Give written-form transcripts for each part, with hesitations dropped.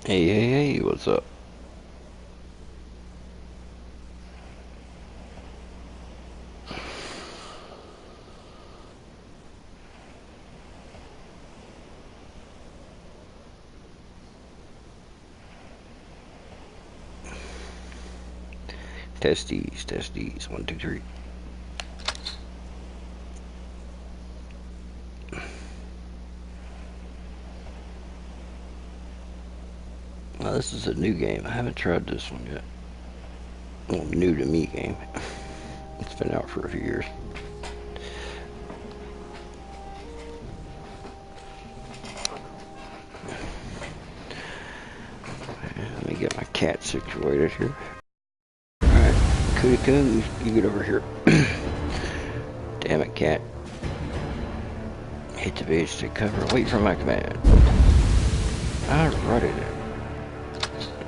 Hey, hey, hey, what's up? Testes, testes, 1, 2, 3. Well, this is a new game. I haven't tried this one yet. Well, new to me game. It's been out for a few years. Let me get my cat situated here. Alright, Cootie Coo, you get over here. Damn it, cat. Hit the base to cover. Wait for my command. Alrighty then.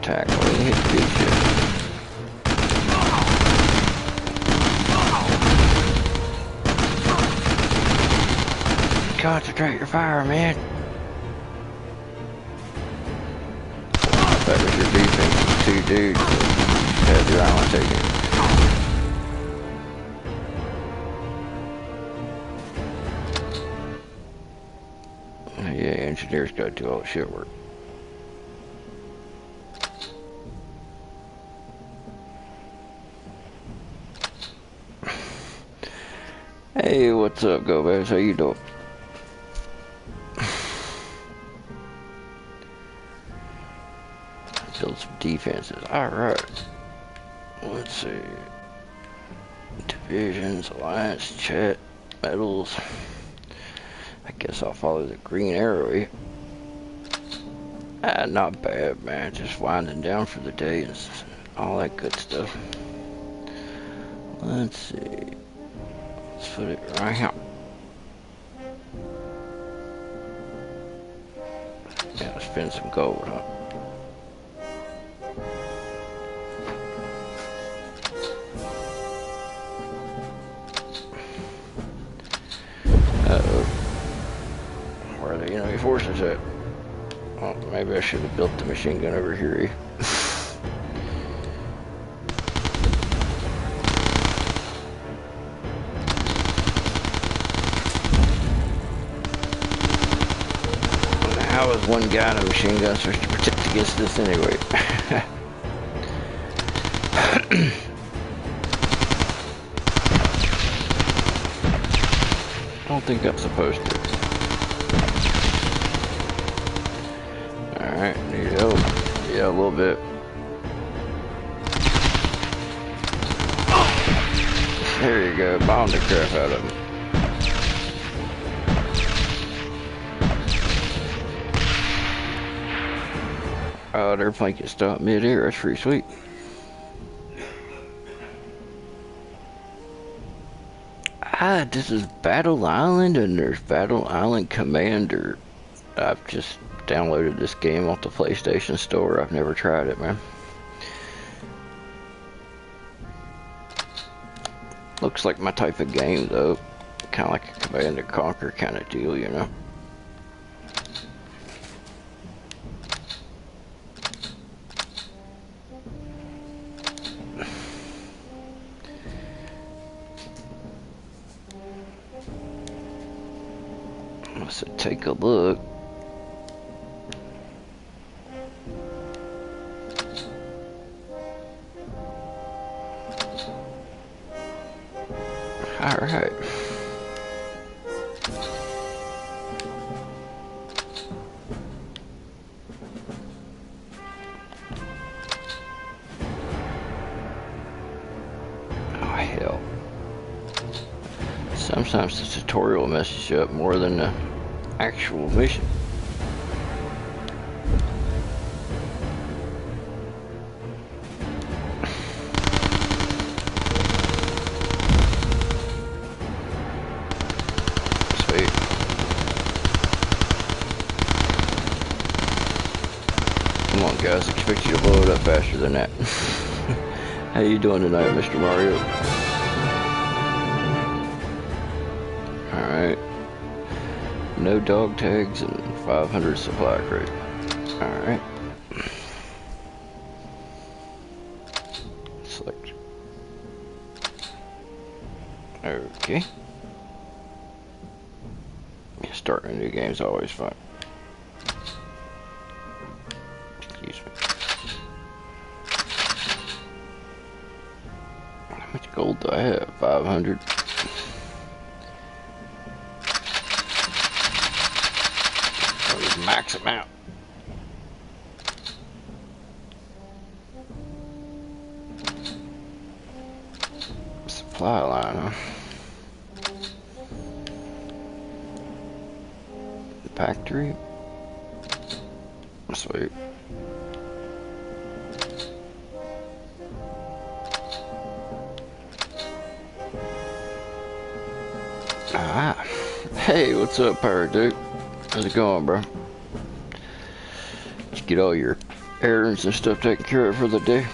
Attack. Oh, hit the big shit. Concentrate your fire, man. That was your defense. 2 dudes had your island taken. Yeah, engineers gotta do all the shit work. Hey, what's up, Gomez? How you doing? Build some defenses. Alright. Let's see. Divisions, alliance, chat, medals. I guess I'll follow the green arrow here. Not bad, man. Just winding down for the day and all that good stuff. Let's see. Let's put it right here. Gotta spend some gold, huh? Uh-oh. Where are the enemy forces at? Oh, maybe I should have built the machine gun over here. How is one guy in a machine gun supposed to protect against this anyway? I don't think I'm supposed to. Alright, need help. Yeah, a little bit. There you go, bomb the crap out of him. Oh, their plane can stop mid-air. That's pretty sweet. This is Battle Island, and there's Battle Island Commander. I've just downloaded this game off the PlayStation Store. I've never tried it, man. Looks like my type of game, though. Kind of like a Command and Conquer kind of deal, you know. So take a look. All right. Oh hell. Sometimes the tutorial messes you up more than the actual mission. Sweet. Come on guys, expect you to blow it up faster than that. How you doing tonight, Mr. Mario? Alright. No dog tags and 500 supply crate. Alright. Okay. Yeah, starting a new game is always fun. Excuse me. How much gold do I have? 500. I'll just max them out. Supply line, huh? The factory. Sweet. Ah. Hey, what's up, Pyro Dude? How's it going, bro? Did you get all your errands and stuff taken care of for the day?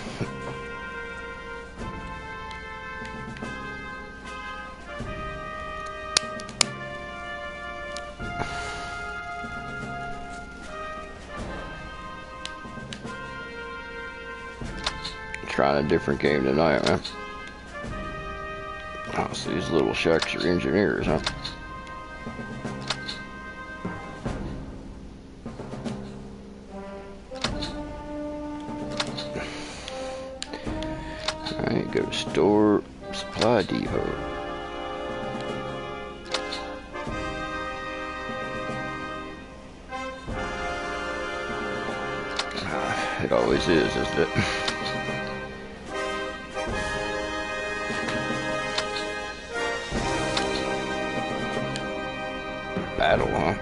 Trying a different game tonight, man. Oh, so these little shacks are engineers, huh? Alright, go to store, supply depot. It always is, isn't it? Battle, huh?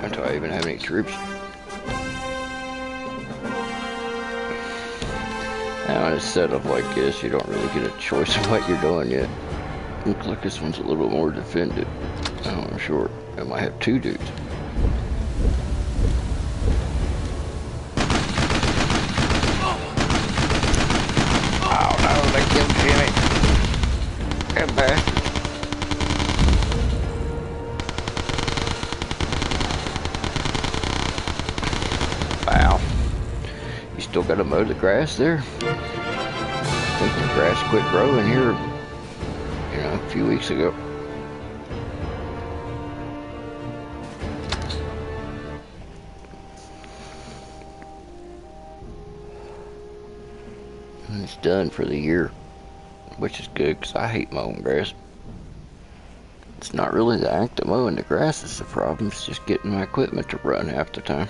Do I even have any troops? Now, in a setup like this, you don't really get a choice of what you're doing yet. Looks like this one's a little more defended. Oh, I'm sure I might have two dudes. Oh no, they killed Jimmy. That bastard. Wow. You still gotta mow the grass there? I think the grass quit growing here, you know, a few weeks ago. And it's done for the year, which is good because I hate mowing grass. It's not really the act of mowing the grass that's the problem, it's just getting my equipment to run half the time.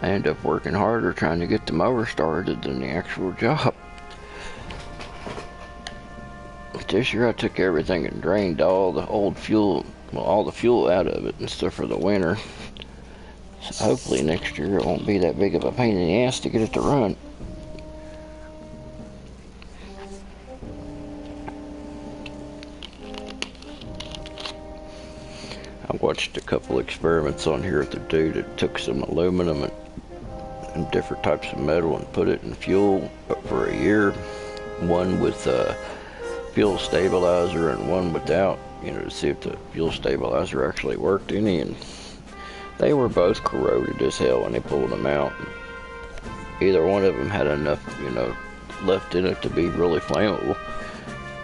I end up working harder trying to get the mower started than the actual job. But this year I took everything and drained all the old fuel, well, all the fuel out of it and stuff for the winter. So hopefully next year it won't be that big of a pain in the ass to get it to run. I watched a couple experiments on here with the dude that took some aluminum and different types of metal and put it in fuel for a year. One with fuel stabilizer and one without, you know, to see if the fuel stabilizer actually worked any. And they were both corroded as hell when they pulled them out. Either one of them had enough, you know, left in it to be really flammable.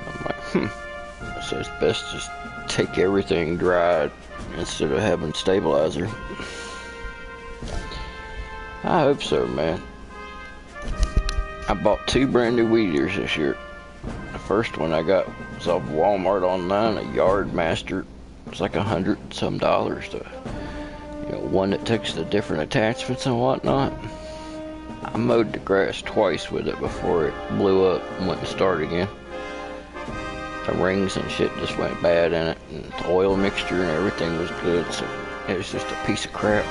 I'm like, so it's best just take everything dry instead of having stabilizer. I hope so, man. I bought 2 brand new weed eaters this year. The first one I got was off Walmart online, a Yard Master. It's like $100 and some to, you know, one that takes the different attachments and whatnot. I mowed the grass twice with it before it blew up and wouldn't start again. The rings and shit just went bad in it, and the oil mixture and everything was good, so it was just a piece of crap.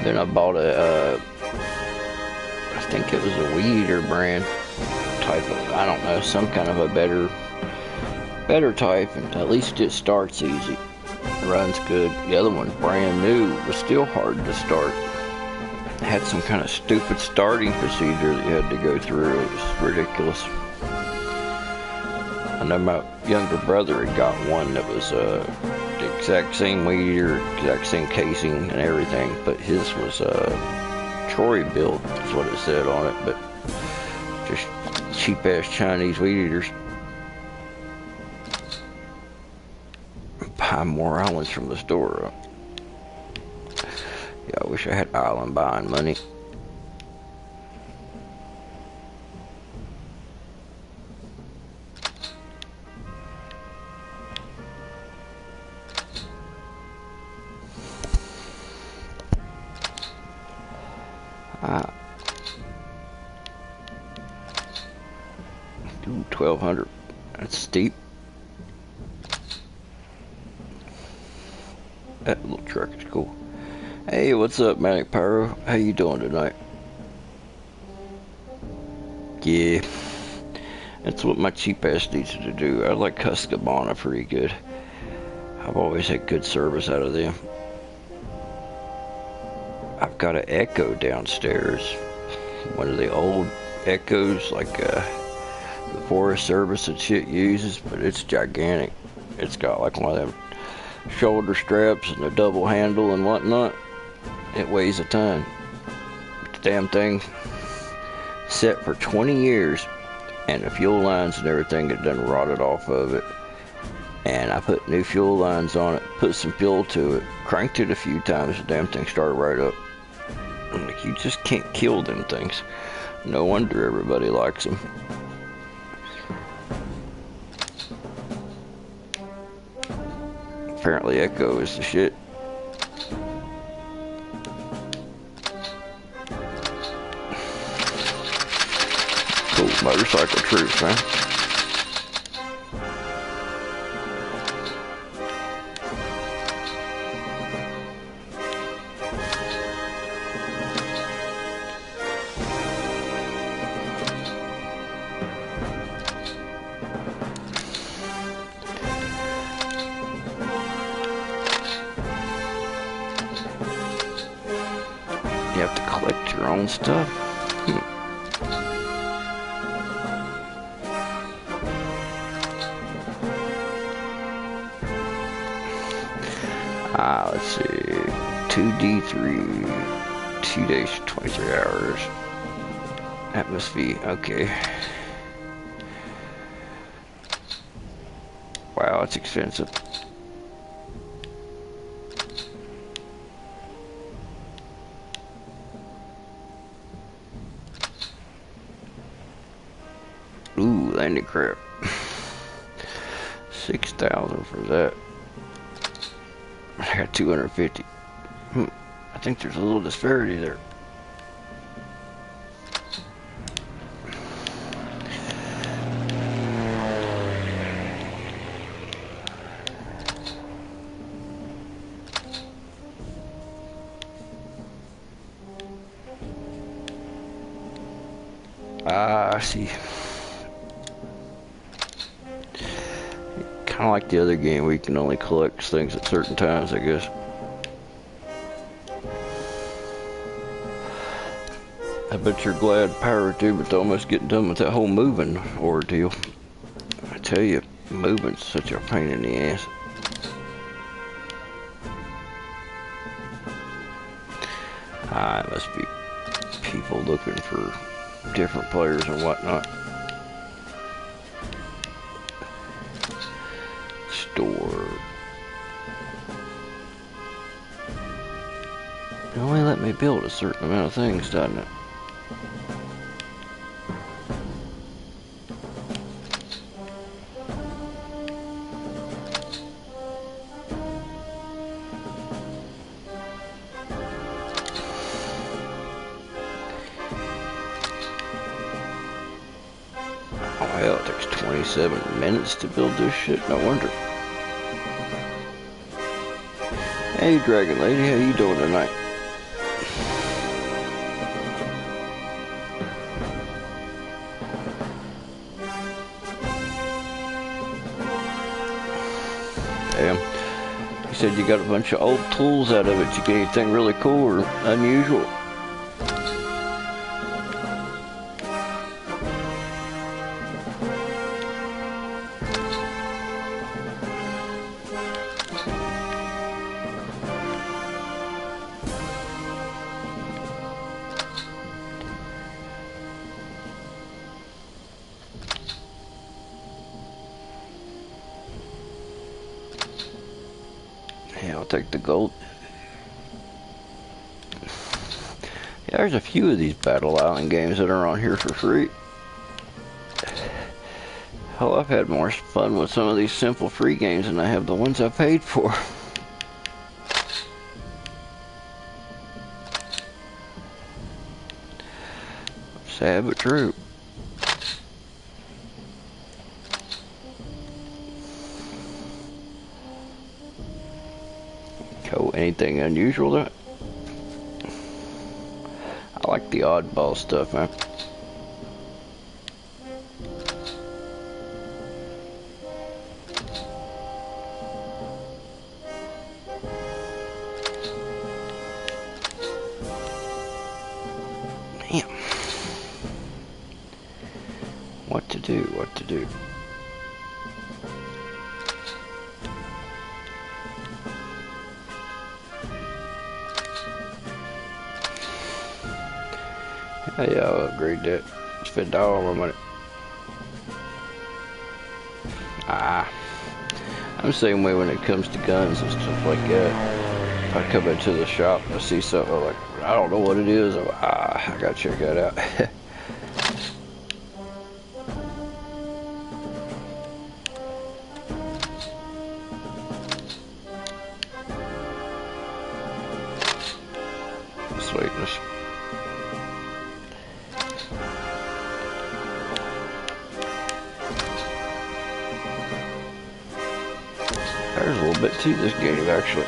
Then I bought a, I think it was a weed eater brand type of, I don't know, some kind of a better type, and at least it starts easy. It runs good. The other one's brand new, but still hard to start. It had some kind of stupid starting procedure that you had to go through. It was ridiculous. I know my younger brother had got one that was the exact same weed eater, exact same casing and everything, but his was Troy built, is what it said on it, but just cheap ass Chinese weed eaters. buy more islands from the store. Yeah, I wish I had island buying money. Ooh, 1,200. That's steep. That little truck is cool. Hey, what's up, hill-billy-pyro? How you doing tonight? Yeah, that's what my cheap ass needs to do. I like Husqvarna pretty good. I've always had good service out of them. I've got an Echo downstairs. One of the old Echoes, like the Forest Service and shit uses, but it's gigantic. It's got like one of them shoulder straps and a double handle and whatnot. It weighs a ton. The damn thing set for 20 years, and the fuel lines and everything had done rotted off of it. And I put new fuel lines on it, put some fuel to it, cranked it a few times, the damn thing started right up. I'm like, you just can't kill them things. No wonder everybody likes them. Apparently Echo is the shit. Cool motorcycle troops, man. You have to collect your own stuff. Let's see. 2D3. 2 days, 23 hours. That must be okay. Wow, it's expensive. Ooh, landing crap. 6,000 for that. I got 250. I think there's a little disparity there. I see. Kind of like the other game, we can only collect things at certain times, I guess. I bet you're glad Power Tuber to almost getting done with that whole moving ordeal. I tell you, moving's such a pain in the ass. It must be people looking for different players and whatnot. Store. They only let me build a certain amount of things, doesn't it? Oh hell, it takes 27 minutes to build this shit, no wonder. Hey Dragon Lady, how you doing tonight? Damn. You said you got a bunch of old tools out of it. You get anything really cool or unusual? Yeah, I'll take the gold. Yeah, there's a few of these Battle Island games that are on here for free. Hell, I've had more fun with some of these simple free games than I have the ones I paid for. Sad but true. Oh, anything unusual there? I like the oddball stuff, man. Damn. What to do, what to do. Yeah, I'll upgrade that. Spend all my money. I'm the same way when it comes to guns and stuff like that. If I come into the shop, I see something like, I don't know what it is. I gotta check that out. Sweetness. There's a little bit to this game, actually.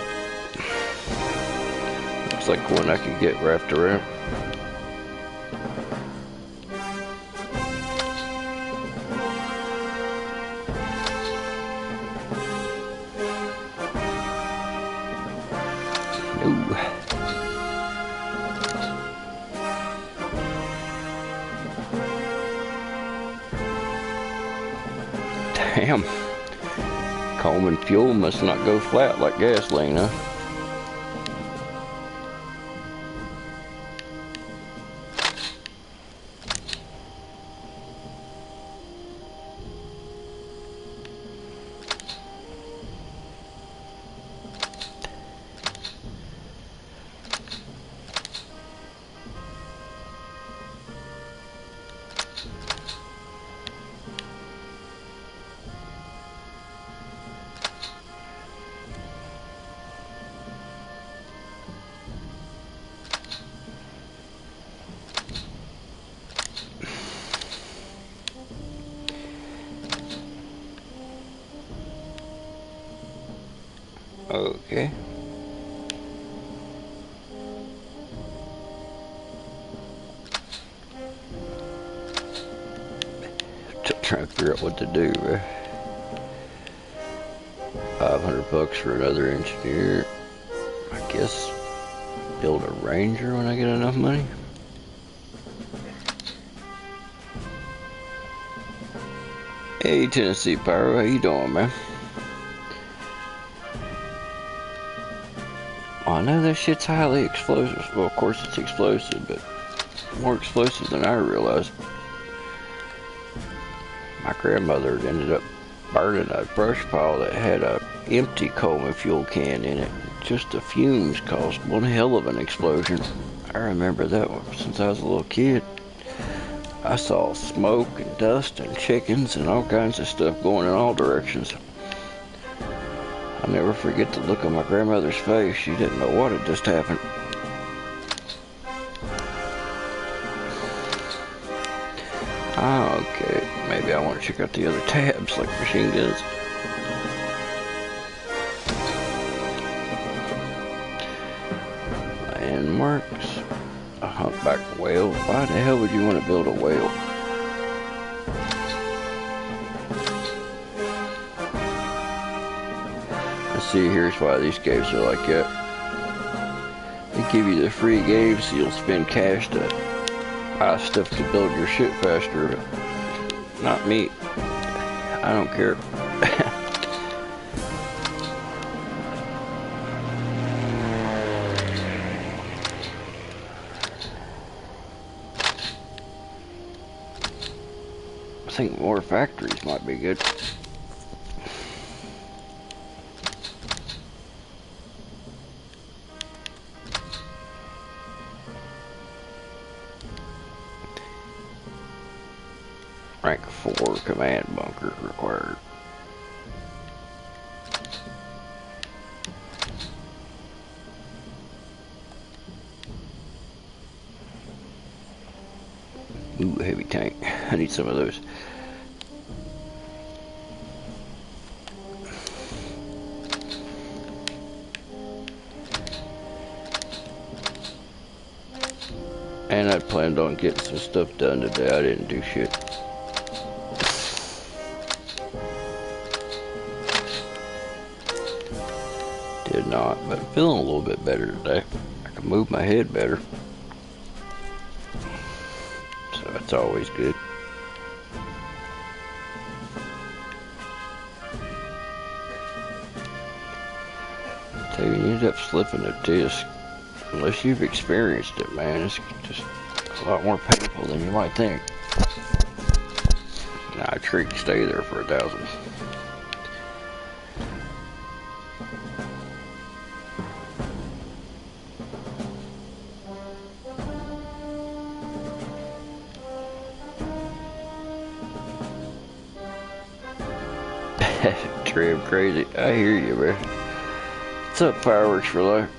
Looks like one I could get wrapped around. Ooh. Damn. Common fuel must not go flat like gasoline, huh? Okay. Trying to figure out what to do, bro. 500 bucks for another engineer. I guess build a Ranger when I get enough money. Hey, Tennessee Pyro, how you doing, man? Oh, I know that shit's highly explosive. Well, of course it's explosive, but more explosive than I realized. My grandmother ended up burning a brush pile that had a empty Coleman fuel can in it. Just the fumes caused one hell of an explosion. I remember that one since I was a little kid. I saw smoke and dust and chickens and all kinds of stuff going in all directions. I'll never forget the look on my grandmother's face. She didn't know what had just happened. Ah, okay. Maybe I want to check out the other tabs like machine guns. Landmarks. A humpback whale. Why the hell would you want to build a whale? See, here's why these games are like that. They give you the free games, so you'll spend cash to buy stuff to build your shit faster. But not me. I don't care. I think more factories might be good. 4 command bunker required. Ooh, heavy tank. I need some of those. And I planned on getting some stuff done today. I didn't do shit. Did not, but I'm feeling a little bit better today. I can move my head better. So that's always good. So you end up slipping a disc. Unless you've experienced it, man, it's just a lot more painful than you might think. Nah, a tree can stay there for 1,000. Trip crazy. I hear you, man. What's up, Fireworks for life?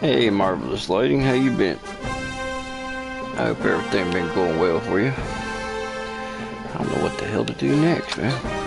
Hey, Marvelous Lighting, how you been? I hope everything been going well for you. I don't know what the hell to do next, man.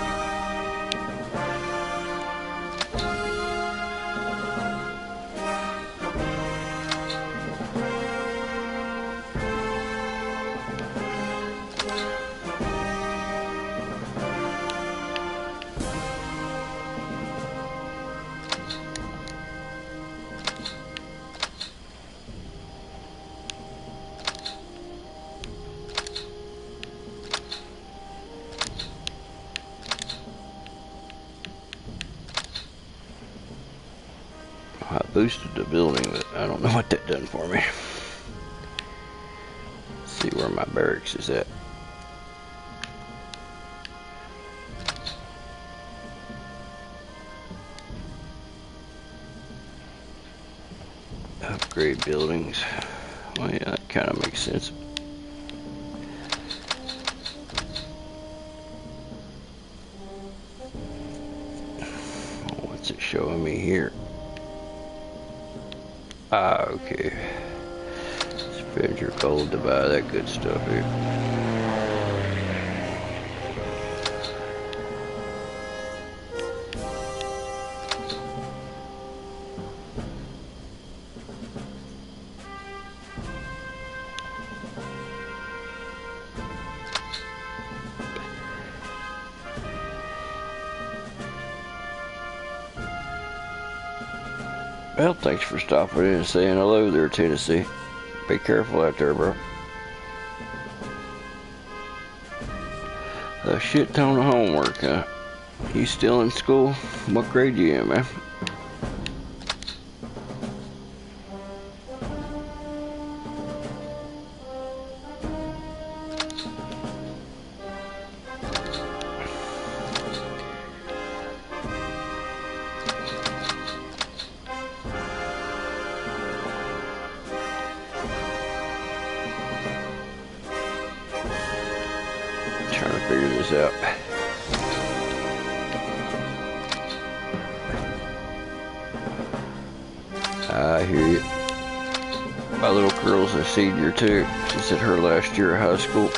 I boosted the building, but I don't know what that done for me. Let's see where my barracks is at. Upgrade buildings. Well, yeah, that kind of makes sense. What's it showing me here? Ah, okay. Spend your gold to buy that good stuff here. Well, thanks for stopping in and saying hello there, Tennessee. Be careful out there, bro. A shit ton of homework, huh? You still in school? What grade you in, man? Trying to figure this out. I hear you. My little girl's a senior too. She's at her last year of high school.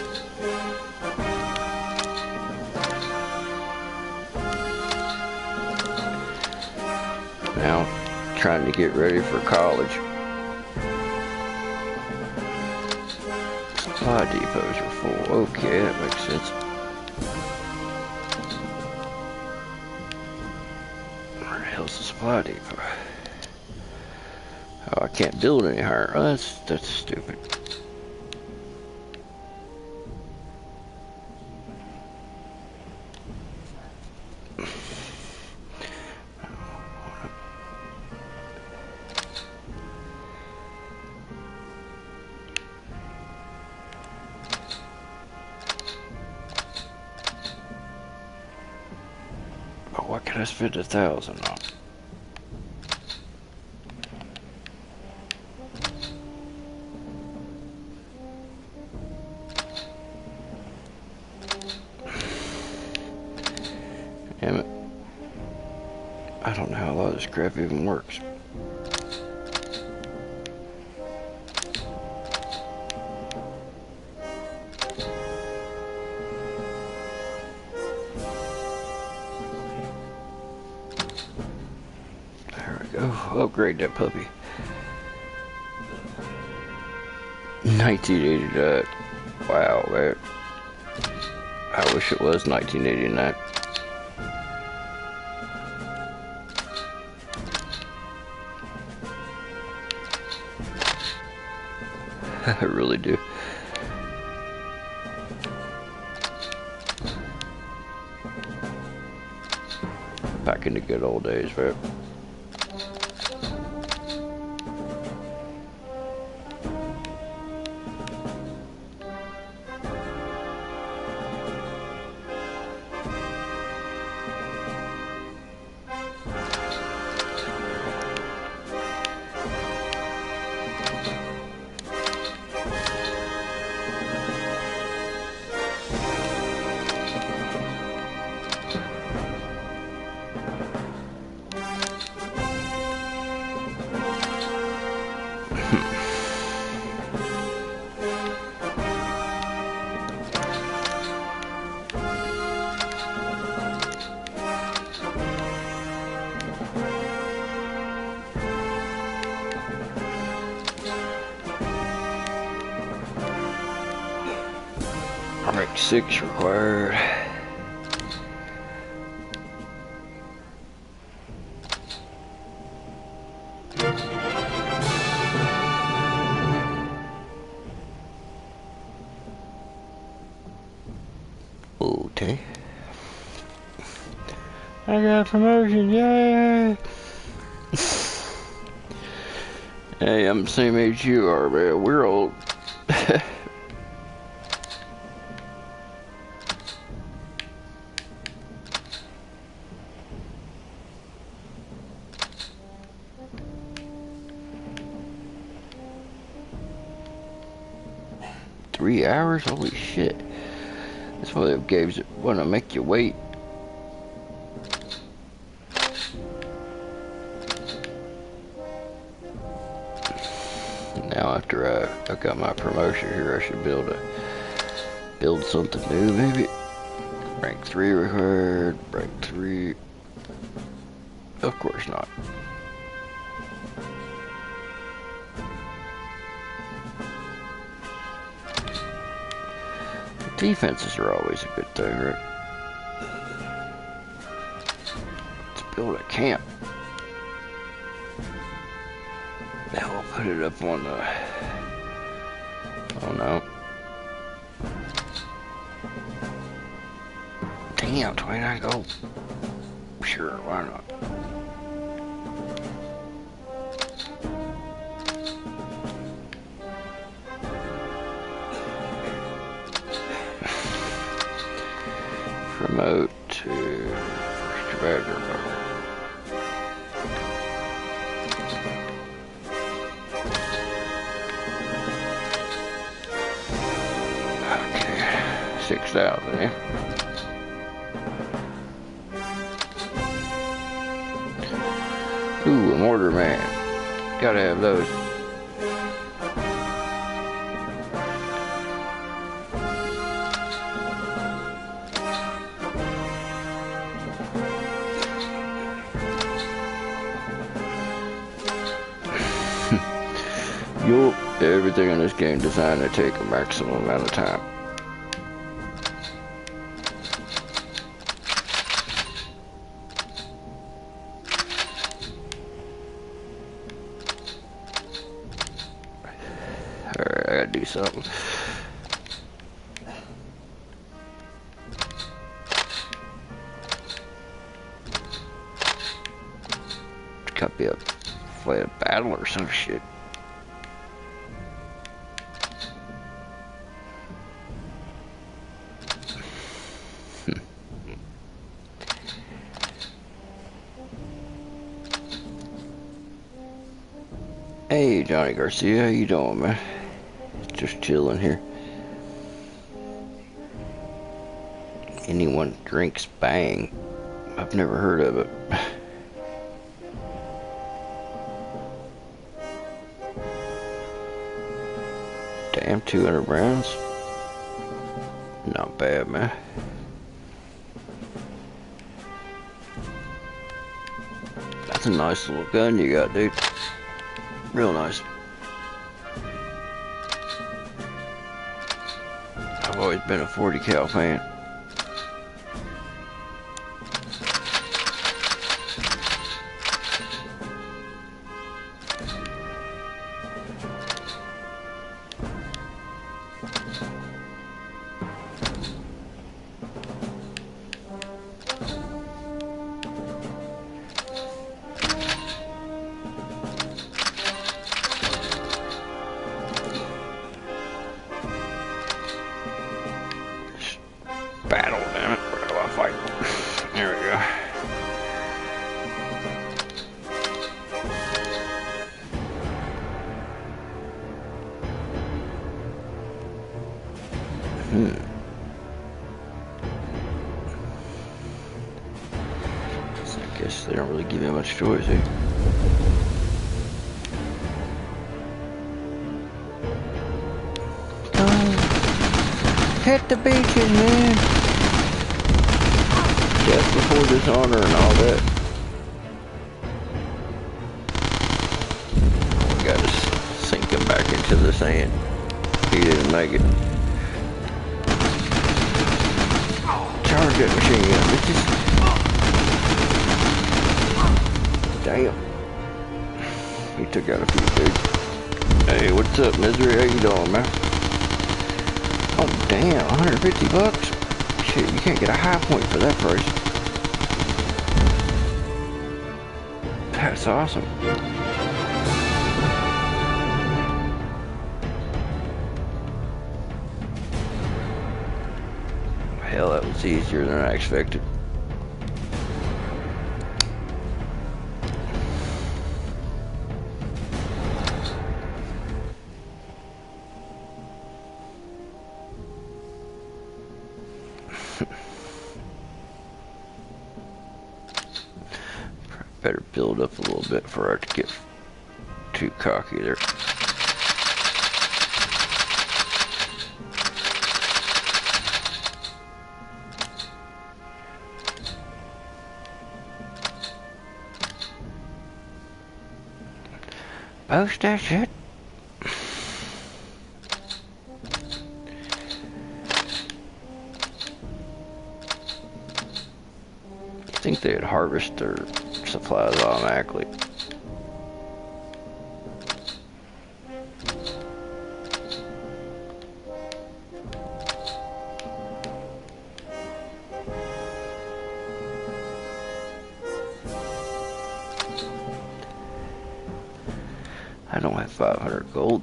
Now, trying to get ready for college. Supply depots are full. Okay, that makes sense. Where the hell's the supply depot? Oh, I can't build any higher. Oh, that's stupid. I spent 1,000 on. Damn it. I don't know how a lot of this crap even works. There we go. Upgrade that puppy. 1989. Wow, man. I wish it was 1989. I really do. Back in the good old days, right? Rank 6 required. Okay. I got a promotion, yay! Hey, I'm the same age you are, man. We're old. 3 hours? Holy shit. That's why the games want to make you wait. Now after I got my promotion here, I should be able to build something new, maybe. Rank 3 required. Rank 3. Of course not. Defenses are always a good thing, right? Let's build a camp. Now we'll put it up on the... Oh no. Damn, 29 gold. Sure, why not? Promote to first commander. Okay, 6,000, yeah. Ooh, a mortar man. Gotta have those. Everything in this game designed to take a maximum amount of time. Alright, I gotta do something. Could be a play a battle or some shit. Hey, Johnny Garcia, how you doing, man? Just chilling here. Anyone drinks Bang? I've never heard of it. Damn, 200 rounds? Not bad, man. That's a nice little gun you got, dude. Real nice. I've always been a 40 cal fan. Battle, damn it. Where do I fight? There we go. So I guess they don't really give you much choice, eh? Hit the beaches, man. Death before dishonor and all that. We gotta sink him back into the sand. He didn't make it. Charge that machine gun, bitches. Damn. He took out a few dudes. Hey, what's up, Misery? How you doing, man? Oh damn, 150 bucks? Shit, you can't get a high point for that price. That's awesome. Hell, that was easier than I expected. Better build up a little bit for it to get too cocky there. Post that shit. I think they'd harvest their supplies automatically. I don't have 500 gold.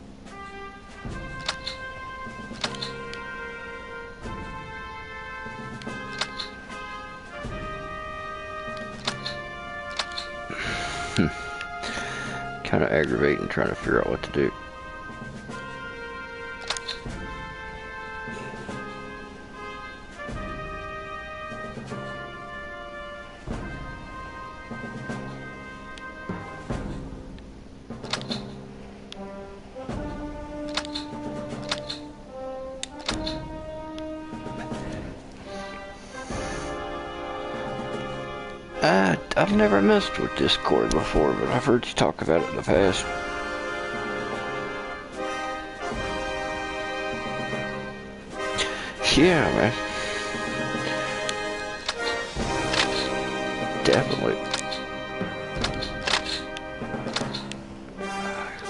Kind of aggravating trying to figure out what to do. I've never messed with Discord before, but I've heard you talk about it in the past. Yeah, man. Definitely.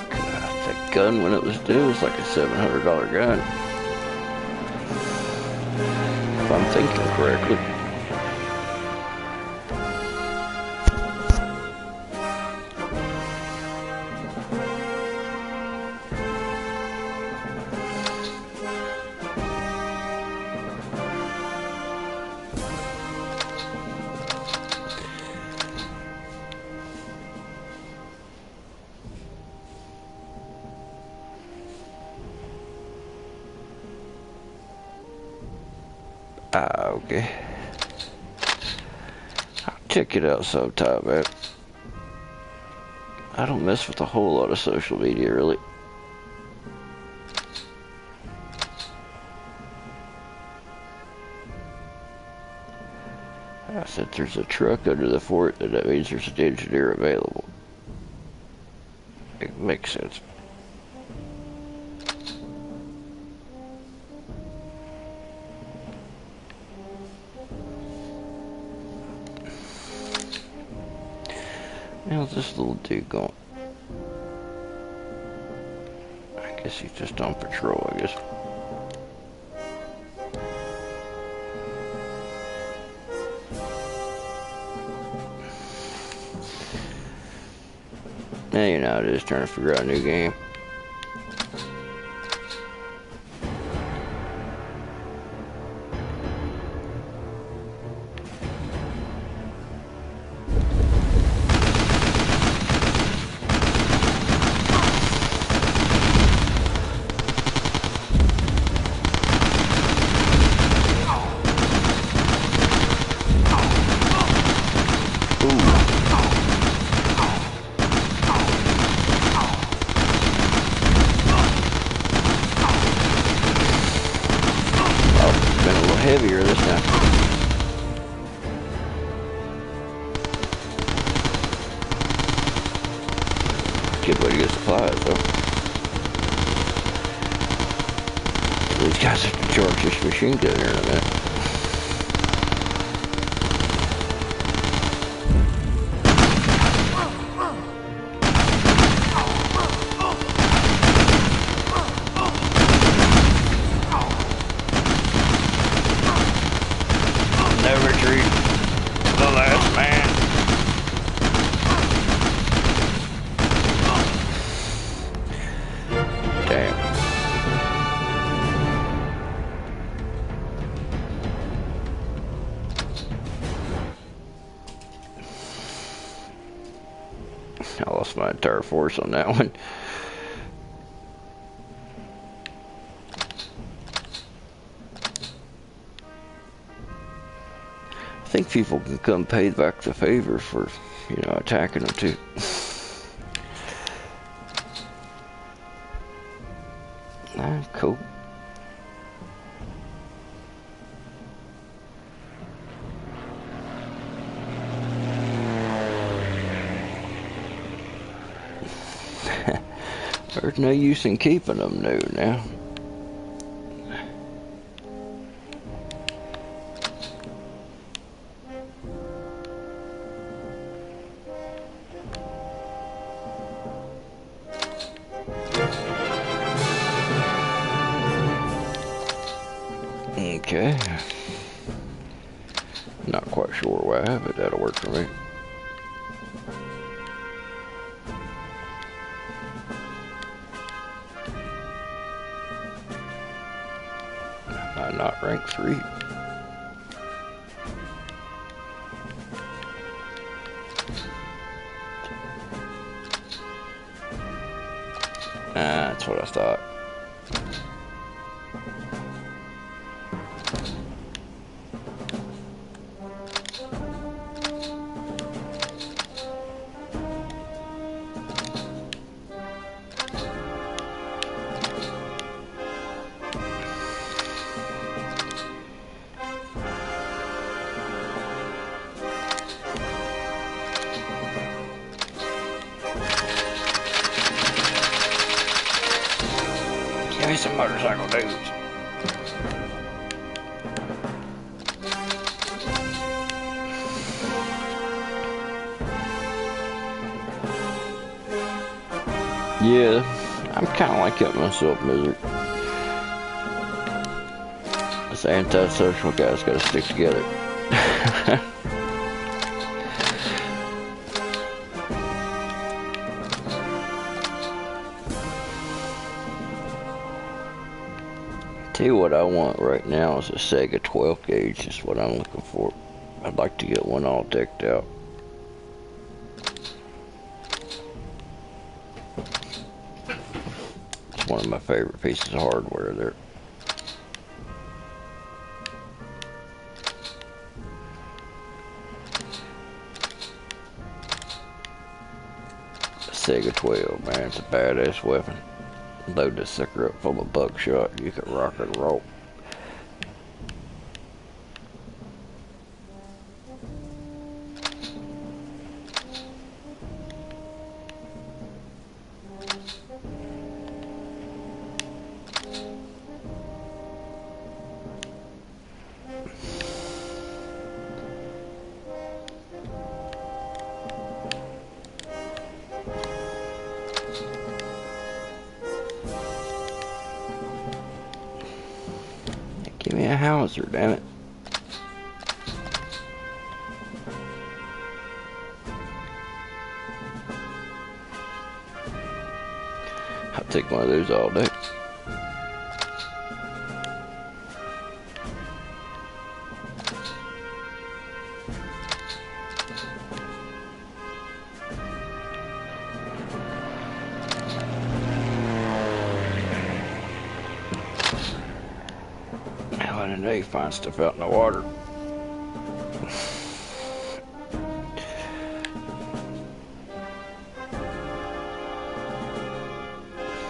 That gun, when it was due, was like a $700 gun. If I'm thinking correctly. Okay. I'll check it out sometime, man. I don't mess with a whole lot of social media, really. I said there's a truck under the fort, and that means there's an engineer available. It makes sense. How's this little dude going? I guess he's just on patrol, I guess. Now you know how it is trying to figure out a new game. Heavier this time. Good way to get supplies, though. These guys have to charge this machine gun here in a minute. No retreat. The last man. Damn. I lost my entire force on that one. I think people can come pay back the favor for, you know, attacking them too. Ah, cool. There's no use in keeping them new now. Okay. Not quite sure why, but that'll work for me. I'm not rank 3. That's what I thought. Give me some motorcycle dudes. Yeah, I'm kind of like that myself, Misery. This antisocial guy's got to stick together. Tell you what I want right now is a Sega 12 gauge is what I'm looking for. I'd like to get one all decked out. It's one of my favorite pieces of hardware there. Sega 12, man. It's a badass weapon. Load this sucker up full of buckshot. You could rock and roll. Give me a howitzer, damn it. I'll take one of those all day. Hell, I know you find stuff out in the water.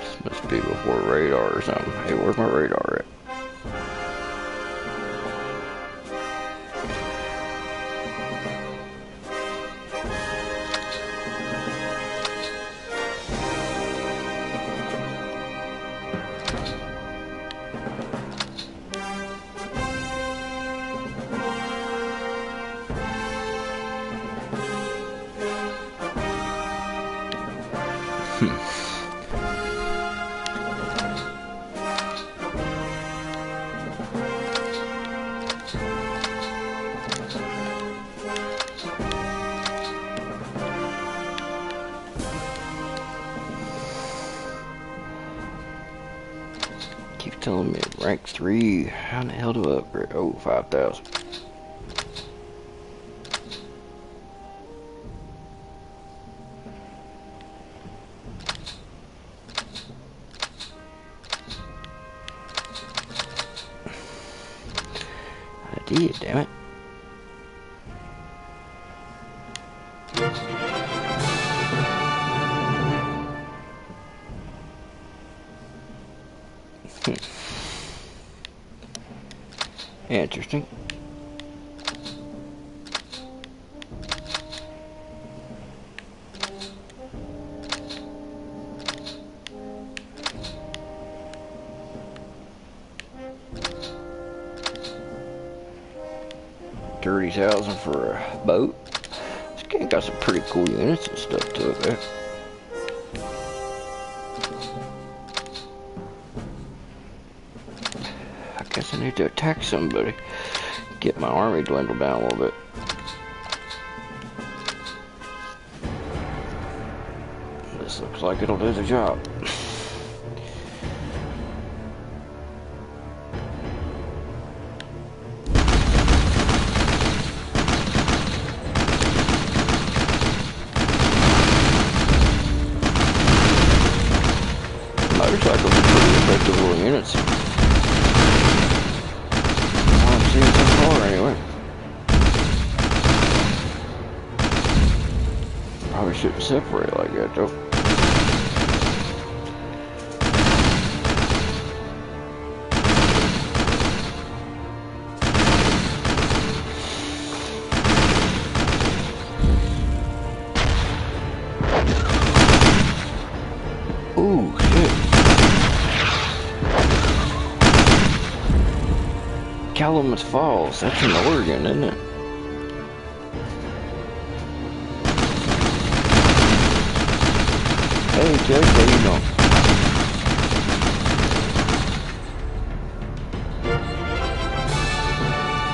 This must be before radar or something. Hey, where's my radar at? Keep telling me rank 3. How in the hell do I upgrade? Oh, 5,000. I did, damn it. Interesting. $30,000 for a boat. This game got some pretty cool units and stuff to it, man. I guess I need to attack somebody. Get my army dwindled down a little bit. This looks like it'll do the job. Motorcycles are pretty effective little units. I'm seeing so far anyway. Probably shouldn't separate like that though. Ooh, shit. Calumet Falls, that's in Oregon, isn't it? Hey, Jake, how you doing?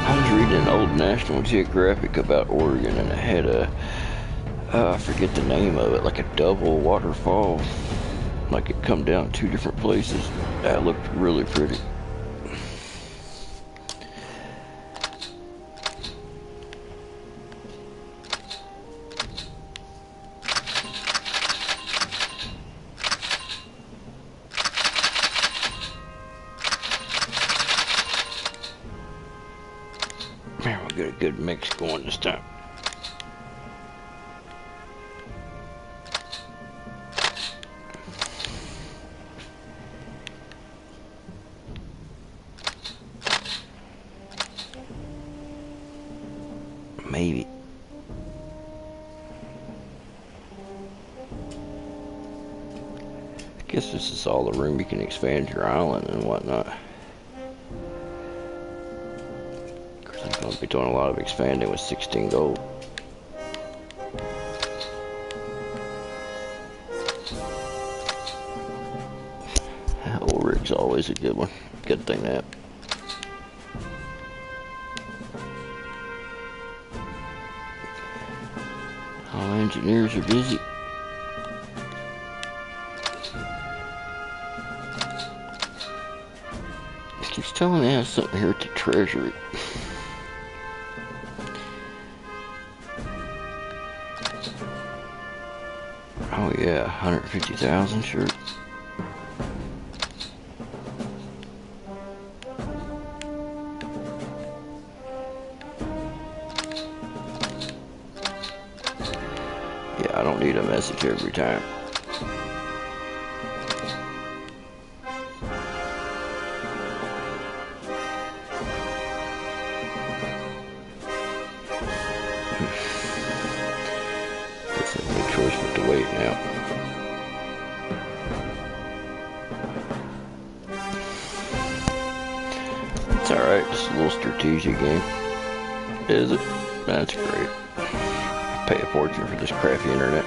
I was reading an old National Geographic about Oregon, and it had a, I forget the name of it, like a double waterfall. Like it come down 2 different places. That looked really pretty. Man, we'll get a good mix going this time. Guess this is all the room you can expand your island and whatnot. Of course, I'm going to be doing a lot of expanding with 16 gold. Old rig's always a good one. Good thing that. All engineers are busy. It keeps telling me I have something here at the treasury. Oh yeah, 150,000, sure. Yeah, I don't need a message every time. Guess I have no choice but to wait now. It's alright, just a little strategic game. Is it? That's great. I pay a fortune for this crappy internet.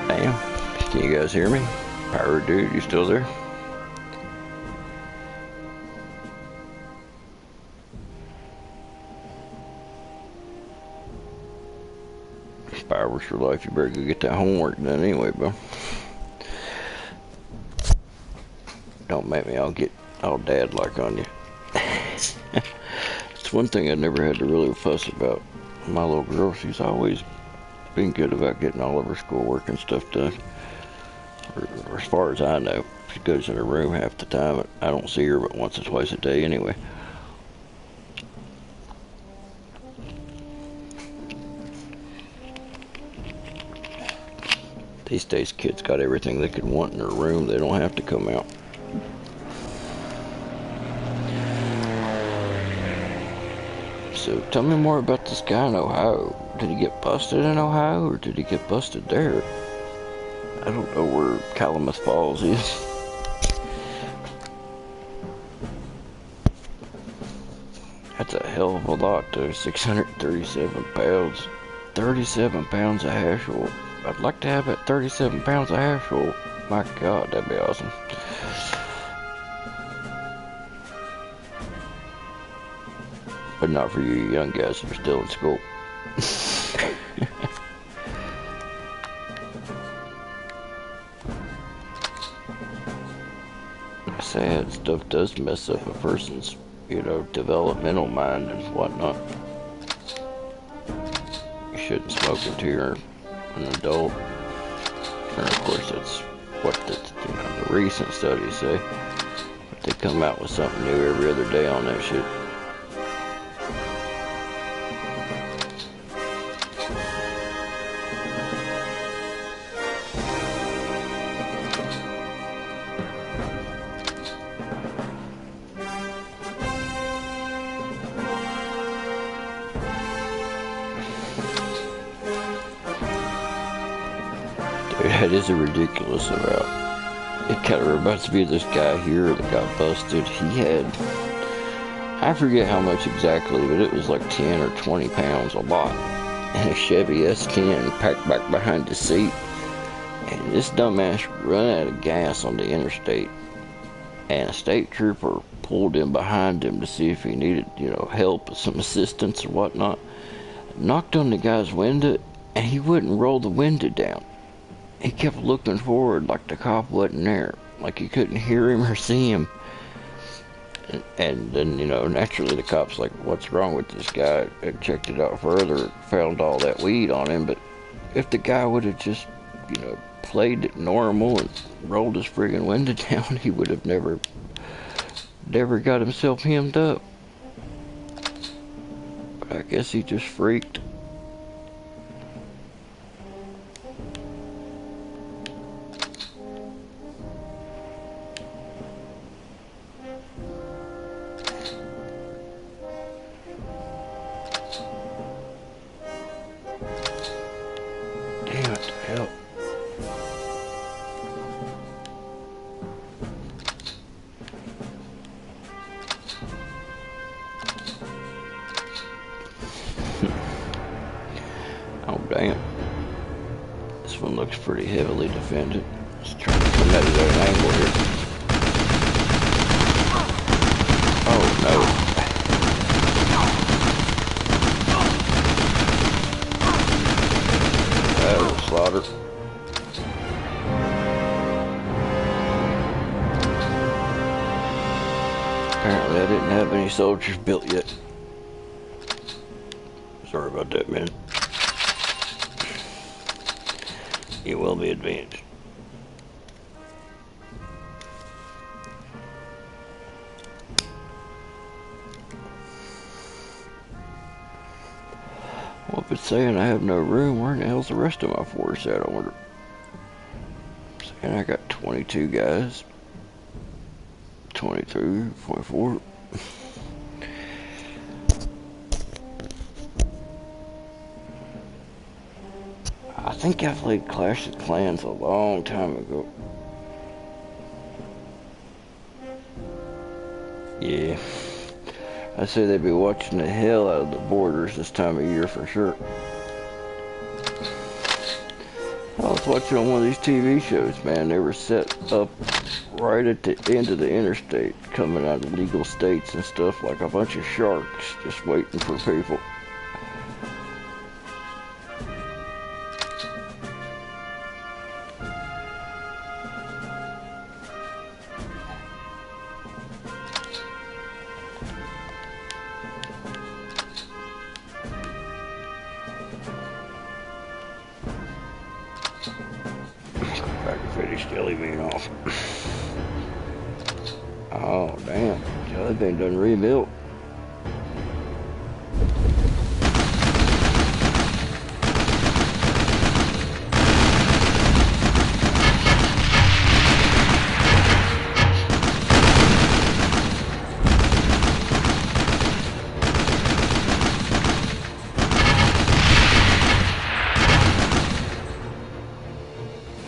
Damn. Can you guys hear me? Pyro dude, you still there? Fireworks for life. You better go get that homework done anyway, bro. Don't make me all dad-like on you. It's one thing I never had to really fuss about. My little girl, she's always been good about getting all of her schoolwork and stuff done. Or as far as I know, she goes in her room half the time. I don't see her but once or twice a day anyway. These days, kids got everything they could want in their room. They don't have to come out. So, tell me more about this guy in Ohio. Did he get busted in Ohio, or did he get busted there? I don't know where Calumet Falls is. That's a hell of a lot, though. 637 pounds. 37 pounds of hash oil. I'd like to have that 37 pounds of hash oil. My God, that'd be awesome. But not for you young guys who are still in school. Sad stuff does mess up a person's, developmental mind and whatnot. You shouldn't smoke until you're an adult. And of course that's what the recent studies say. But they come out with something new every other day on that shit. That is a ridiculous amount. It kind of reminds me of this guy here that got busted. He had, I forget how much exactly, but it was like 10 or 20 pounds, a lot. And a Chevy S10 packed back behind the seat. And this dumbass run out of gas on the interstate. And a state trooper pulled in behind him to see if he needed, help, some assistance or whatnot. Knocked on the guy's window, and he wouldn't roll the window down. He kept looking forward like the cop wasn't there, like he couldn't hear him or see him. And then, naturally the cop's like, what's wrong with this guy? And checked it out further, found all that weed on him. But if the guy would have just, played it normal and rolled his friggin' window down, he would have never got himself hemmed up. But I guess he just freaked. pretty heavily defended. Let's try to come at it at an angle here. Oh no. That was a slaughter. Apparently I didn't have any soldiers built yet. Sorry about that, man. You will be advanced. Well, if it's saying I have no room, where in the hell's the rest of my force at, I wonder? Saying I got 22 guys. 23, 24. I think I played Clash of Clans a long time ago. Yeah. I say they'd be watching the hell out of the borders this time of year for sure. I was watching on one of these TV shows, man. They were set up right at the end of the interstate, coming out of legal states and stuff, like a bunch of sharks just waiting for people. I can finish jelly bean off. Oh damn, jelly bean done rebuilt.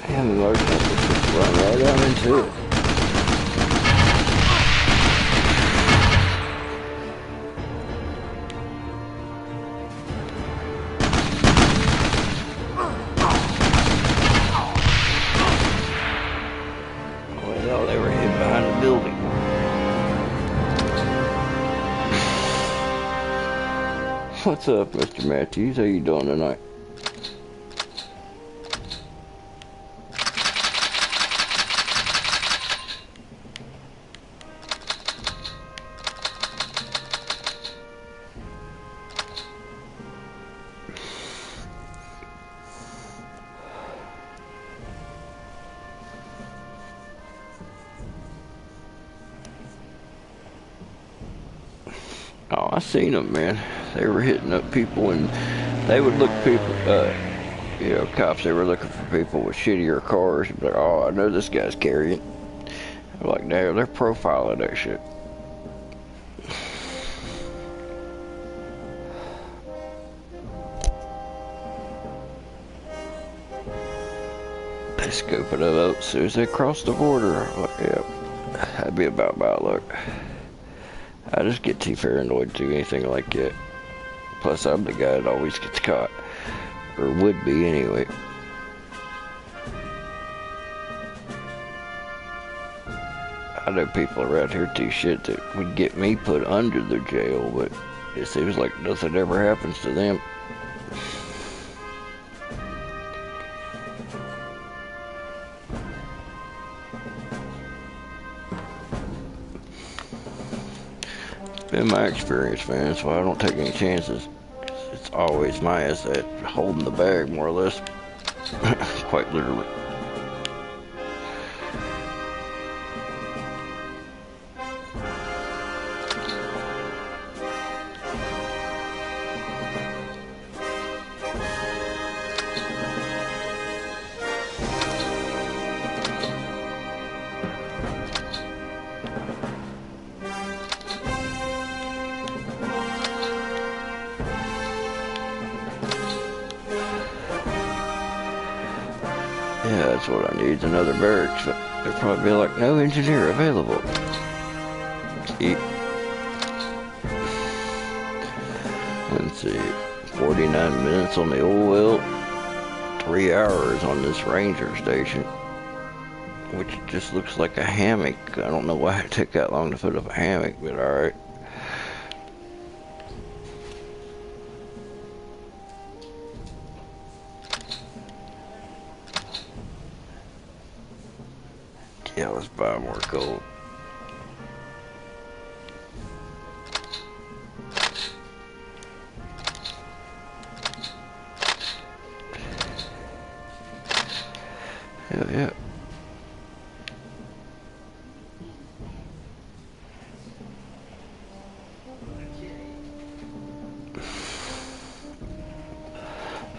Damn, the motorcycle just run right out into it. Well, they were hid behind the building. What's up, Mr. Matthews? How you doing tonight? Oh, I seen them, man. They were hitting up people, and they would look people, you know, cops, they were looking for people with shittier cars. Be like, oh, I know this guy's carrying. I'm like, damn, they're profiling that shit. They scooping it up as soon as they cross the border. I'm like, yep, that'd be about my luck. I just get too paranoid to do anything like that. Plus, I'm the guy that always gets caught. Or would be, anyway. I know people around here too shit that would get me put under the jail, but it seems like nothing ever happens to them. Been my experience, man. That's why I don't take any chances. It's always my ass that holding the bag, more or less. Quite literally. Yeah, that's what I need, another barracks, but there'd probably be like, no engineer available. Let's see, 49 minutes on the oil well, 3 hours on this ranger station, which just looks like a hammock. I don't know why it took that long to put up a hammock, but alright. Yeah, let's buy more gold. Hell yeah.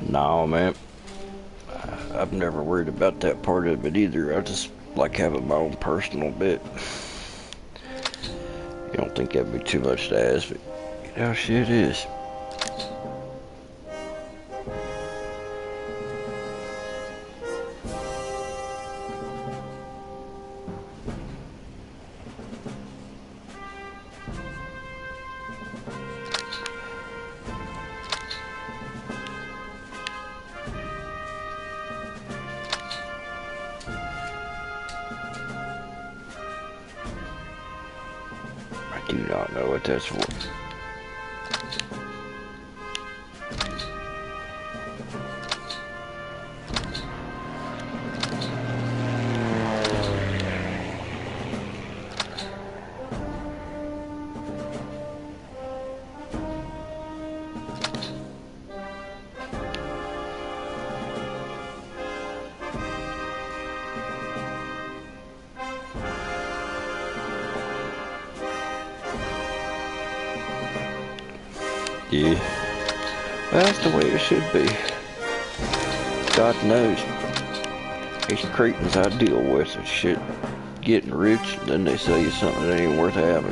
No, man. I've never worried about that part of it either. I just like having my own personal bit. You don't think that'd be too much to ask, but you know, shit is. I do not know what that's for. Yeah. Well, that's the way it should be. God knows. These cretins I deal with is shit getting rich, and then they sell you something that ain't worth having.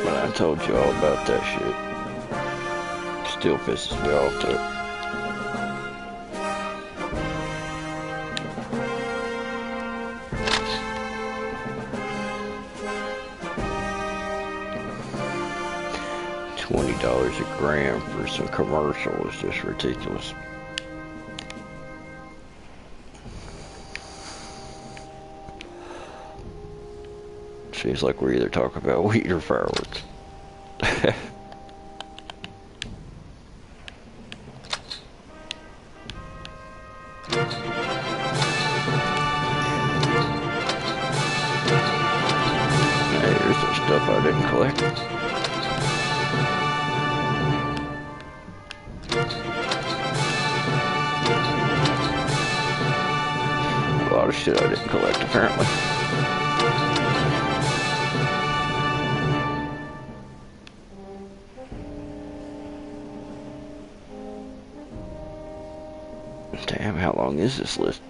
But I told you all about that shit. Still pisses me off too. $20 a gram for some commercial is just ridiculous. Seems like we're either talking about weed or fireworks. Hey, there's some stuff I didn't collect. A lot of shit I didn't collect, apparently. Damn, how long is this list?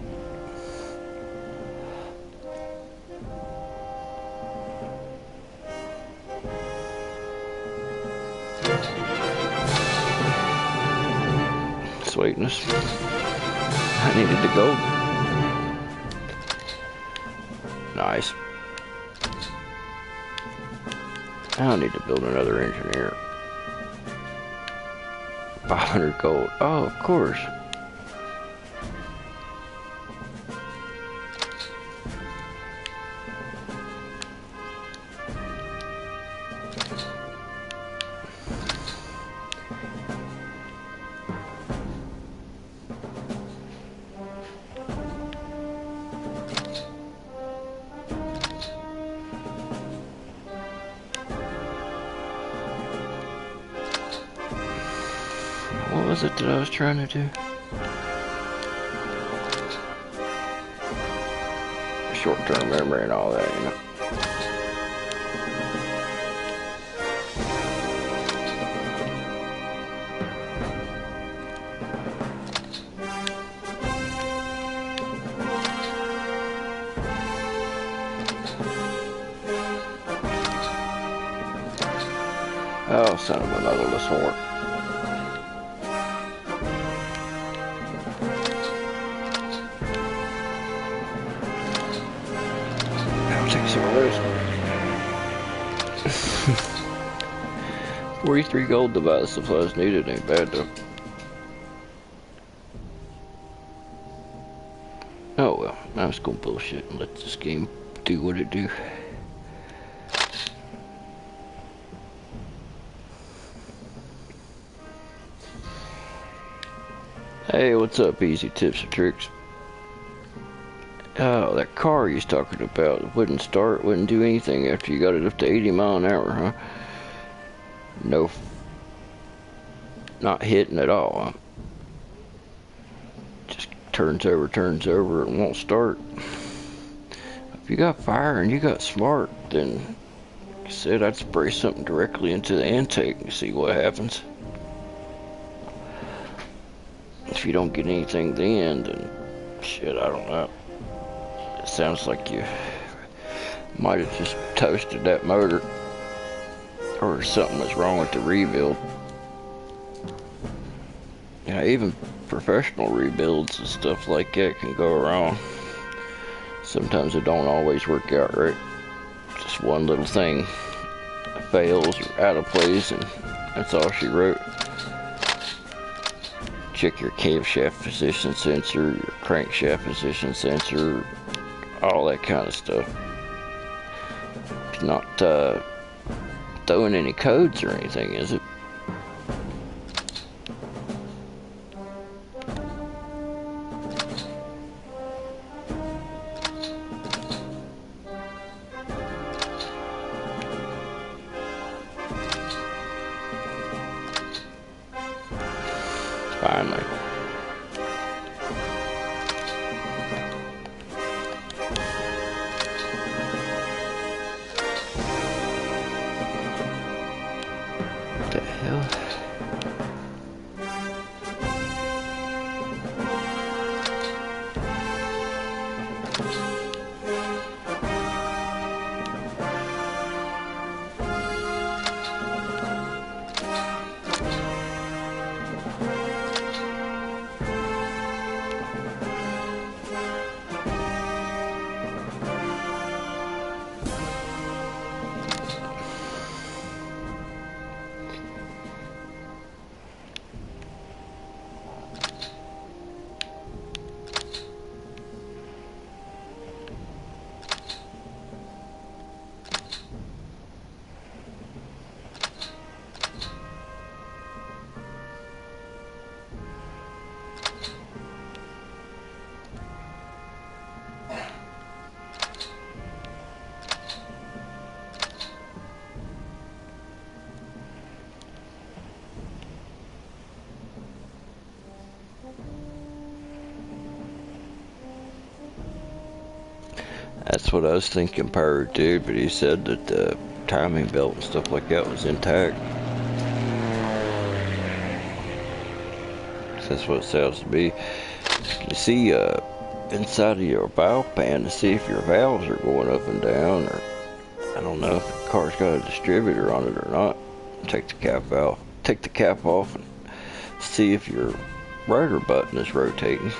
Sweetness. I needed the gold. Nice. I don't need to build another engineer. 500 gold. Oh, of course. What was it that I was trying to do? Short-term memory and all that, you know. Oh, son of a motherless whore. I'll take some of those. 43 gold device supplies needed ain't bad though. Oh well, I'm just gonna bullshit and let this game do what it do. Hey, what's up, Easy Tips and Tricks? Oh, that car he's talking about wouldn't start, wouldn't do anything after you got it up to 80 mile an hour, huh? No, not hitting at all, huh? Just turns over, and won't start. If you got fire and you got smart, then like I said, I'd spray something directly into the intake and see what happens. If you don't get anything then shit, I don't know. It sounds like you might have just toasted that motor, or something was wrong with the rebuild. Yeah, even professional rebuilds and stuff like that can go wrong. Sometimes it don't always work out right. Just one little thing fails or out of place, and that's all she wrote. Check your camshaft position sensor, your crankshaft position sensor, all that kind of stuff. It's not throwing any codes or anything, is it? Finally. What the hell? That's what I was thinking Pyro did, but he said that the timing belt and stuff like that was intact. That's what it sounds to be. You see inside of your valve pan to see if your valves are going up and down, or I don't know if the car's got a distributor on it or not. Take the cap off and see if your rotor button is rotating.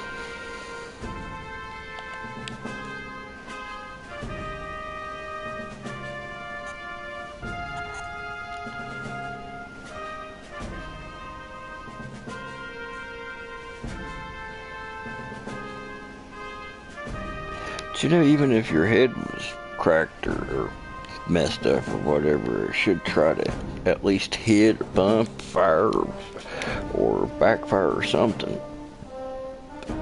You know, even if your head was cracked or messed up or whatever, it should try to at least hit or bump, fire, or backfire or something.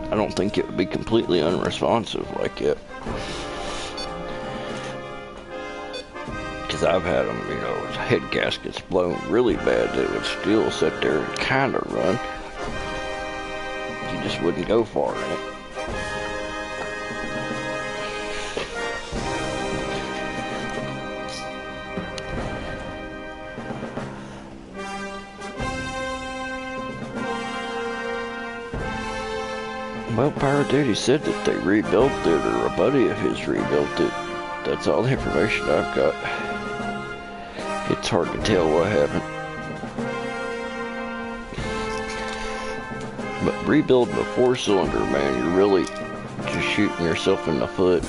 I don't think it would be completely unresponsive like that. Because I've had them, you know, head gaskets blown really bad that would still sit there and kind of run. You just wouldn't go far in it. Well, Pyro Duty said that they rebuilt it, or a buddy of his rebuilt it. That's all the information I've got. It's hard to tell what happened. But rebuilding a 4-cylinder, man, you're really just shooting yourself in the foot.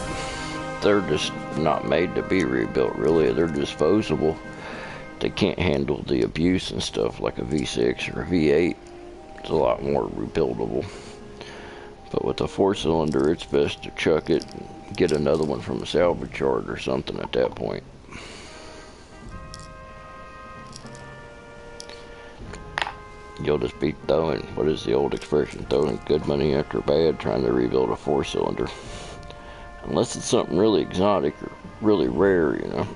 They're just not made to be rebuilt, really. They're disposable. they can't handle the abuse and stuff like a V6 or a V8. It's a lot more rebuildable. But with a 4-cylinder, it's best to chuck it and get another one from a salvage yard or something at that point. You'll just be throwing, what is the old expression, throwing good money after bad trying to rebuild a 4-cylinder. Unless it's something really exotic or really rare, you know.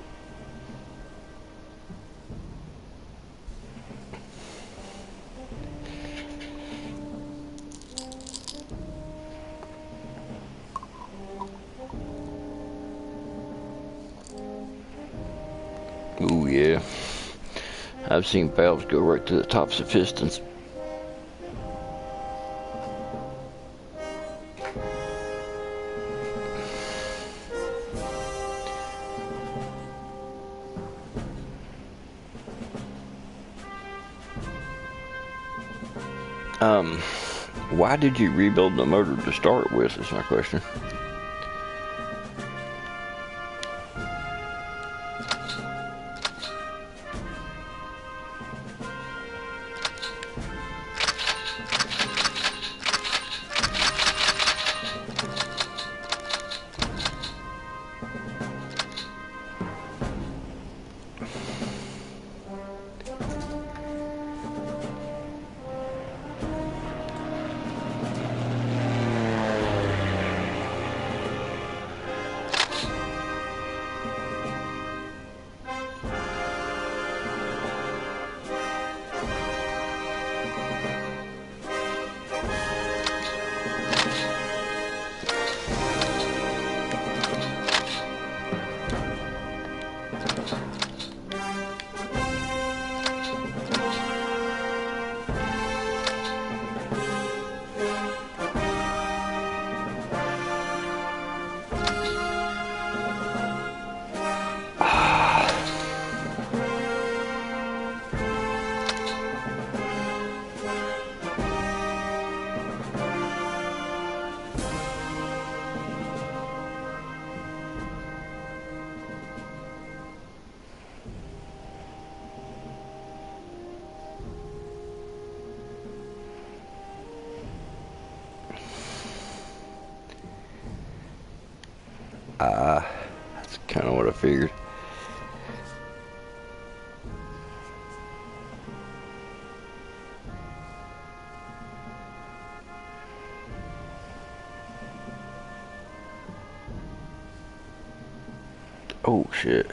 Ooh, yeah. I've seen valves go right to the tops of pistons. Why did you rebuild the motor to start with, is my question. That's kind of what I figured. Oh shit.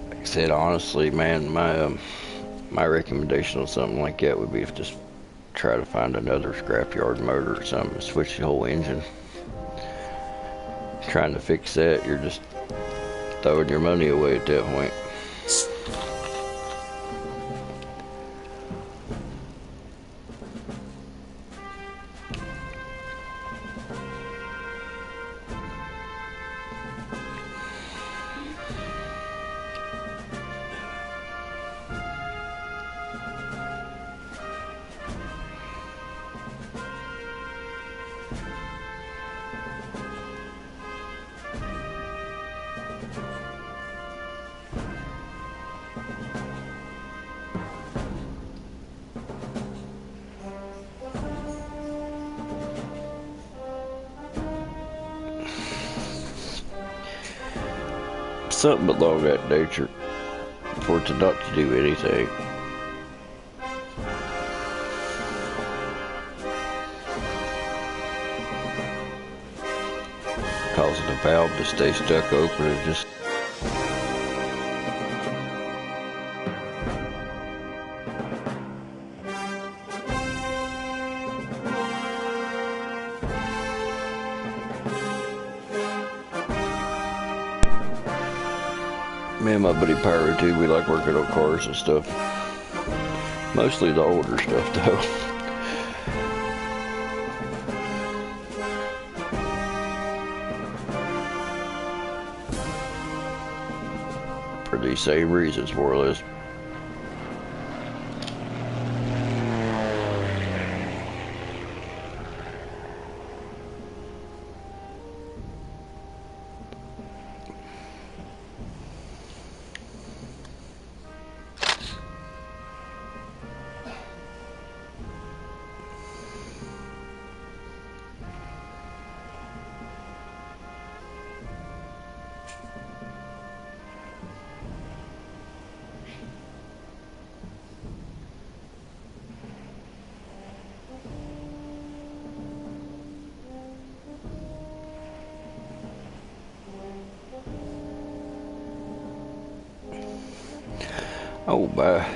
Like I said, honestly, man, my recommendation on something like that would be to just try to find another scrapyard motor or something, switch the whole engine. Trying to fix that, you're just throwing your money away at that point. Something along that nature for it to not to do anything. Causing the valve to stay stuck open and just me and my buddy Pyro too, we like working on cars and stuff. Mostly the older stuff though. For these same reasons, more or less. Oh, bye.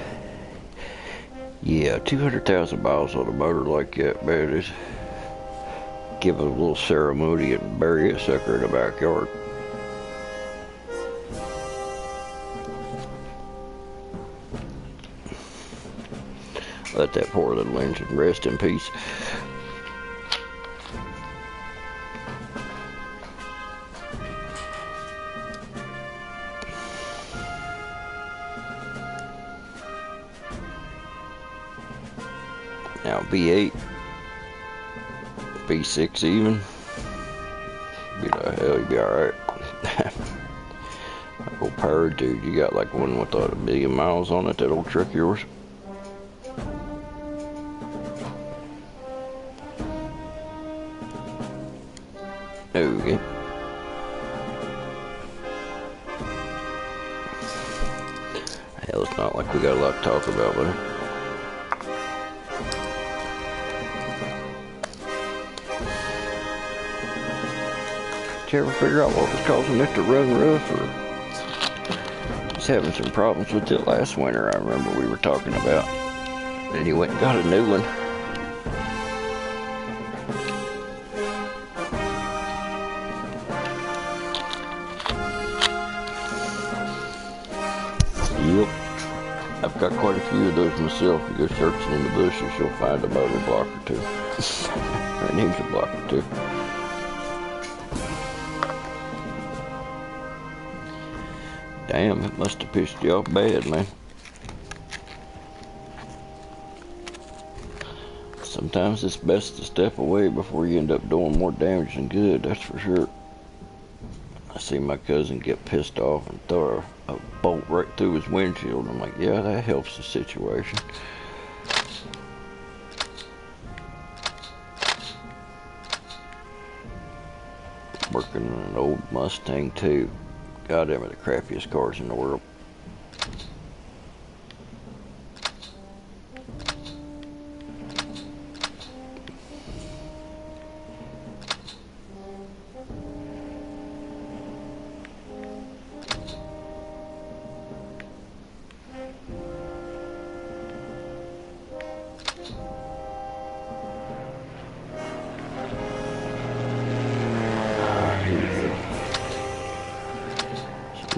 Yeah, 200,000 miles on a motor like that, man, is give it a little ceremony and bury a sucker in the backyard. Let that poor little engine rest in peace. Now V8, V6 even. You know, hell, you'll be alright. Oh, power dude, you got like one with a million miles on it, that old truck of yours? Okay. Hell, it's not like we got a lot to talk about, but did you ever figure out what was causing it to run rough, or he's having some problems with it last winter? I remember we were talking about. Then he went and got a new one. Yep, I've got quite a few of those myself. You go searching in the bushes, you'll find a motor block or two, or an engine block or two. Damn, it must have pissed you off bad, man. Sometimes it's best to step away before you end up doing more damage than good, that's for sure. I see my cousin get pissed off and throw a bolt right through his windshield. I'm like, yeah, that helps the situation. Working on an old Mustang too. God, them are the crappiest cars in the world.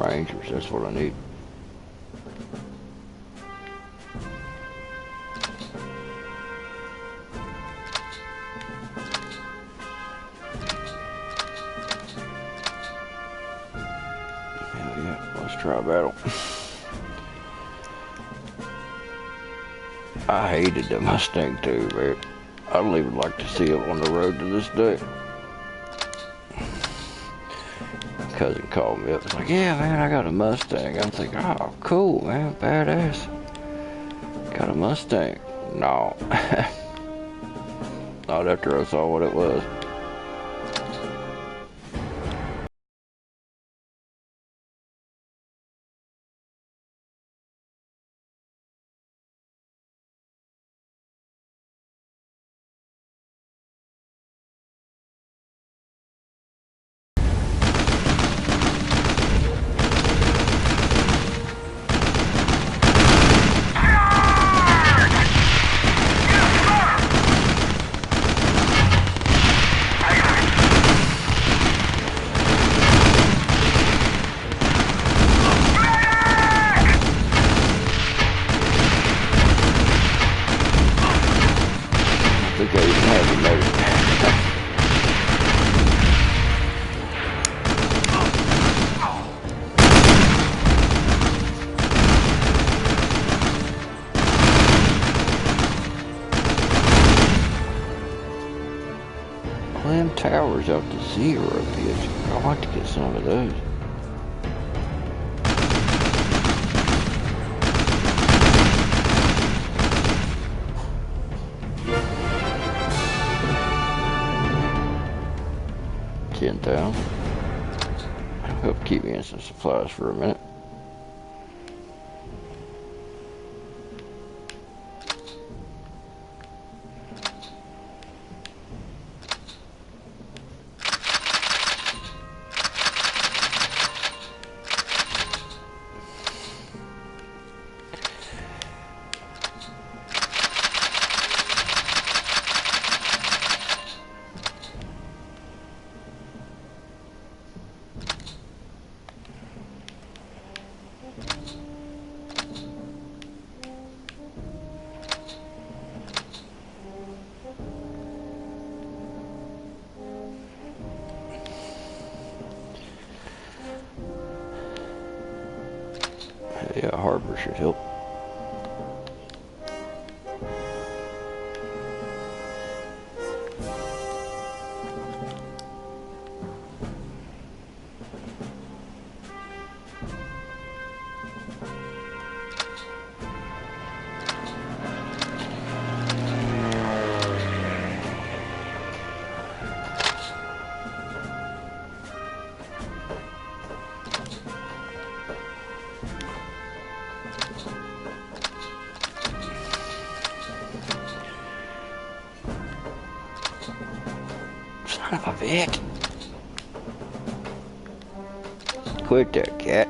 Rangers, that's what I need. Hell yeah, let's try a battle. I hated the Mustang too, man. I don't even like to see it on the road to this day. Cousin called me up. He's like, yeah, man, I got a Mustang. I'm thinking, oh, cool, man, badass. Got a Mustang. No. Not after I saw what it was. I think I even have the motor. Well, them towers out to zero, bitch. I'd like to get some of those. $10,000. Help keep me in some supplies for a minute. Yeah, harbor should help. Son of a bitch. Quit that, cat.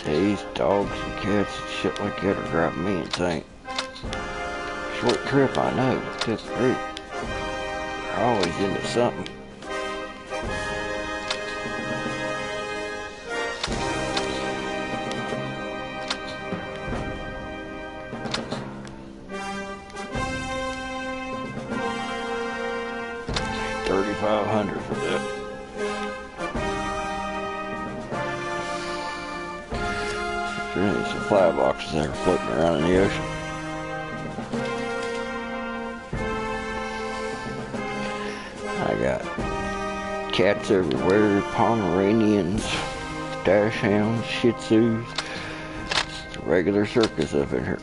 These dogs and cats and shit like that are driving me insane. Short trip, I know, but good grief. They're always into something. $3,500 for that. There ain't some fly boxes that are floating around in the ocean. I got cats everywhere, Pomeranians, Dachshunds, Shih Tzus. It's a regular circus up in here.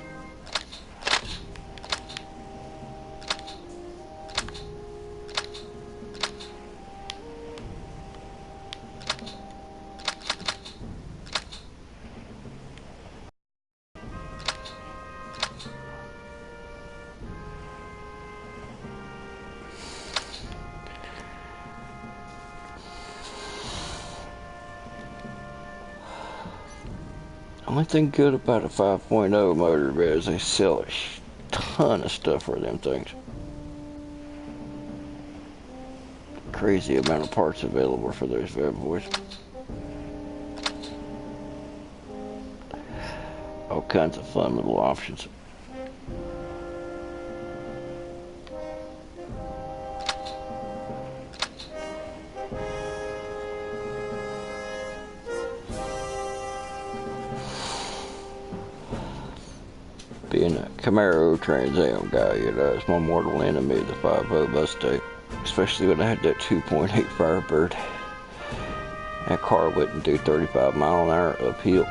Only thing good about a 5.0 motor is they sell a ton of stuff for them things. Crazy amount of parts available for those bad boys. All kinds of fun little options. Being a Camaro Trans Am guy, you know, it's my mortal enemy, the 5.0 Mustang. Especially when I had that 2.8 Firebird. That car wouldn't do 35 mile an hour uphill.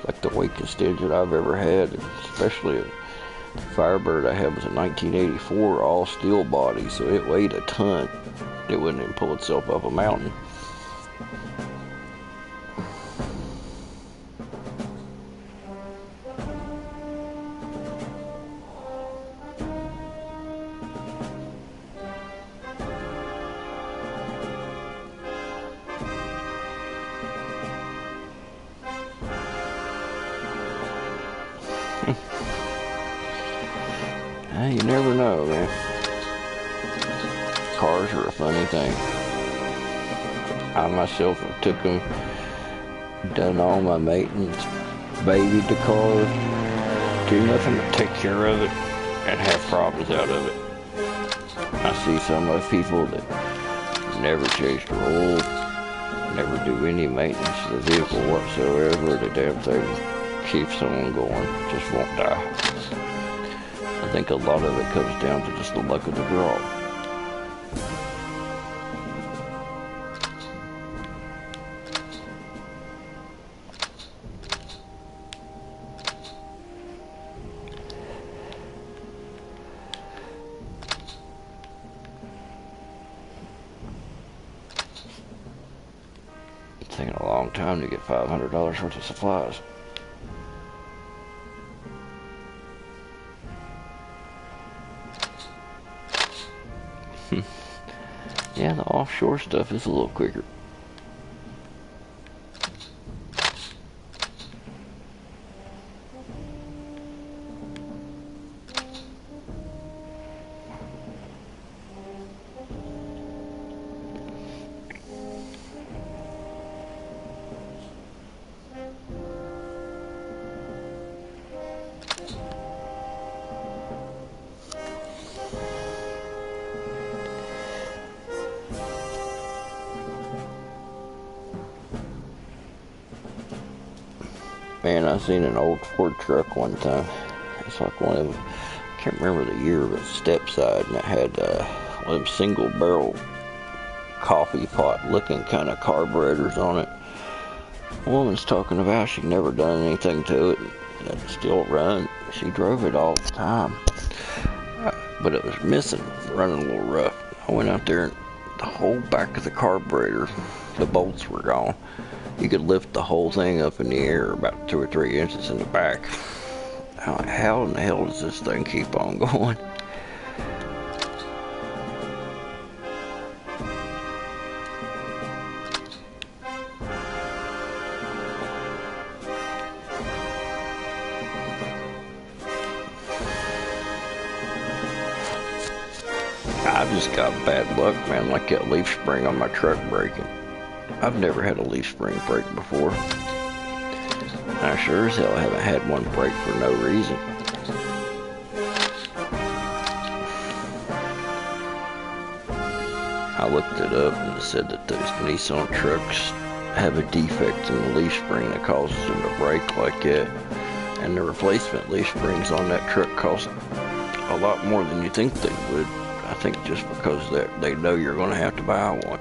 Like the weakest engine I've ever had, especially the Firebird I had was a 1984 all steel body, so it weighed a ton. It wouldn't even pull itself up a mountain. You never know, man. Cars are a funny thing. I myself have took them, done all my maintenance, babied the car, do nothing but take care of it, and have problems out of it. I see some of those people that never change their oil, never do any maintenance to the vehicle whatsoever. The damn thing keeps on going, just won't die. I think a lot of it comes down to just the luck of the draw. It's taking a long time to get $500 worth of supplies. Yeah, the offshore stuff is a little quicker. Man, I seen an old Ford truck one time. It's like one of them, I can't remember the year, but step side, and it had one of them single barrel coffee pot looking kind of carburetors on it. A woman's talking about she'd never done anything to it, and it still run. She drove it all the time, but it was missing, running a little rough. I went out there and the whole back of the carburetor, the bolts were gone. You could lift the whole thing up in the air about 2 or 3 inches in the back. How in the hell does this thing keep on going? I just got bad luck, man, like that leaf spring on my truck breaking. I've never had a leaf spring break before. I sure as hell haven't had one break for no reason. I looked it up and it said that those Nissan trucks have a defect in the leaf spring that causes them to break like that. And the replacement leaf springs on that truck cost a lot more than you think they would. I think just because they know you're going to have to buy one.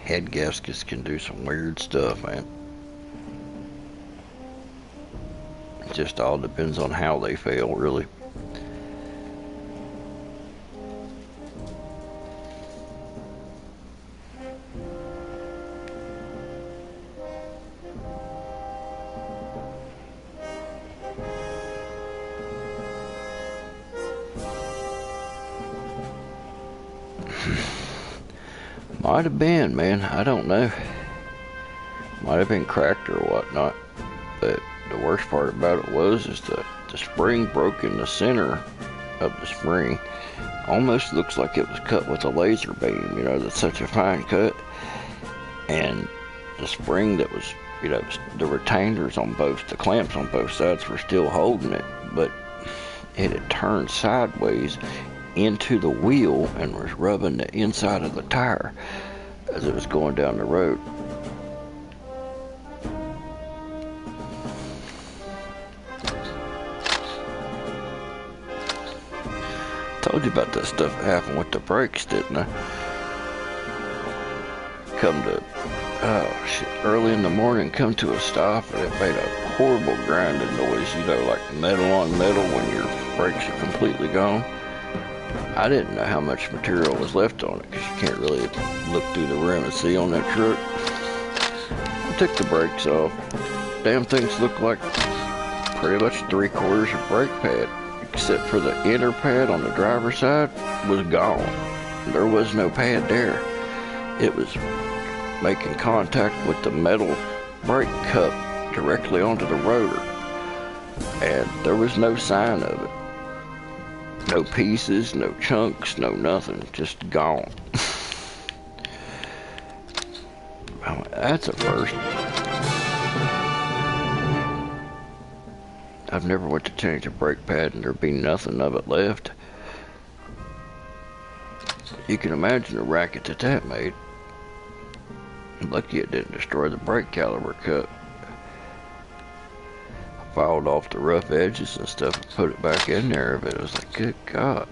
Head gaskets can do some weird stuff, man. It just all depends on how they fail, really. Might have been, man. I don't know. Might have been cracked or whatnot. But the worst part about it is the spring broke in the center of the spring. Almost looks like it was cut with a laser beam, you know, that's such a fine cut. And the spring that was, you know, the retainers on both, the clamps on both sides were still holding it, but it had turned sideways into the wheel and was rubbing the inside of the tire as it was going down the road. Told you about that stuff that happened with the brakes, didn't I? Come to, early in the morning, come to a stop, and it made a horrible grinding noise, you know, like metal on metal when your brakes are completely gone. I didn't know how much material was left on it, because you can't really look through the rim and see on that truck. I took the brakes off. Damn things looked like pretty much 3/4 of brake pad, except for the inner pad on the driver's side was gone. There was no pad there. It was making contact with the metal brake cup directly onto the rotor, and there was no sign of it. No pieces, no chunks, no nothing, just gone. That's a first. I've never went to change a brake pad and there'd be nothing of it left. You can imagine the racket that made. Lucky it didn't destroy the brake caliper cup. Filed off the rough edges and stuff and put it back in there, but it was like, good God.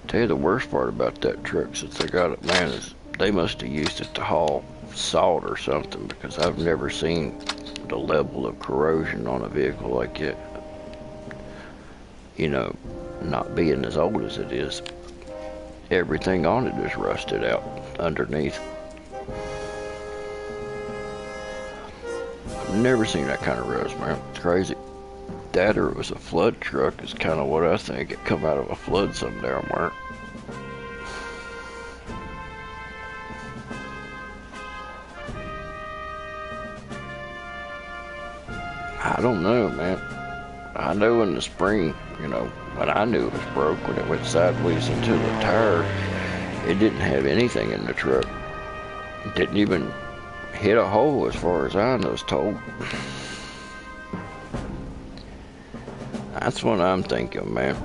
Tell you the worst part about that truck since I got it, man, is they must have used it to haul salt or something, because I've never seen the level of corrosion on a vehicle like it. You know, not being as old as it is, everything on it is rusted out underneath. Never seen that kind of rust, man. It's crazy. That or it was a flood truck is kind of what I think. It come out of a flood some damn where. I don't know, man. I know in the spring, when I knew it was broke, when it went sideways into the tire, it didn't have anything in the truck. It didn't even hit a hole as far as I was told. That's what I'm thinking, man.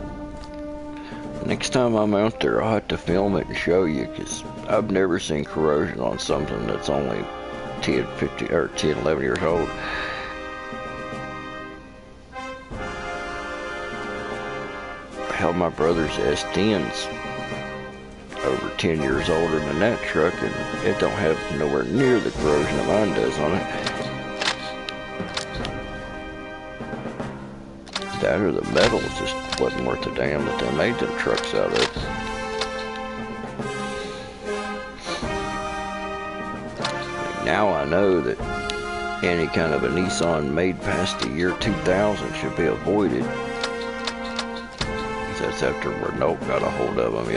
Next time I'm out there, I'll have to film it and show you, because I've never seen corrosion on something that's only 10, 15, or 10, 11 years old. Hell, my brother's S10's over 10 years older than that truck, and it don't have nowhere near the corrosion that mine does on it. That or the metal just wasn't worth the damn that they made them trucks out of. Now I know that any kind of a Nissan made past the year 2000 should be avoided. That's after Renault got a hold of them,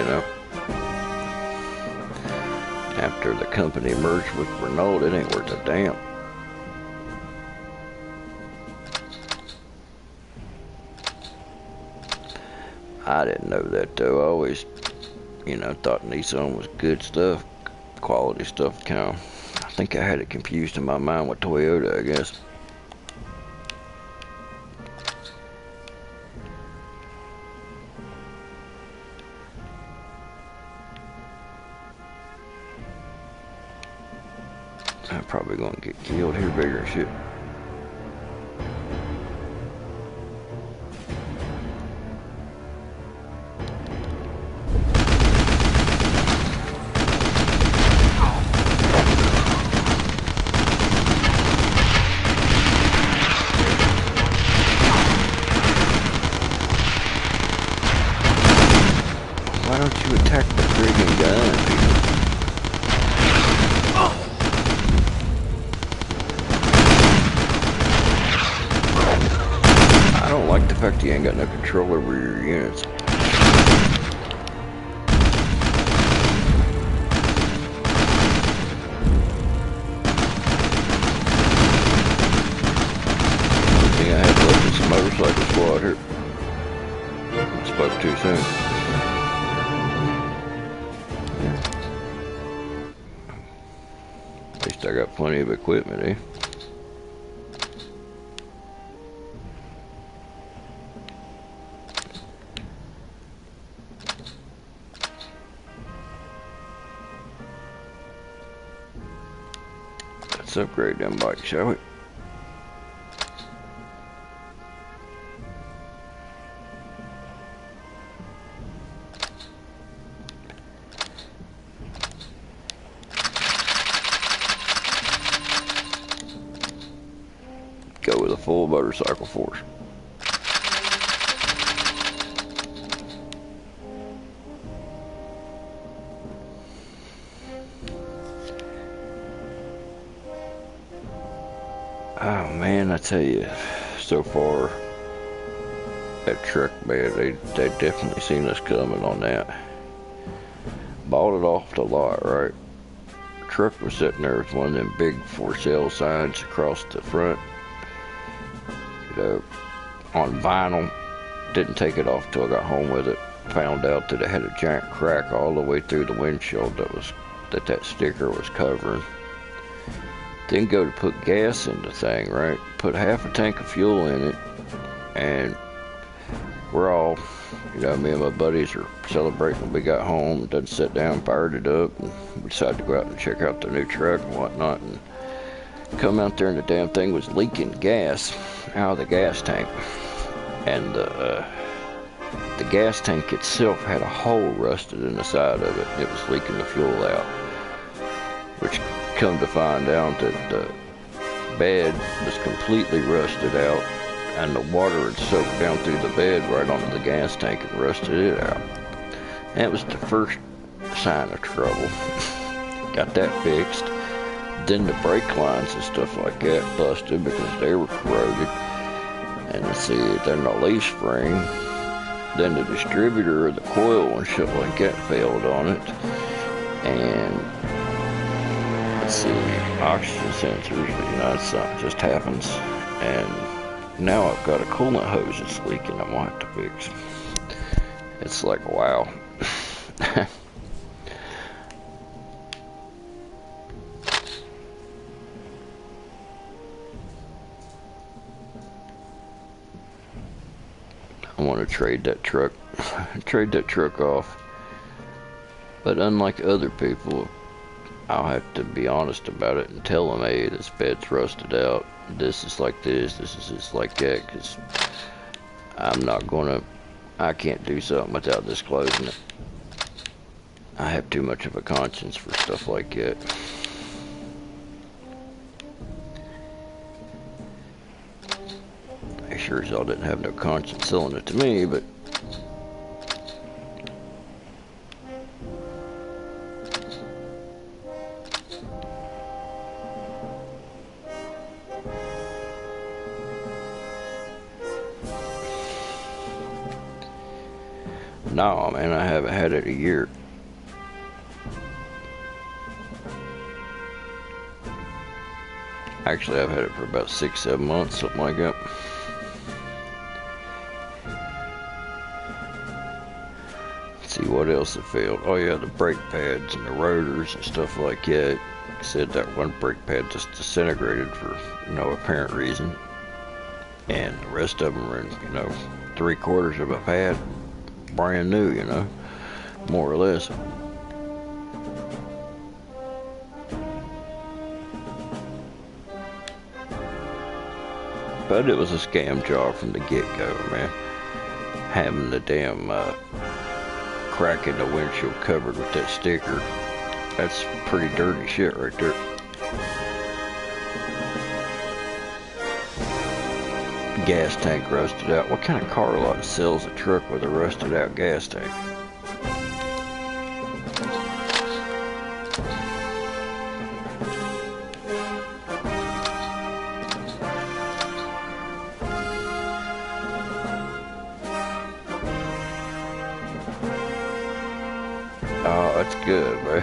After the company merged with Renault, it ain't worth a damn. I didn't know that, though. I always, thought Nissan was good stuff, quality stuff, I think I had it confused in my mind with Toyota, I guess. I'm probably gonna get killed here bigger and shit. Why don't you attack the friggin' gun, people? I don't like the fact you ain't got no control over your units. Only thing I have left is a motorcycle squad here. I spoke too soon. At least I got plenty of equipment, eh? Let's upgrade them bikes, shall we? Go with a full motorcycle force. Oh man, I tell you, so far that truck, man, they definitely seen us coming on that. Bought it off the lot, right? The truck was sitting there with one of them big for sale signs across the front, on vinyl. Didn't take it off till I got home with it. Found out that it had a giant crack all the way through the windshield that sticker was covering. Then go to put gas in the thing, right? Put half a tank of fuel in it, and we're all, me and my buddies are celebrating when we got home. Done sat down, fired it up, and we decided to go out and check out the new truck and whatnot. And come out there, and the damn thing was leaking gas out of the gas tank, and the gas tank itself had a hole rusted in the side of it. It was leaking the fuel out, which come to find out that the bed was completely rusted out, and the water had soaked down through the bed right onto the gas tank and rusted it out. That was the first sign of trouble. Got that fixed. Then the brake lines and stuff like that busted because they were corroded. And let's see, then the leaf spring, then the distributor of the coil and shit like that failed on it. And let's see, oxygen sensors, something just happens. And now I've got a coolant hose that's leaking I'm gonna have to fix. It's like, wow. I want to trade that truck off, but unlike other people, I'll have to be honest about it and tell them, hey, this bed's rusted out, this is like this is just like that, because I can't do something without disclosing it. I have too much of a conscience for stuff like that. I sure as hell didn't have no conscience selling it to me, but no, man, I haven't had it a year. Actually, I've had it for about 6-7 months, something like that. Let's see what else it failed. Oh yeah, the brake pads and the rotors and stuff like that. Like I said, that one brake pad just disintegrated for no apparent reason, and the rest of them were in, 3/4 of a pad, brand new, more or less. But it was a scam job from the get-go, man. Having the damn crack in the windshield covered with that sticker, that's pretty dirty shit right there. Gas tank rusted out. What kind of car lot sells a truck with a rusted out gas tank? Oh, that's good, bro.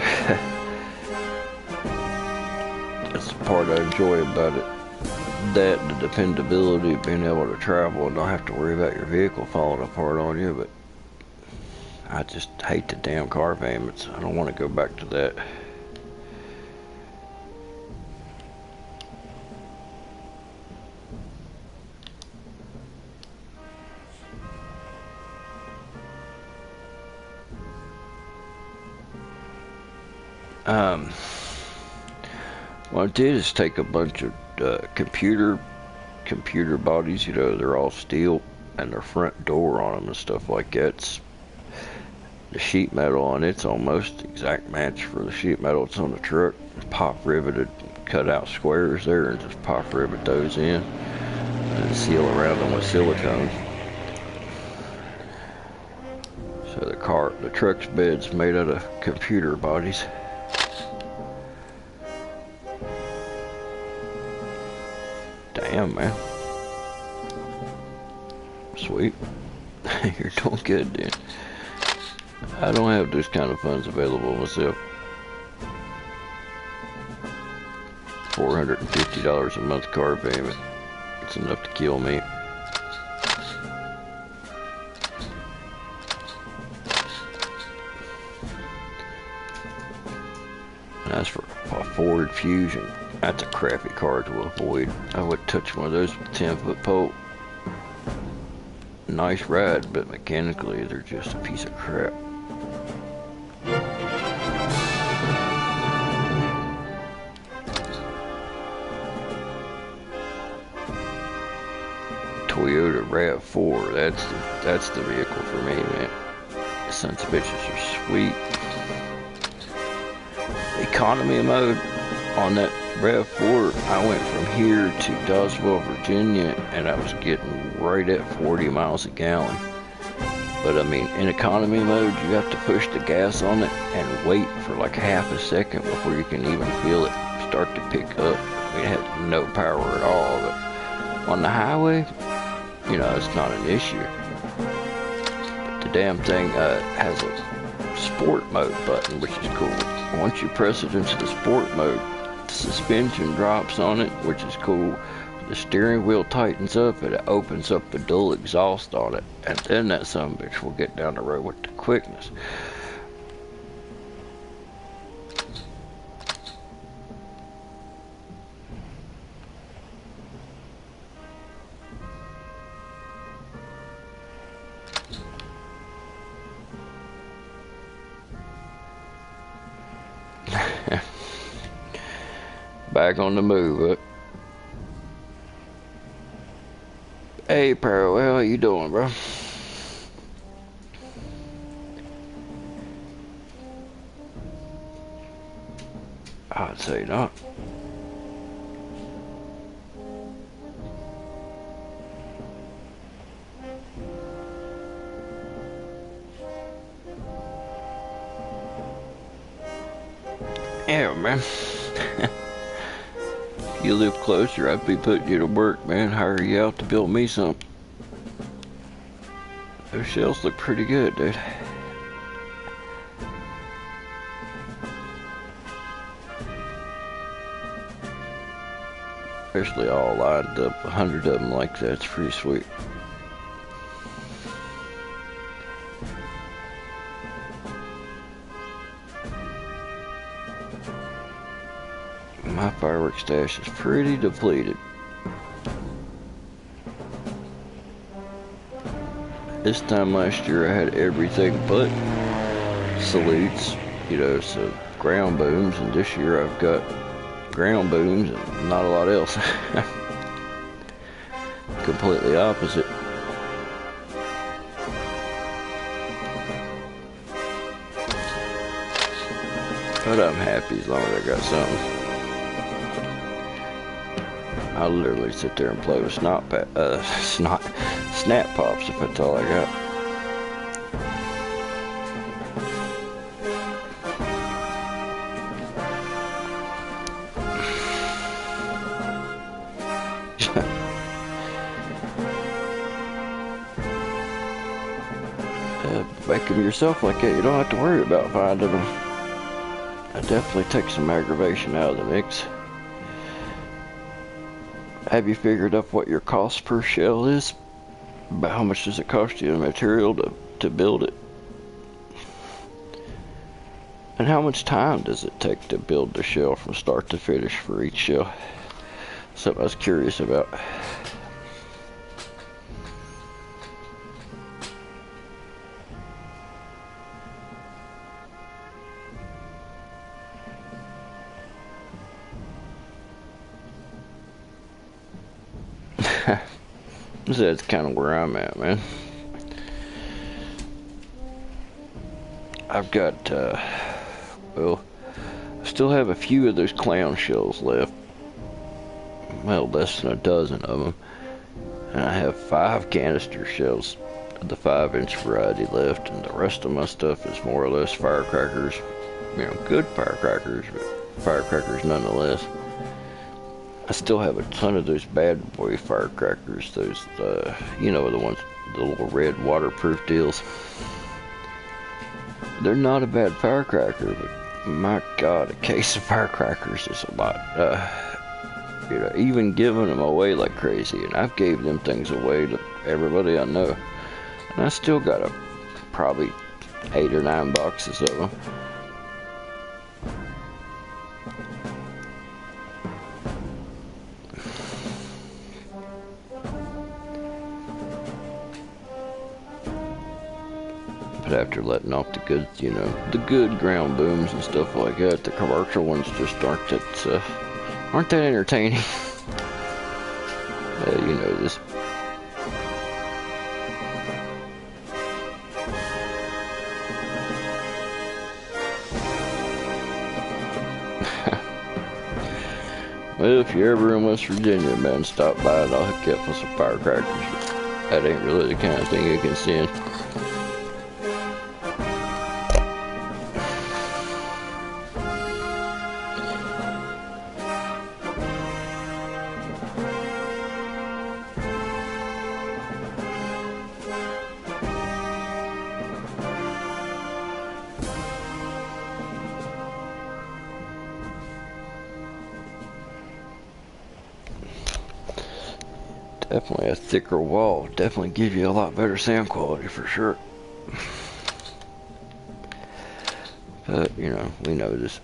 That's the part I enjoy about it. That, the dependability of being able to travel and not have to worry about your vehicle falling apart on you, but I just hate the damn car payments. I don't want to go back to that. What I did is take a bunch of computer bodies, they're all steel, and their front door on them and stuff like that. The sheet metal on it's almost exact match for the sheet metal that's on the truck. Pop riveted, cut out squares there, and just pop rivet those in, and seal around them with silicone. So the truck's bed's made out of computer bodies. Damn, man. Sweet. You're doing good, dude. I don't have those kind of funds available myself. $450 a month car payment. It's enough to kill me. And that's for a Ford Fusion. That's a crappy car to avoid. I would touch one of those with a 10-foot pole. Nice ride, but mechanically they're just a piece of crap. Toyota RAV4, that's the vehicle for me, man. The sons of bitches are sweet. Economy mode on that RAV4, I went from here to Dawsonville, Virginia, and I was getting right at 40 miles a gallon. But I mean, in economy mode, you have to push the gas on it and wait for like half a second before you can even feel it start to pick up. I mean, it had no power at all, but on the highway, it's not an issue. But the damn thing has a sport mode button, which is cool. Once you press it into the sport mode, the suspension drops on it, which is cool. the steering wheel tightens up and it opens up the dual exhaust on it, and then that sumbitch will get down the road with the quickness. Back on the move. Hey, Pyro, how you doing, bro? I'd say not. Yeah, man. You live closer, I'd be putting you to work, man. Hire you out to build me some. Those shells look pretty good, dude. Especially all lined up, 100 of them like that. It's pretty sweet. My fireworks stash is pretty depleted. This time last year I had everything but salutes, you know, so ground booms, and this year I've got ground booms and not a lot else. Completely opposite. But I'm happy as long as I got something. I literally sit there and play with snap pops if that's all I got. Make them yourself like that, you don't have to worry about finding them. That definitely takes some aggravation out of the mix. Have you figured up what your cost per shell is? About how much does it cost you in material to build it? And how much time does it take to build the shell from start to finish for each shell? Something I was curious about. So that's kind of where I'm at, man. I've got, well, I still have a few of those clown shells left. Well, less than a dozen of them. And I have 5 canister shells of the 5-inch variety left, and the rest of my stuff is more or less firecrackers. You know, good firecrackers, but firecrackers nonetheless. I still have a ton of those bad boy firecrackers, those, you know, the ones, the little red waterproof deals. They're not a bad firecracker, but my God, a case of firecrackers is a lot. You know, even giving them away like crazy, and I've gave them things away to everybody I know, and I still got probably 8 or 9 boxes of them. But after letting off the good, you know, the good ground booms and stuff like that, the commercial ones just aren't that entertaining. You know this. Well, if you're ever in West Virginia, man, stop by and I'll hook you up with some firecrackers. That ain't really the kind of thing you can send. Definitely a thicker wall. Definitely give you a lot better sound quality for sure. But, you know, we know this.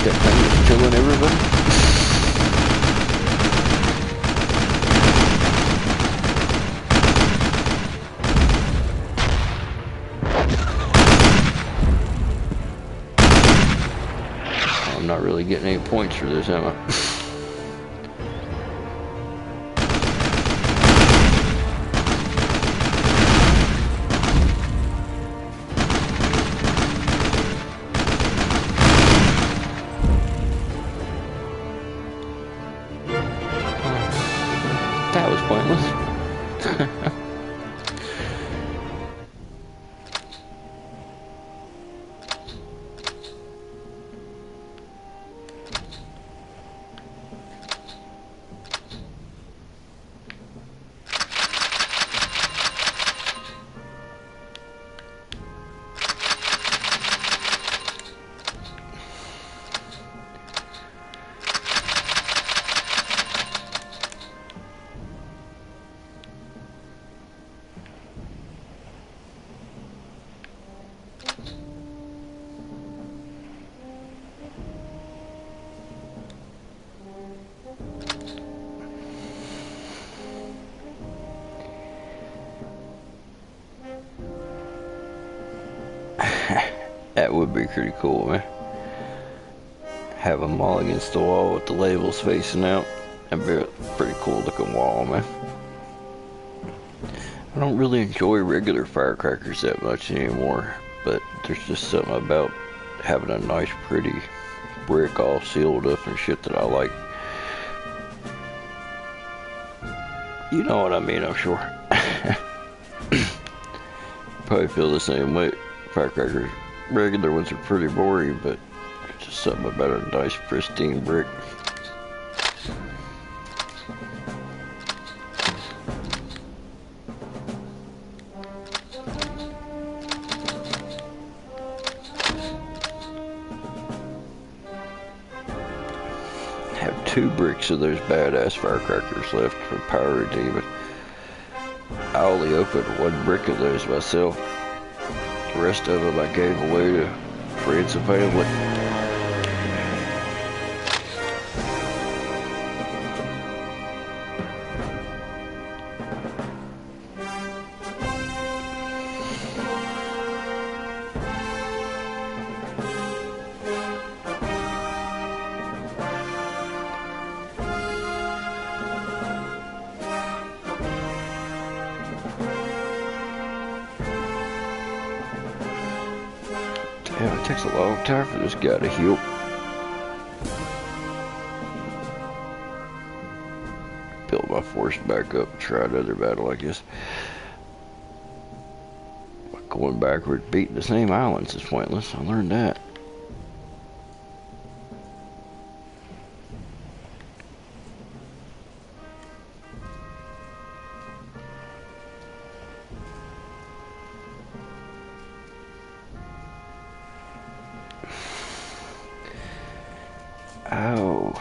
That thing is killing everybody. I'm not really getting any points for this, am I? That was pointless. That would be pretty cool, man. Have them all against the wall with the labels facing out. That'd be a pretty cool looking wall, man. I don't really enjoy regular firecrackers that much anymore, but there's just something about having a nice, pretty brick all sealed up and shit that I like. You know what I mean, I'm sure. Probably feel the same way. Firecrackers, regular ones are pretty boring, but there's just something about a nice, pristine brick. Have 2 bricks of those badass firecrackers left for Pyro Demon. I only opened 1 brick of those myself. The rest of them I gave away to friends and family. Damn, it takes a long time for this guy to heal. Build my force back up and try another battle, I guess. Going backward, beating the same islands is pointless. I learned that. Oh.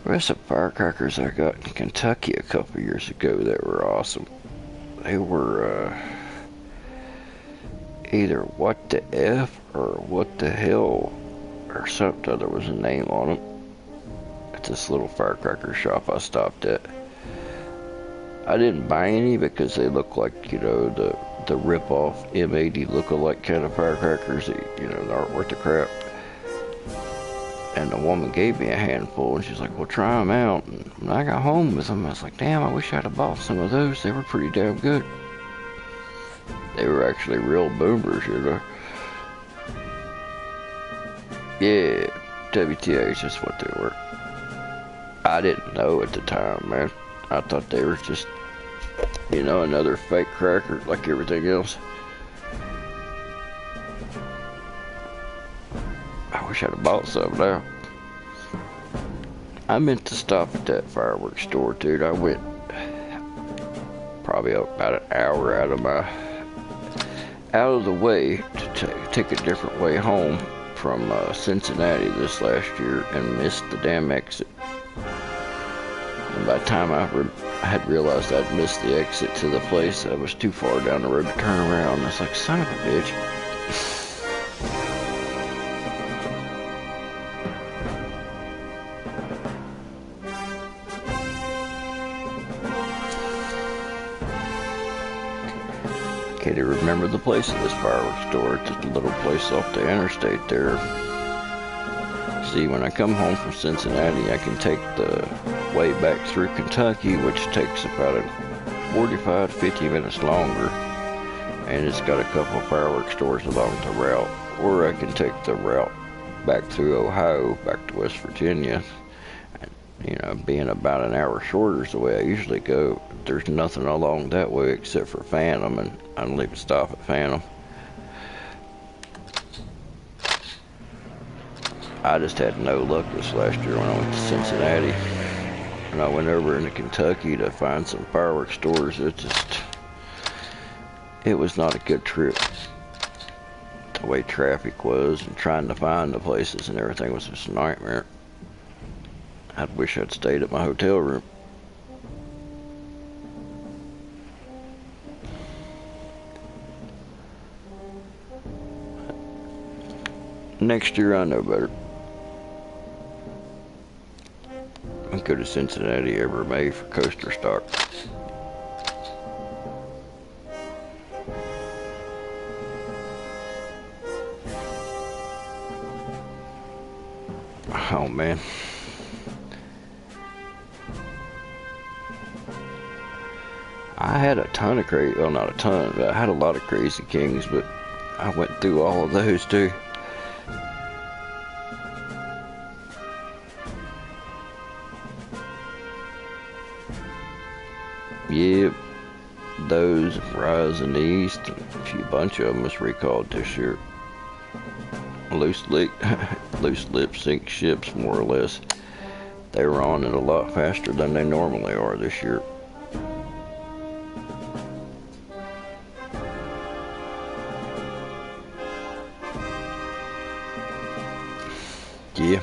The rest of firecrackers I got in Kentucky a couple years ago that were awesome. They were either what the F or what the hell or something. There was a name on them. At this little firecracker shop I stopped at. I didn't buy any because they look like, you know, the rip-off M80 look-alike kind of firecrackers that, you know, aren't worth the crap. And the woman gave me a handful, and she's like, well, try them out. And when I got home with them, I was like, damn, I wish I'd have bought some of those. They were pretty damn good. They were actually real boomers, you know. Yeah, WTH is what they were. I didn't know at the time, man. I thought they were just You know, another fake cracker like everything else. I wish I'd have bought some now. I meant to stop at that fireworks store, dude. I went probably about an hour out of the way to take a different way home from Cincinnati this last year and missed the damn exit. And by the time I had realized I'd missed the exit to the place, I was too far down the road to turn around. It's like, son of a bitch. Can't even remember the place of this fireworks store. It's just a little place off the interstate there. See, when I come home from Cincinnati, I can take the way back through Kentucky, which takes about 45 to 50 minutes longer, and it's got a couple of fireworks stores along the route. Or I can take the route back through Ohio, back to West Virginia. You know, being about an hour shorter is the way I usually go. There's nothing along that way except for Phantom, and I don't even stop at Phantom. I just had no luck this last year when I went to Cincinnati. And I went over into Kentucky to find some fireworks stores. It was not a good trip. The way traffic was and trying to find the places and everything was just a nightmare. I wish I'd stayed at my hotel room. Next year I know better. I go to Cincinnati every May for coaster stock. Oh man. I had a ton of crazy, well not a ton, but I had a lot of Crazy Kings, but I went through all of those too. Yep, those, Rise in the East, a few bunch of them was recalled this year. Loose lip sync ships, more or less. They were on it a lot faster than they normally are this year. Yeah.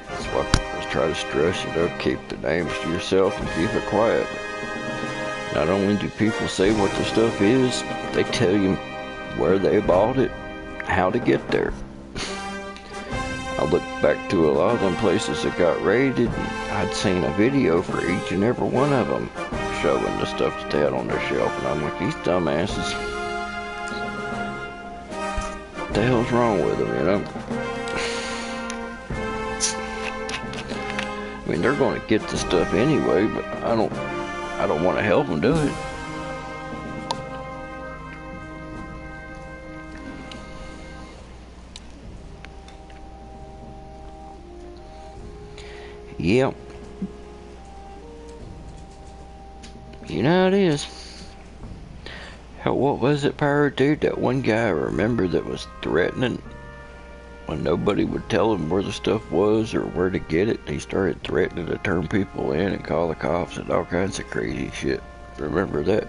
That's why people try to stress, you know, keep the names to yourself and keep it quiet. Not only do people say what the stuff is, they tell you where they bought it, how to get there. I looked back to a lot of them places that got raided, and I'd seen a video for each and every one of them showing the stuff that they had on their shelf, and I'm like, these dumbasses, what the hell's wrong with them, you know? I mean, they're going to get the stuff anyway, but I don't want to help them do it. Yep. You know how it is. Hell, what was it, Pyro, dude? That one guy I remember that was threatening when nobody would tell him where the stuff was or where to get it. He started threatening to turn people in and call the cops and all kinds of crazy shit. Remember that?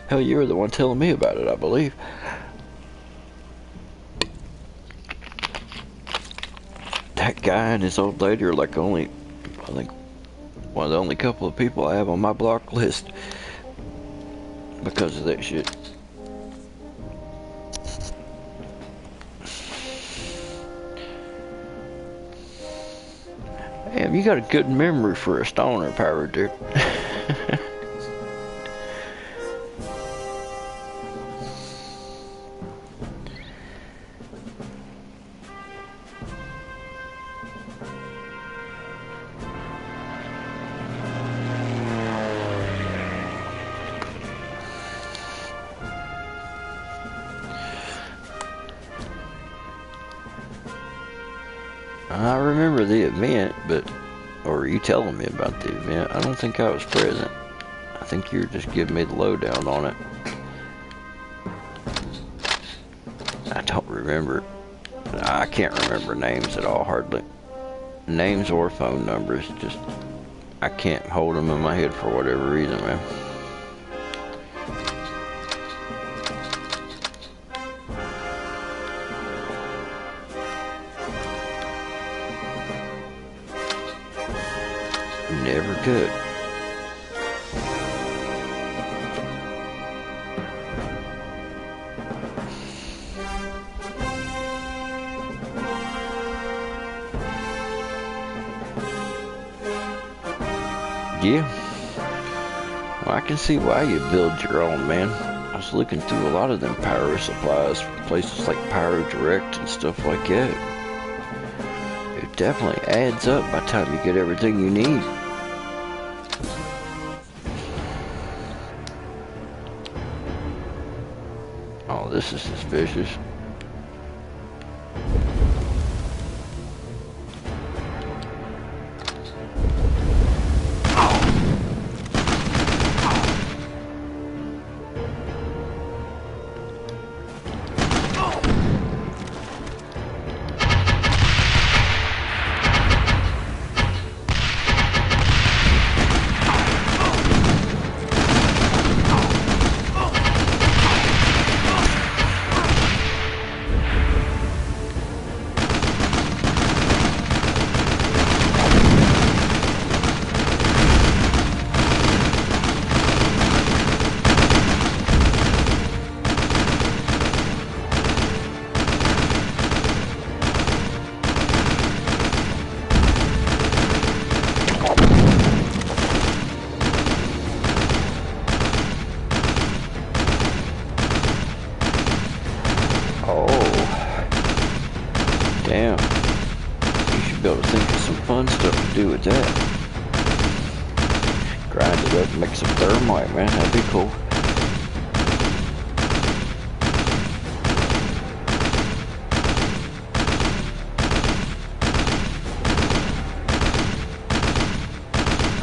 Hell, you were the one telling me about it, I believe. That guy and his old lady are like only, I think, one of the only couple of people I have on my block list because of that shit. Damn, you got a good memory for a stoner, Pyro, dude. I remember the event, but Or are you telling me about the event? I don't think I was present. I think you're just giving me the lowdown on it. I don't remember. I can't remember names at all, hardly. Names or phone numbers, just I can't hold them in my head for whatever reason, man. Never could. Yeah. Well, I can see why you build your own, man. I was looking through a lot of them pyro supplies from places like Pyro Direct and stuff like that. It definitely adds up by the time you get everything you need. Oh, this is suspicious. Damn. You should be able to think of some fun stuff to do with that. Grind it up and make some thermite, man. That'd be cool.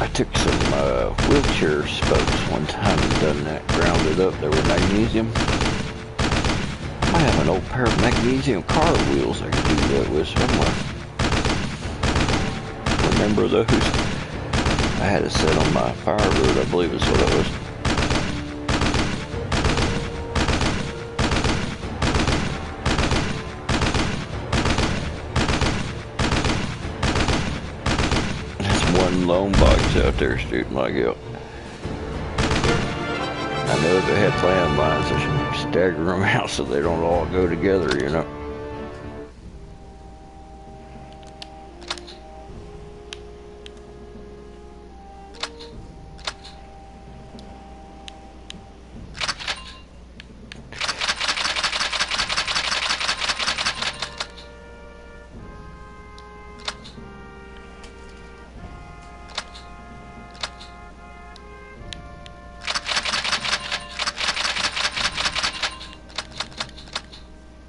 I took some wheelchair spokes one time and done that. Grounded up. They were magnesium. I have an old pair of magnesium car wheels I can do that with somewhere. Remember those? I had a set on my Firework, I believe is what it was. There's one lone box out there shooting like hell. I know if they had landmines, I should stagger them out so they don't all go together, you know.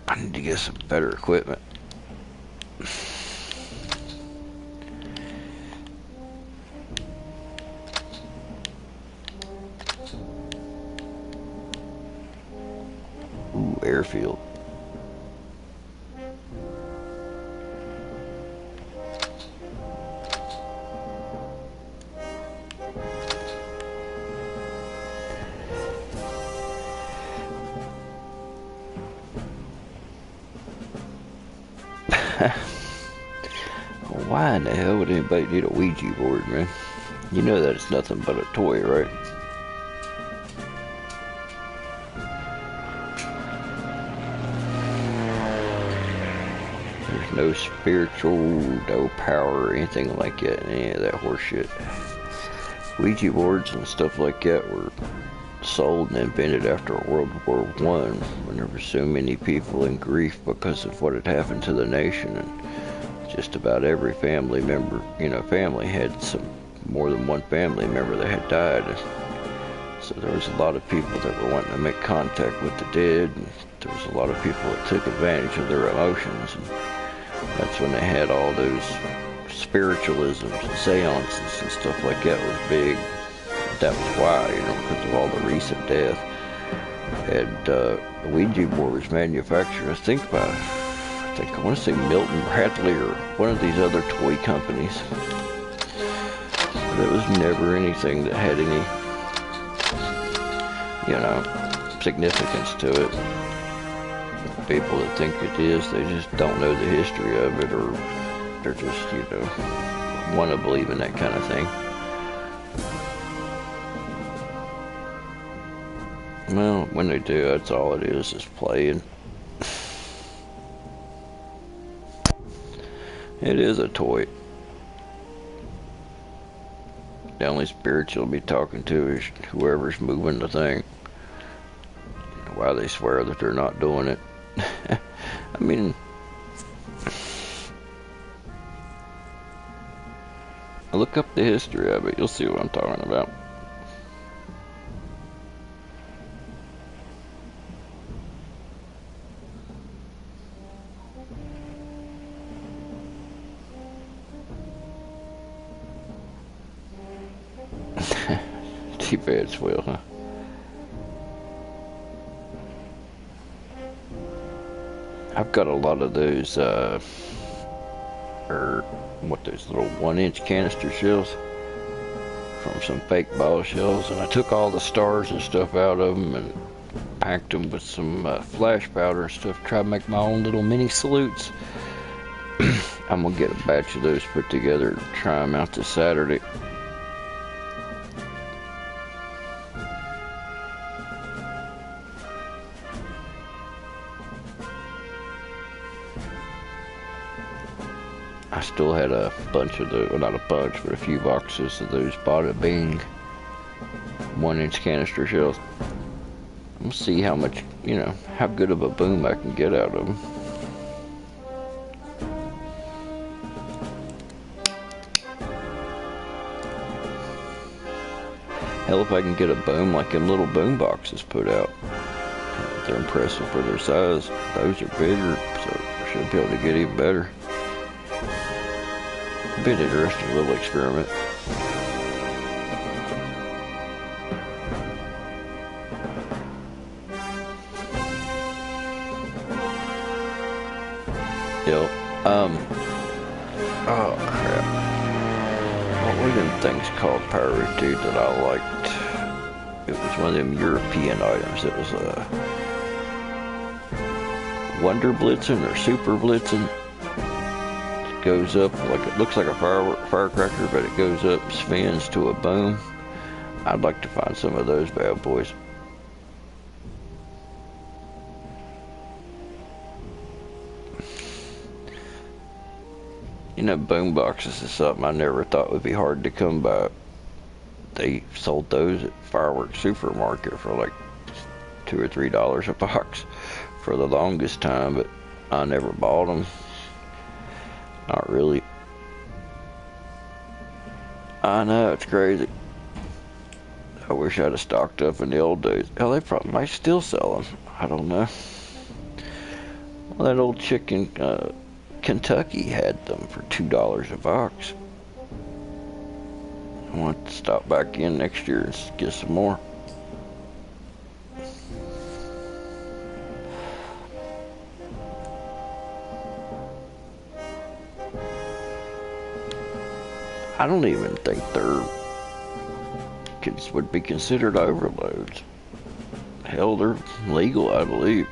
I need to get some better equipment. Ooh, airfield. Why in the hell would anybody need a Ouija board, man? You know that it's nothing but a toy, right? There's no spiritual, no power, or anything like that in any of that horse shit. Ouija boards and stuff like that were sold and invented after World War I, when there were so many people in grief because of what had happened to the nation, and just about every family member, family had more than one family member that had died. So there was a lot of people that were wanting to make contact with the dead, and there was a lot of people that took advantage of their emotions, and that's when they had all those spiritualisms and seances and stuff like that was big. That was why, because of all the recent death. And the Ouija board was manufactured, I think I want to say Milton Bradley or one of these other toy companies. But it was never anything that had any, significance to it. People that think it is, they just don't know the history of it, or they're just, want to believe in that kind of thing. Well, when they do, that's all it is playing. It is a toy. The only spirit you'll be talking to is whoever's moving the thing. Why they swear that they're not doing it. I mean, look up the history of it. You'll see what I'm talking about. Too bad, Swill, huh? I've got a lot of those, those little 1-inch canister shells from some fake ball shells, and I took all the stars and stuff out of them and packed them with some flash powder and stuff, tried to make my own little mini salutes. I'm gonna get a batch of those put together and try them out this Saturday. I still had a bunch of those, well, not a bunch, but a few boxes of those Bada Bing 1-inch canister shells. I'm gonna see how much, how good of a boom I can get out of them. Hell, if I can get a boom like them little boom boxes put out. They're impressive for their size. Those are bigger, so I should be able to get even better. Been an interesting little experiment. Yep. Oh crap. What were them things called, Pyro, dude, that I liked? It was one of them European items. It was a Wonder Blitzen or Super Blitzen. Goes up like, it looks like a firecracker, but it goes up, spins to a boom. I'd like to find some of those bad boys. Boom boxes is something I never thought would be hard to come by. They sold those at Firework supermarket for like $2 or $3 a box for the longest time, but I never bought them. Not really. I know, it's crazy. I wish I'd have stocked up in the old days. Hell, they probably might still sell them. I don't know. Well, that old chick in Kentucky had them for $2 a box. I want to stop back in next year and get some more. I don't even think would be considered overloads. Hell, they're legal, I believe.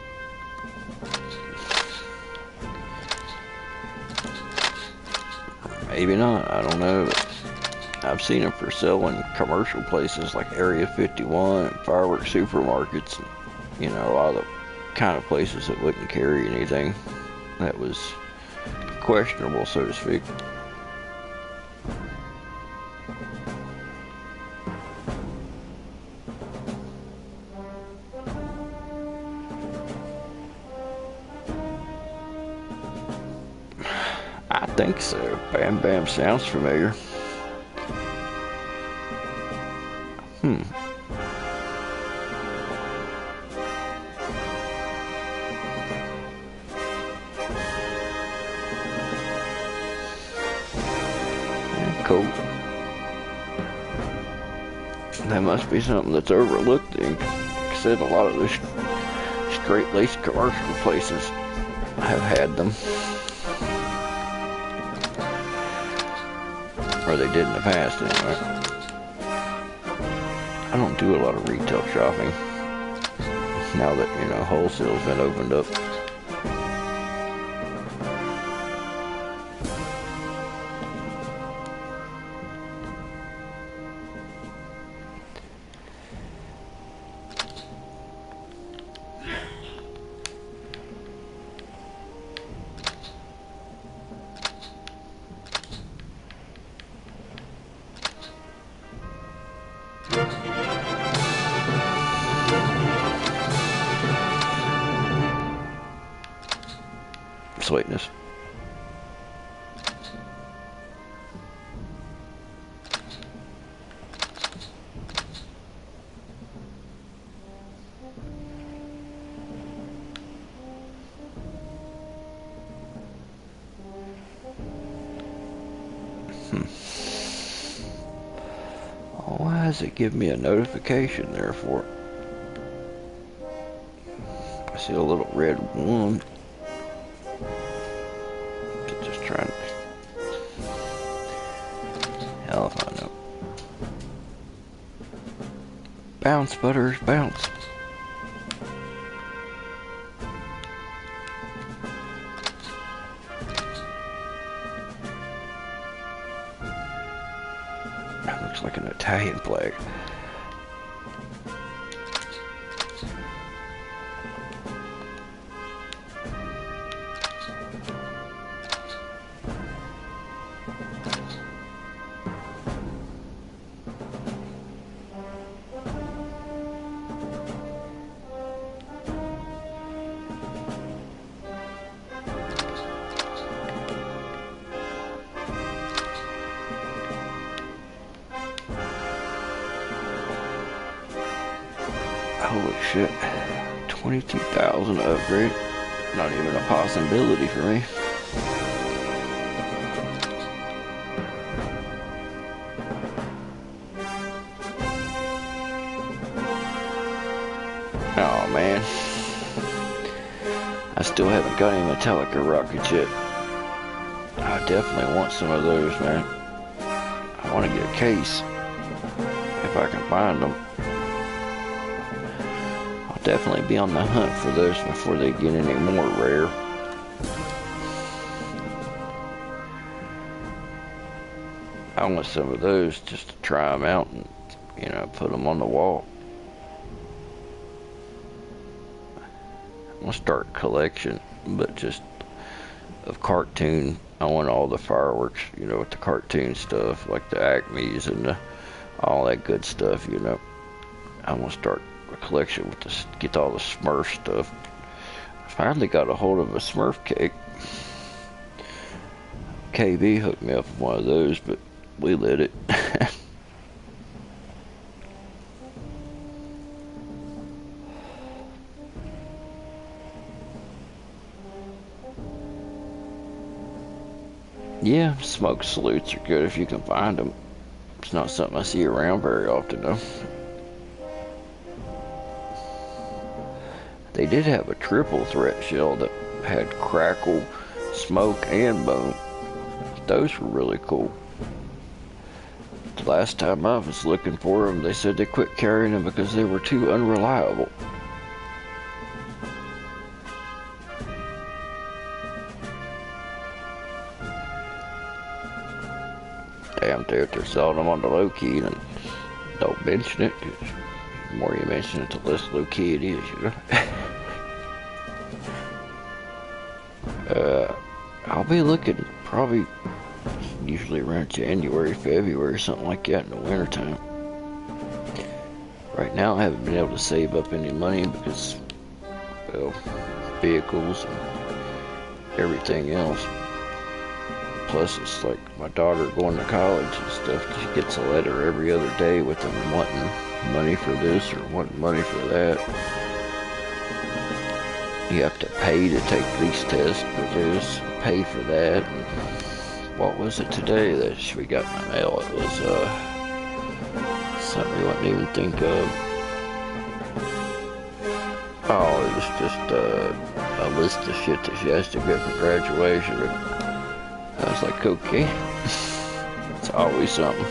Maybe not, I don't know. But I've seen them for sale in commercial places like Area 51 and Firework supermarkets. And, a lot of the kind of places that wouldn't carry anything that was questionable, so to speak. I think so. Bam Bam sounds familiar. cool. That must be something that's overlooked then. Like I said, a lot of those straight-laced commercial places have had them. Or they did in the past anyway. I don't do a lot of retail shopping now that, you know, wholesale's been opened up. Sweetness. Why does it give me a notification there for? I see a little red one. Just trying to. Hell if I know. Bounce, Butters, bounce. That looks like an Italian flag. Holy shit. 22,000 to upgrade. Not even a possibility for me. Oh man. I still haven't got any Metallica rockets yet. I definitely want some of those, man. I want to get a case if I can find them. Definitely be on the hunt for those before they get any more rare. I want some of those just to try them out and, you know, put them on the wall. I'm gonna start a collection, but just of cartoon. I want all the fireworks, you know, with the cartoon stuff, like the Acme's and all that good stuff, you know. I'm gonna start a collection with this, get all the Smurf stuff. I finally got a hold of a Smurf cake. KB hooked me up with one of those, but we lit it. Yeah, smoke salutes are good if you can find them. It's not something I see around very often though. They did have a triple threat shell that had crackle, smoke, and boom. Those were really cool. The last time I was looking for them, they said they quit carrying them because they were too unreliable. Damn, they're selling them on the low key, and don't mention it, 'cause the more you mention it, the less low key it is, you know. I'll be looking probably usually around January, February, something like that in the wintertime. Right now I haven't been able to save up any money because, well, vehicles and everything else. Plus it's like my daughter going to college and stuff. She gets a letter every other day with them wanting money for this or wanting money for that. You have to pay to take these tests for this, pay for that, and what was it today that we got in the mail? It was something you wouldn't even think of. Oh, it was just a list of shit that she has to get for graduation. And I was like, okay, it's always something.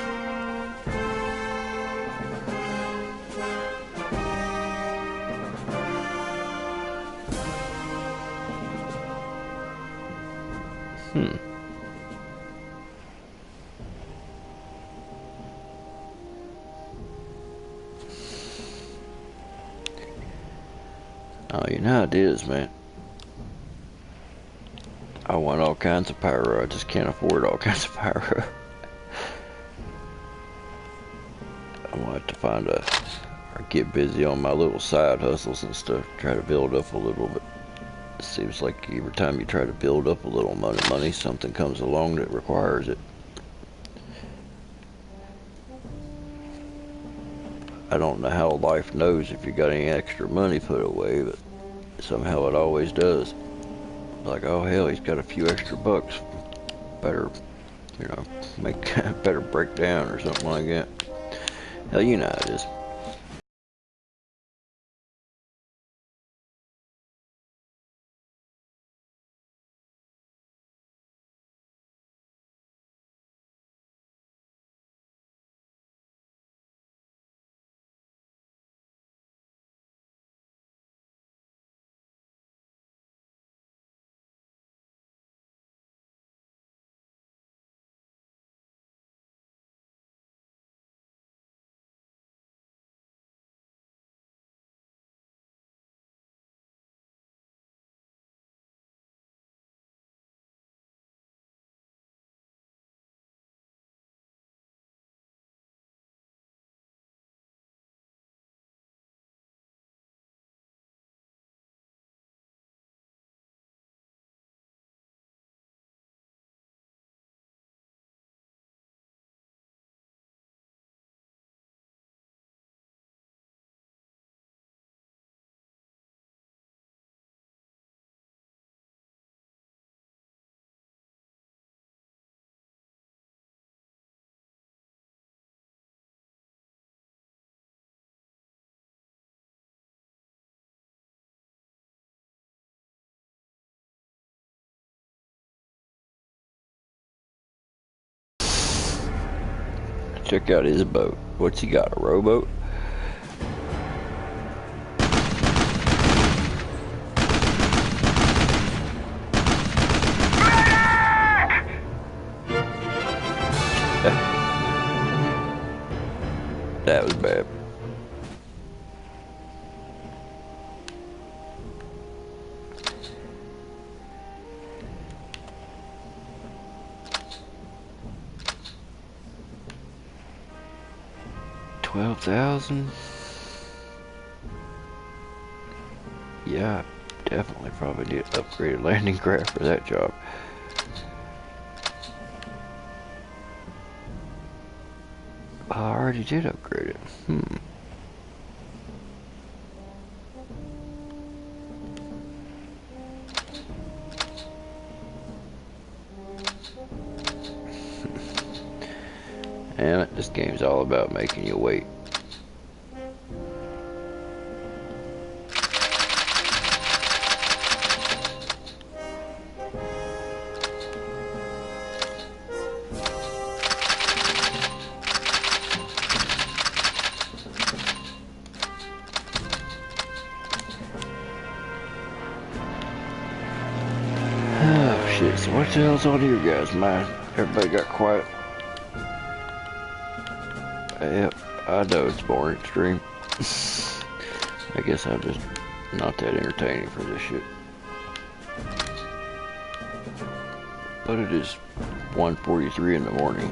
Oh, you know how it is, man. I want all kinds of pyro. I just can't afford all kinds of pyro. I want to find or get busy on my little side hustles and stuff. Try to build up a little bit. It seems like every time you try to build up a little money, something comes along that requires it. I don't know how life knows if you got any extra money put away, but somehow it always does. Like, oh hell, he's got a few extra bucks. Better, you know, better break down or something like that. Hell, you know how it is. Check out his boat. What's he got, a rowboat? That was bad. $12,000. Yeah, definitely probably need an upgraded landing craft for that job. I already did upgrade it. Damn it, this game's all about making you wait. Oh shit, so what the hell's on your guys' mind? Everybody got quiet. Yep, I know it's boring extreme. I guess I'm just not that entertaining for this shit. But it is 1:43 in the morning.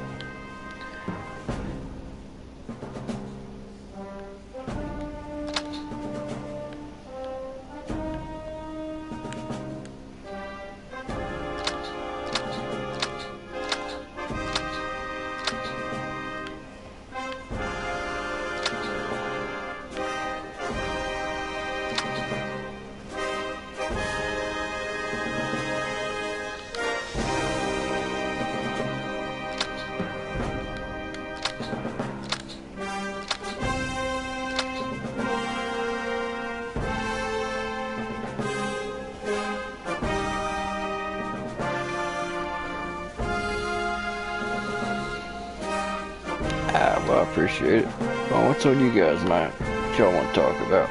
Well, I appreciate it. Well, what's on you guys' mind? What y'all want to talk about?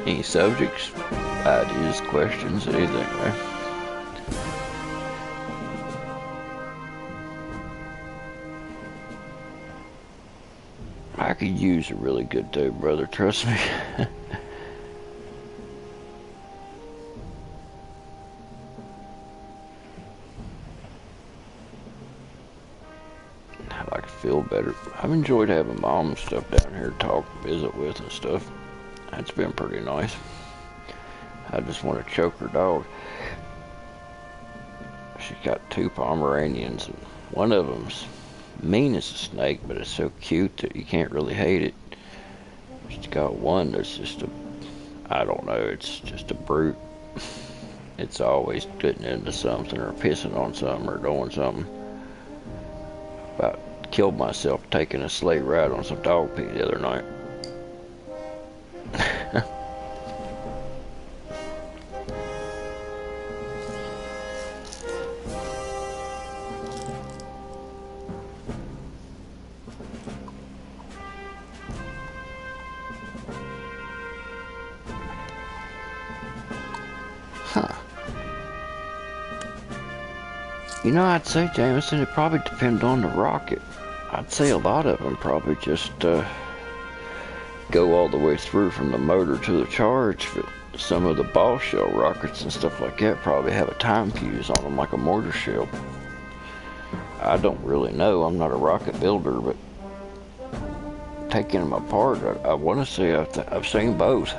Any subjects, ideas, questions, anything, man? I could use a really good day, brother. Trust me. I like to feel better. I've enjoyed having mom and stuff down here to talk, visit with and stuff. That's been pretty nice. I just want to choke her dog. She's got 2 Pomeranians, and one of them's mean as a snake, but it's so cute that you can't really hate it. She's got one that's just I don't know, it's just a brute. It's always getting into something or pissing on something or doing something. About killed myself taking a sleigh ride on some dog pee the other night. Huh. You know, I'd say, Jameson, it probably depends on the rocket. I'd say a lot of them probably just go all the way through from the motor to the charge, but some of the ball shell rockets and stuff like that probably have a time fuse on them like a mortar shell. I don't really know. I'm not a rocket builder, but taking them apart, I want to say I've seen both.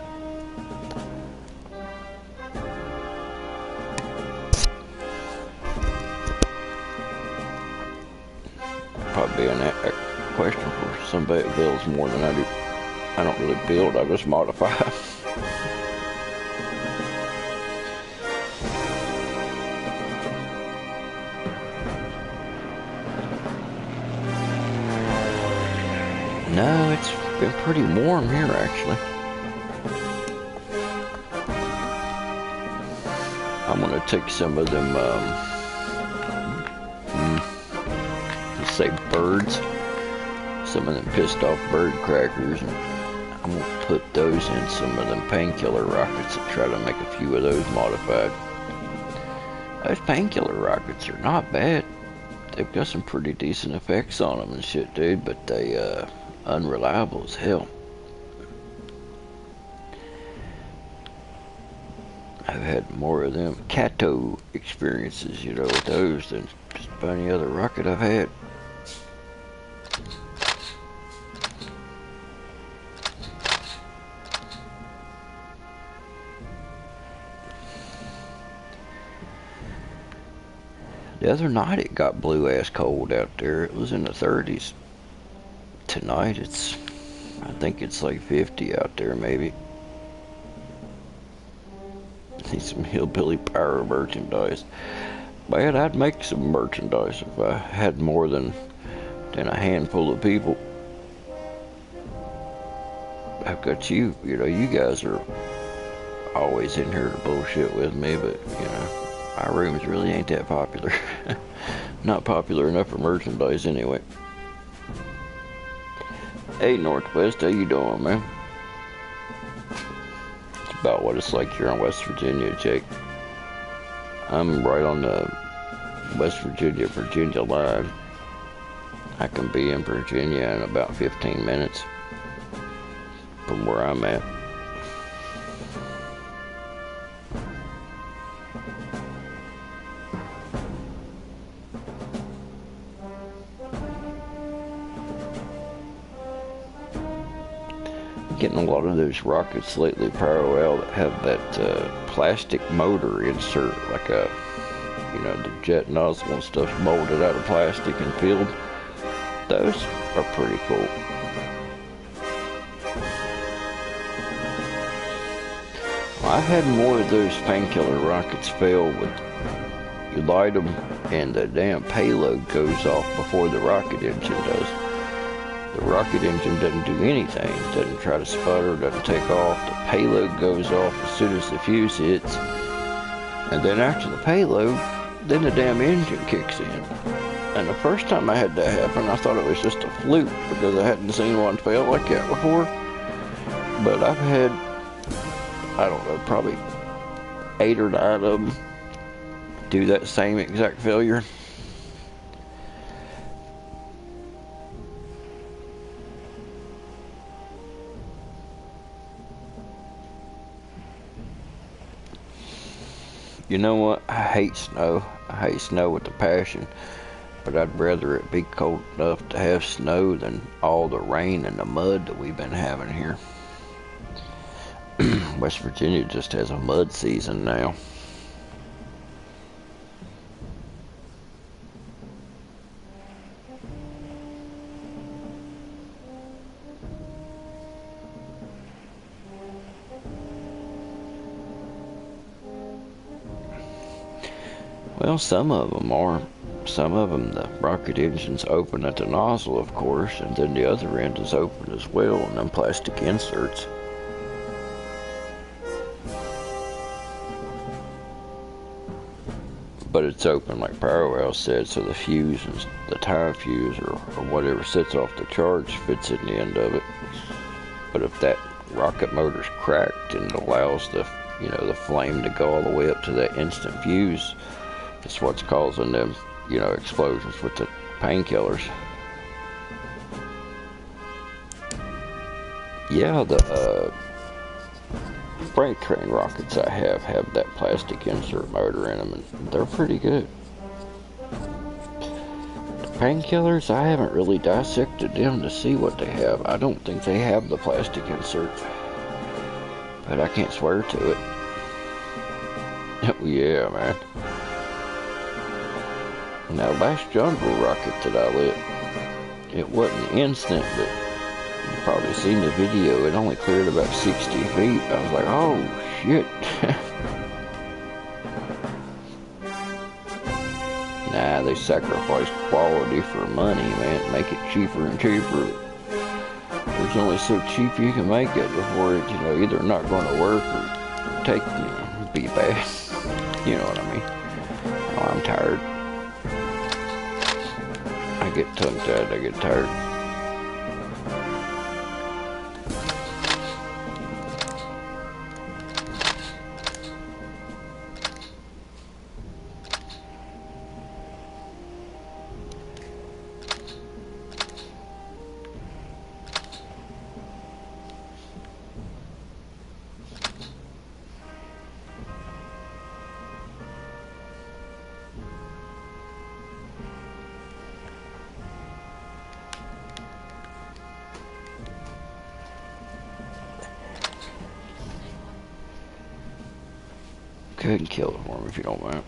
Probably a question for somebody that builds more than I do. I don't really build, I just modify. No, it's been pretty warm here actually. I'm gonna take some of them let's say birds, some of them pissed off bird crackers, and I'm gonna put those in some of them painkiller rockets and try to make a few of those modified. Those painkiller rockets are not bad. They've got some pretty decent effects on them and shit, dude, but they unreliable as hell. I've had more of them Kato experiences, you know, with those than just about any other rocket I've had. The other night it got blue ass cold out there. It was in the 30s. Tonight I think it's like 50 out there maybe. Need some hill-billy-pyro merchandise. Man, I'd make some merchandise if I had more than a handful of people. I've got you know, you guys are always in here to bullshit with me, but, you know, my rooms really ain't that popular. Not popular enough for merchandise anyway. Hey, Northwest, how you doing, man? It's about what it's like here in West Virginia, Jake. I'm right on the West Virginia line. I can be in Virginia in about 15 minutes from where I'm at. Getting a lot of those rockets lately, Pyro, that have that plastic motor insert, like a, you know, the jet nozzle and stuff molded out of plastic and filled. Those are pretty cool. I've had more of those painkiller rockets fail with, you light them and the damn payload goes off before the rocket engine does. The rocket engine doesn't do anything, doesn't try to sputter, doesn't take off. The payload goes off as soon as the fuse hits. And then after the payload, then the damn engine kicks in. And the first time I had that happen, I thought it was just a fluke because I hadn't seen one fail like that before. But I've had, I don't know, probably 8 or 9 of them do that same exact failure. You know what? I hate snow. I hate snow with a passion. But I'd rather it be cold enough to have snow than all the rain and the mud that we've been having here. West Virginia just has a mud season now. Well, some of them are. Some of them, the rocket engine's open at the nozzle, of course, and then the other end is open as well, and them plastic inserts. But it's open, like Firework said, so the fuse, and the time fuse, or whatever sets off the charge fits in the end of it. But if that rocket motor's cracked and allows the, the flame to go all the way up to that instant fuse, it's what's causing them, explosions with the painkillers. Yeah, the freight train rockets I have that plastic insert motor in them, and they're pretty good. The painkillers, I haven't really dissected them to see what they have. I don't think they have the plastic insert, but I can't swear to it. Yeah, man. Now, last jungle rocket that I lit, it wasn't instant, but you've probably seen the video. It only cleared about 60 feet. I was like, oh, shit. Nah, they sacrificed quality for money, man. Make it cheaper and cheaper. It's only so cheap you can make it before it's, either not going to work or take, be bad. You know what I mean? Oh, I'm tired. I get tongue-tied, I get tired. Go ahead and kill it for me if you don't mind.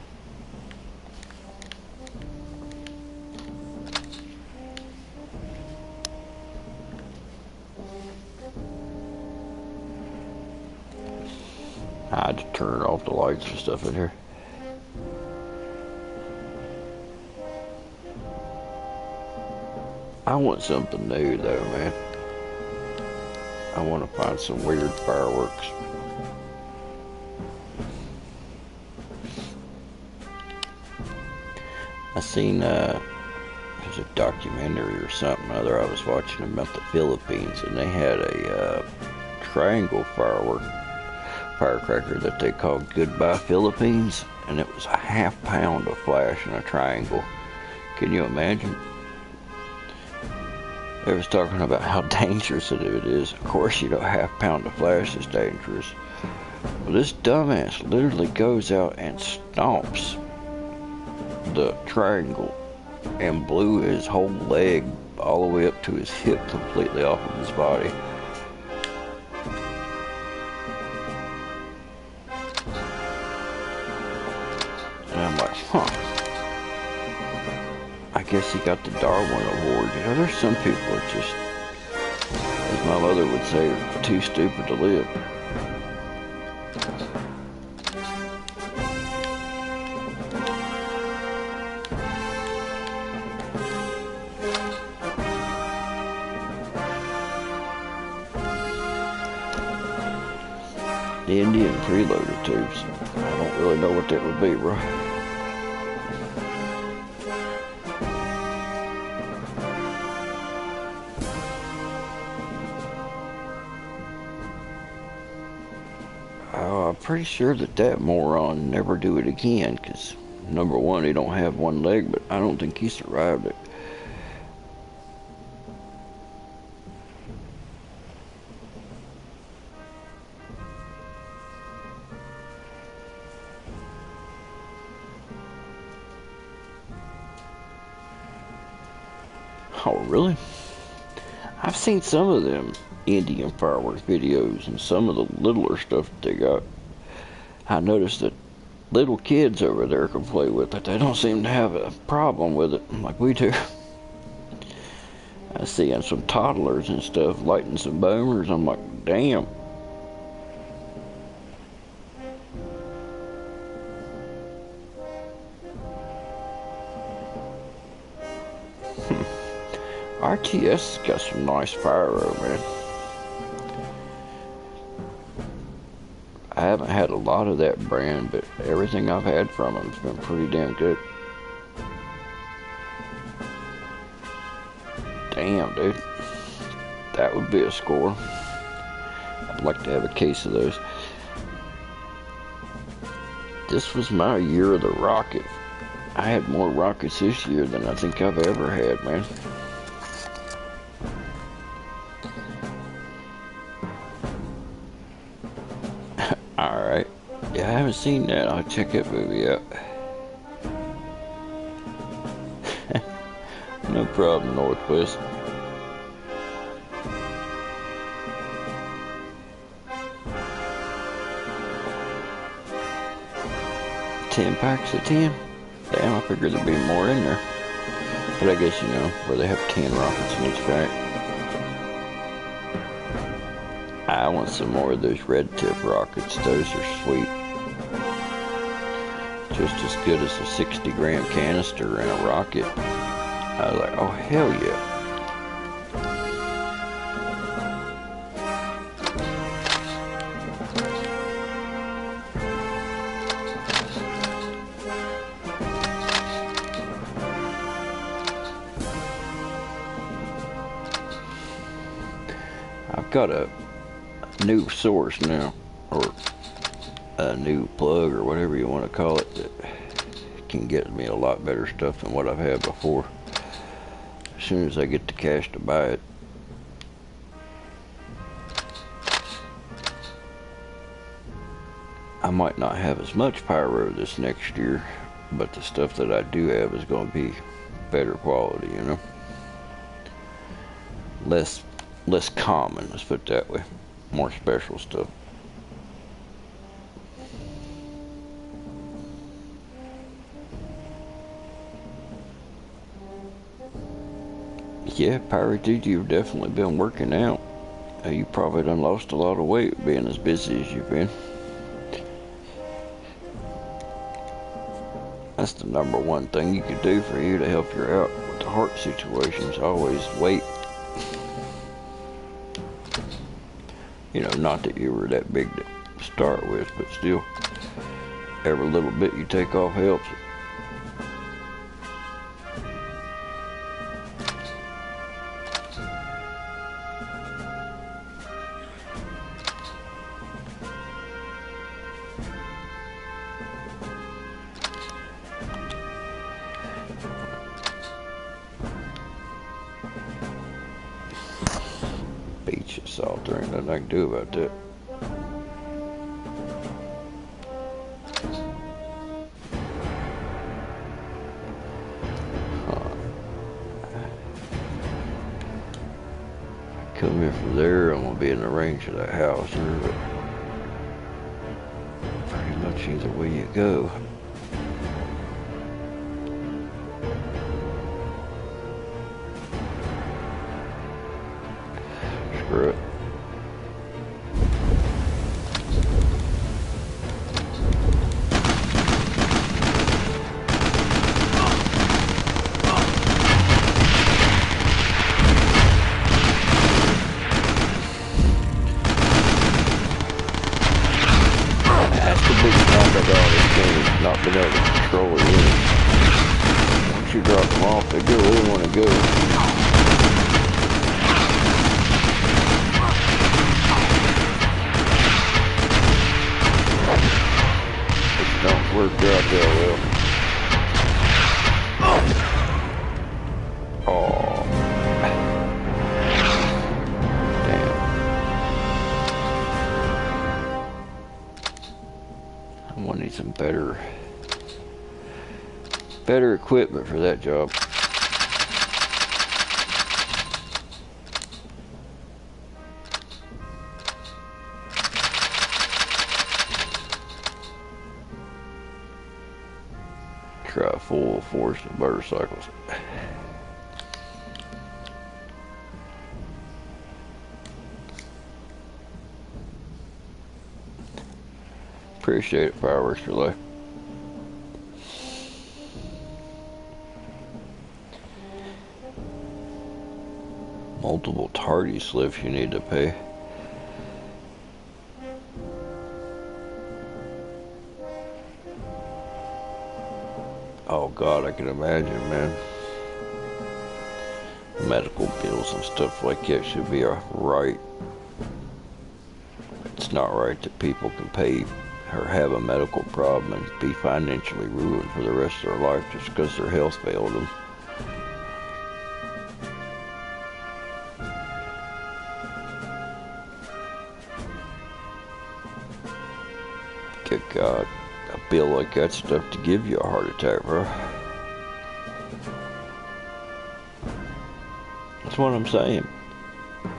I had to turn off the lights and stuff in here. I want something new though, man. I want to find some weird fireworks. I seen there's a documentary or something other I was watching about the Philippines, and they had a triangle firecracker that they called Goodbye Philippines, and it was a ½ pound of flash in a triangle. Can you imagine? They was talking about how dangerous it is. Of course, ½ pound of flash is dangerous. Well, this dumbass literally goes out and stomps the triangle and blew his whole leg all the way up to his hip completely off of his body. And I'm like, huh. I guess he got the Darwin Award. There's some people that just, as my mother would say, are too stupid to live. The Indian preloaded tubes. I don't really know what that would be, bro. pretty sure that moron never do it again, because number one, he don't have one leg, but I don't think he survived it. Oh, really? I've seen some of them Indian fireworks videos and some of the littler stuff that they got. I noticed that little kids over there can play with it. They don't seem to have a problem with it like we do. I see some toddlers and stuff lighting some boomers. I'm like, damn. RTS has got some nice pyro, man. I haven't had a lot of that brand, but everything I've had from them has been pretty damn good. Damn, dude. That would be a score. I'd like to have a case of those. This was my year of the rocket. I had more rockets this year than I think I've ever had, man. Alright. Yeah, I haven't seen that. I'll check that movie out. No problem, Northwest. Ten packs of 10? Damn, I figured there'd be more in there. But I guess, you know, where they have 10 rockets in each pack. I want some more of those red tip rockets. Those are sweet. Just as good as a 60-gram canister and a rocket. I was like, oh hell yeah. I've got a new source now, or a new plug, or whatever you want to call it, that can get me a lot better stuff than what I've had before. As soon as I get the cash to buy it. I might not have as much pyro this next year, but the stuff that I do have is going to be better quality, you know. Less common, let's put it that way. More special stuff. Yeah, Pirate Dude, you've definitely been working out. You probably done lost a lot of weight being as busy as you've been. That's the number one thing you could do for you to help you out with the heart situations. Always wait. You know, not that you were that big to start with, but still, every little bit you take off helps. Beach salt, there ain't nothing I can do about that. Come here from there, I'm gonna be in the range of that house here, but pretty much either way you go. Screw it. Not been able to control it either. Once you drop them off, they go where they want to go. worked out that well. Oh. Damn. I'm gonna need some better equipment for that job. Try full force of motorcycles. Appreciate it, Fireworks for life. Multiple tardy slips you need to pay. Oh God, I can imagine, man. Medical bills and stuff like that should be right. It's not right that people can pay or have a medical problem and be financially ruined for the rest of their life just because their health failed them. Good God, a bill like that stuff to give you a heart attack, bro. That's what I'm saying.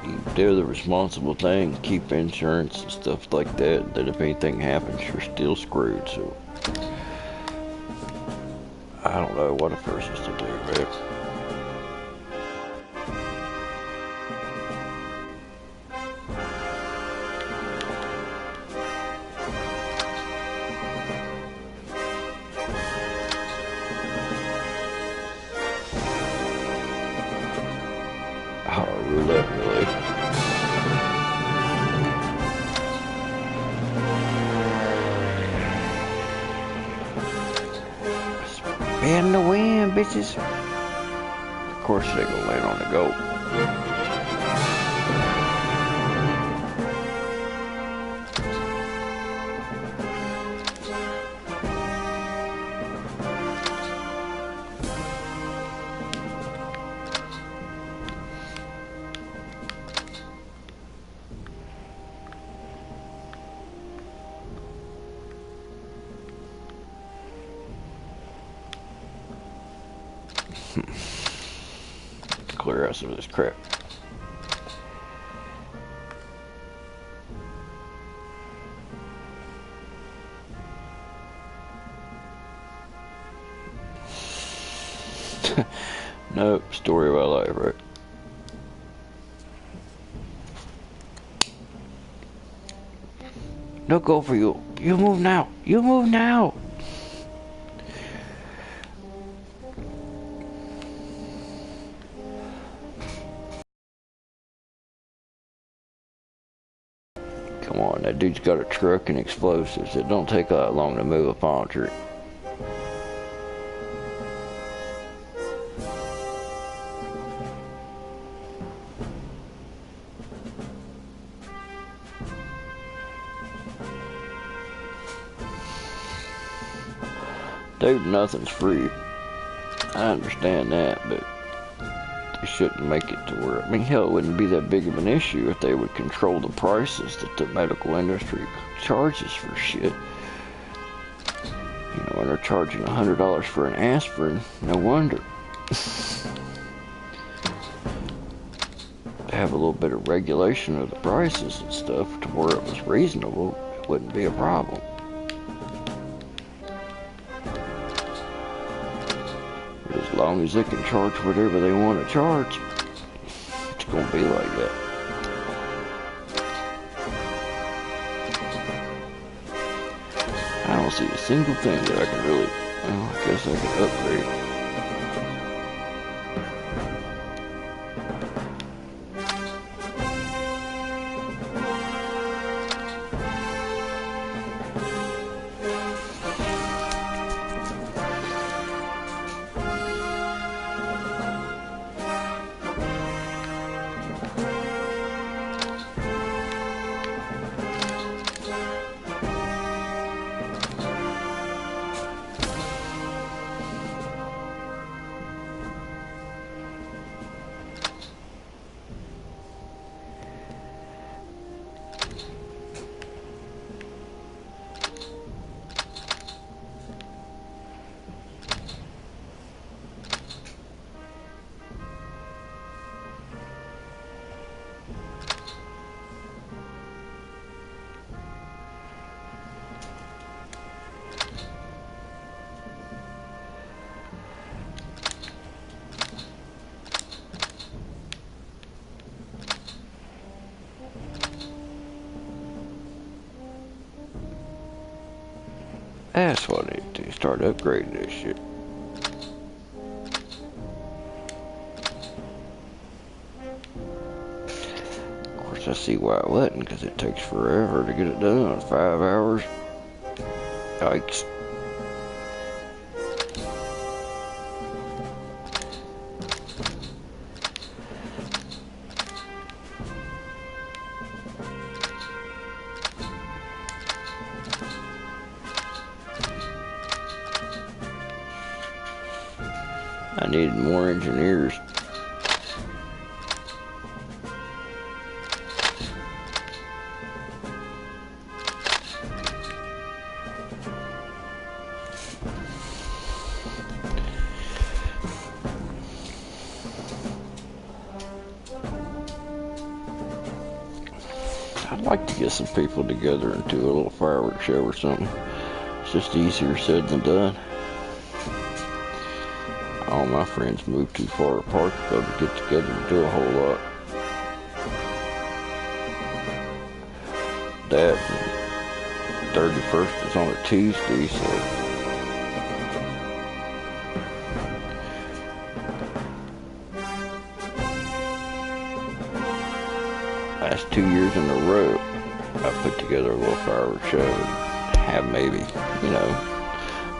You do the responsible thing, keep insurance and stuff like that, that if anything happens, you're still screwed, so I don't know what a person's to do, man. Roulette, really. Spin the wind, bitches. Of course they gonna land on the goat. Clear out some of this crap. Nope, story of our life, right? No go for you. You move now. You move now. Come on, that dude's got a truck and explosives. It don't take that long to move a palm tree. Dude, nothing's free. I understand that, but they shouldn't make it to where, I mean, hell, it wouldn't be that big of an issue if they would control the prices that the medical industry charges for shit. You know, when they're charging $100 for an aspirin, no wonder. To have a little bit of regulation of the prices and stuff to where it was reasonable, it wouldn't be a problem. As long as they can charge whatever they want to charge, it's going to be like that. I don't see a single thing that I can really, well, I guess I could upgrade. That's what I need to do. Start upgrading this shit. Of course, I see why it wasn't, because it takes forever to get it done. 5 hours. Yikes. I needed more engineers. I'd like to get some people together and do a little fireworks show or something. It's just easier said than done. All my friends moved too far apart to go to get together and do a whole lot. That 31st is on a Tuesday, so last 2 years in a row, I put together a little fireworks show. Have maybe,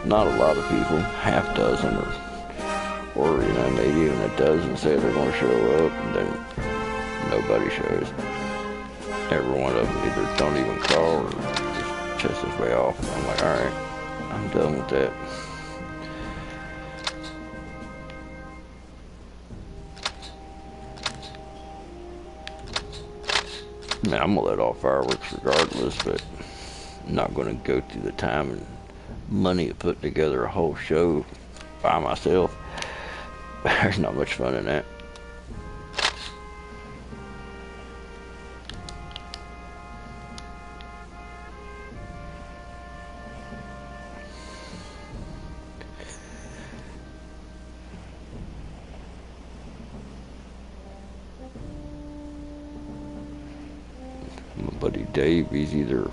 not a lot of people, half dozen or maybe even a dozen say they're going to show up, and then nobody shows. Every one of them either don't even call or just chest his way off. I'm like, alright, I'm done with that. I mean, I'm going to let off fireworks regardless, but I'm not going to go through the time and money to put together a whole show by myself. There's not much fun in that. My buddy Dave, he's either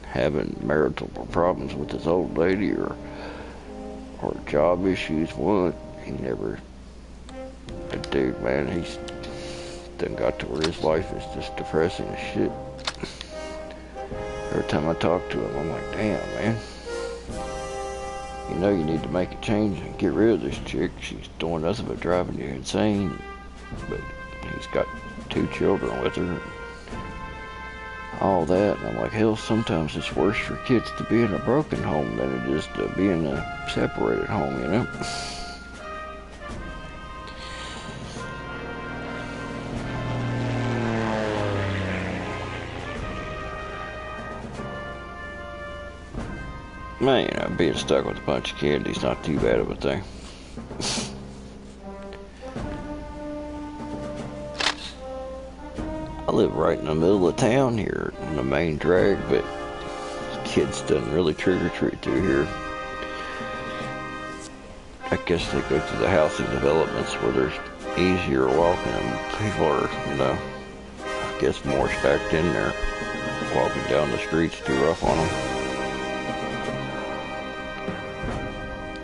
having marital problems with his old lady or job issues. One, he never. That dude, man, he's done got to where his life is just depressing as shit. Every time I talk to him, I'm like, damn, man. You need to make a change and get rid of this chick. She's doing nothing but driving you insane. But he's got 2 children with her. All that. And I'm like, hell, sometimes it's worse for kids to be in a broken home than it is to be in a separated home, Man, being stuck with a bunch of candy is not too bad of a thing. I live right in the middle of town here, in the main drag, but kids doesn't really trick-or-treat through here. I guess they go to the housing developments where there's easier walking and people are, I guess more stacked in there. Walking down the streets too rough on them.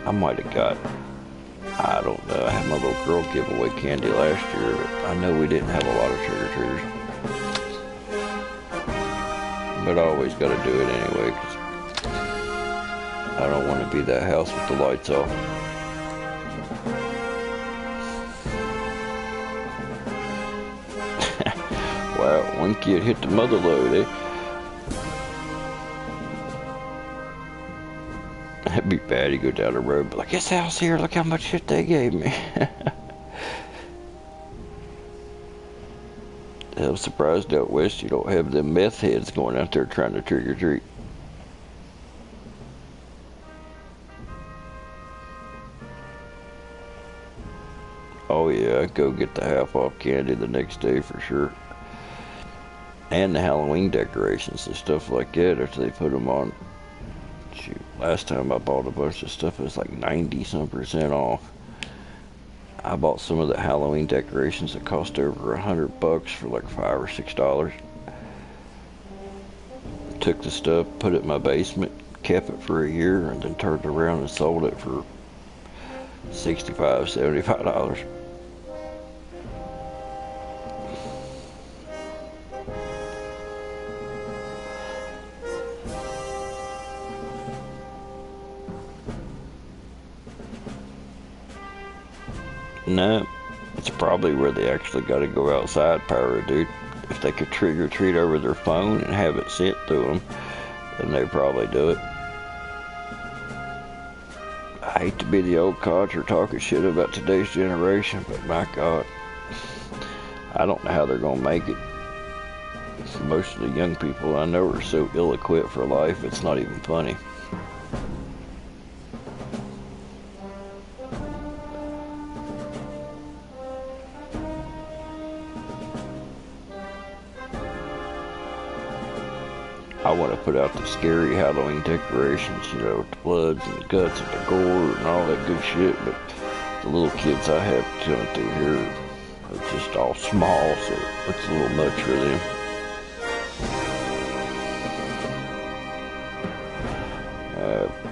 I might have got, I don't know, I had my little girl give away candy last year, but I know we didn't have a lot of trick-or-treaters. But I always got to do it anyway, because I don't want to be that house with the lights off. Wow, one kid hit the mother load, eh? That'd be bad. You go down the road, but like, this house here, look how much shit they gave me. I'm surprised out west you don't have them meth heads going out there trying to trick or treat. Oh yeah, I'd go get the half off candy the next day for sure. And the Halloween decorations and stuff like that after they put them on. Shoot, last time I bought a bunch of stuff, it was like 90-some% off. I bought some of the Halloween decorations that cost over $100 for like $5 or $6. Took the stuff, put it in my basement, kept it for a year, and then turned around and sold it for $65, $75. No, it's probably where they actually got to go outside pyro, dude. If they could trick or treat over their phone and have it sent to them, then they'd probably do it. I hate to be the old codger talking shit about today's generation, but my God, I don't know how they're gonna make it. Most of the young people I know are so ill-equipped for life, it's not even funny. I want to put out the scary Halloween decorations, you know, with the bloods and the guts and the gore and all that good shit, but the little kids I have coming through here are just all small, so it's a little much for them.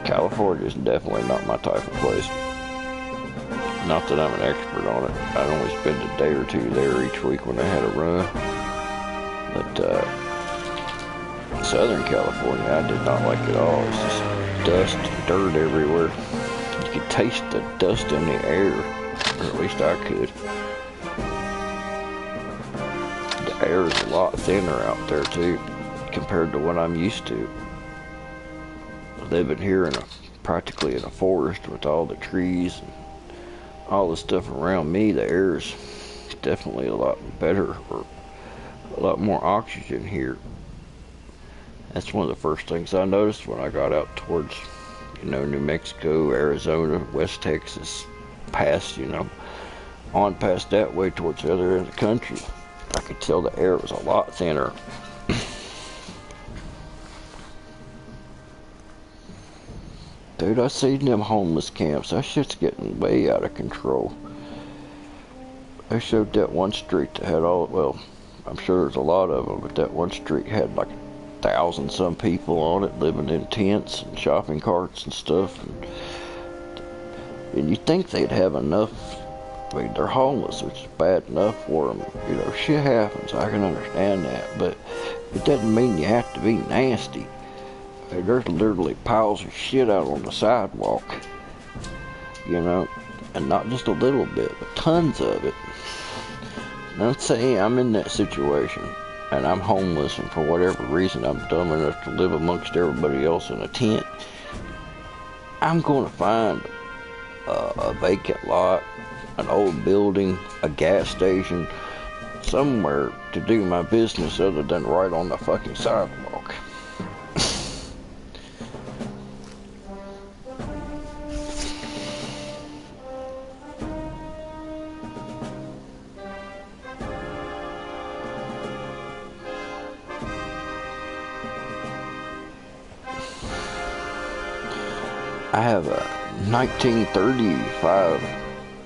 California is definitely not my type of place. Not that I'm an expert on it. I'd only spend a day or two there each week when I had a run. But Southern California, I did not like it at all. It's just dust and dirt everywhere. You could taste the dust in the air, or at least I could. The air is a lot thinner out there too, compared to what I'm used to. Living here practically in a forest with all the trees and all the stuff around me, the air is definitely a lot better, or a lot more oxygen here. That's one of the first things I noticed when I got out towards, you know, New Mexico, Arizona, West Texas, past, you know, on past that way towards the other end of the country. I could tell the air was a lot thinner. Dude, I seen them homeless camps. That shit's getting way out of control. They showed that one street that had all, well, I'm sure there's a lot of them, but that one street had like 1,000 some people on it living in tents and shopping carts and stuff. And you'd think they'd have enough. I mean, they're homeless, which is bad enough for them. You know, shit happens. I can understand that. But it doesn't mean you have to be nasty. There's literally piles of shit out on the sidewalk, you know, and not just a little bit, but tons of it. Now, let's say I'm in that situation, and I'm homeless, and for whatever reason I'm dumb enough to live amongst everybody else in a tent. I'm going to find a vacant lot, an old building, a gas station, somewhere to do my business other than right on the fucking sidewalk. I have a 1935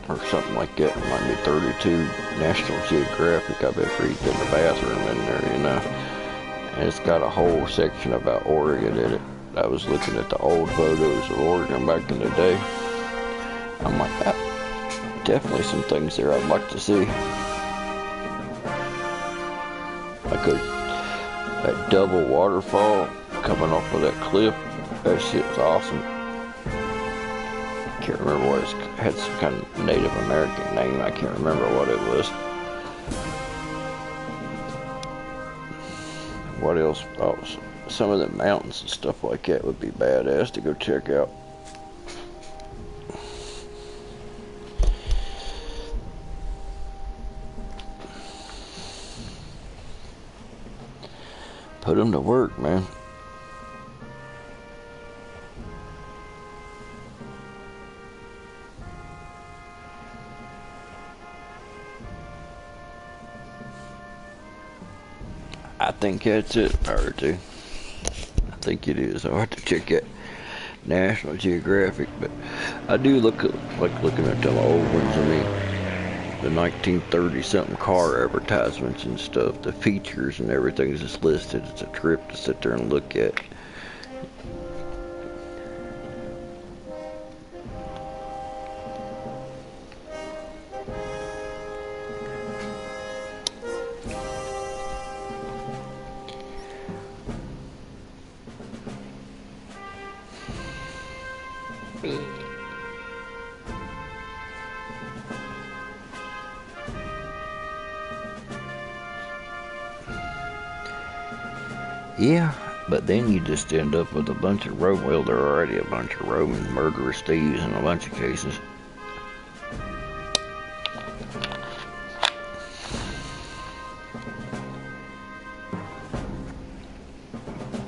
or something like that, it might be 32, National Geographic I've been reading in the bathroom in there, you know, and it's got a whole section about Oregon in it. I was looking at the old photos of Oregon back in the day. I'm like, definitely some things there I'd like to see. That double waterfall coming off of that cliff, that shit was awesome. Can't remember what it had, some kind of Native American name. I can't remember what it was. What else? Oh, some of the mountains and stuff like that would be badass to go check out. Put them to work, man. I think that's it, Power 2. I think it is. I'll have to check that National Geographic, but I do like looking at them old ones. I mean, the 1930-something car advertisements and stuff, the features and everything is just listed. It's a trip to sit there and look at. Yeah, but then you just end up with a bunch of well, there are already a bunch of roving murderous thieves in a bunch of cases.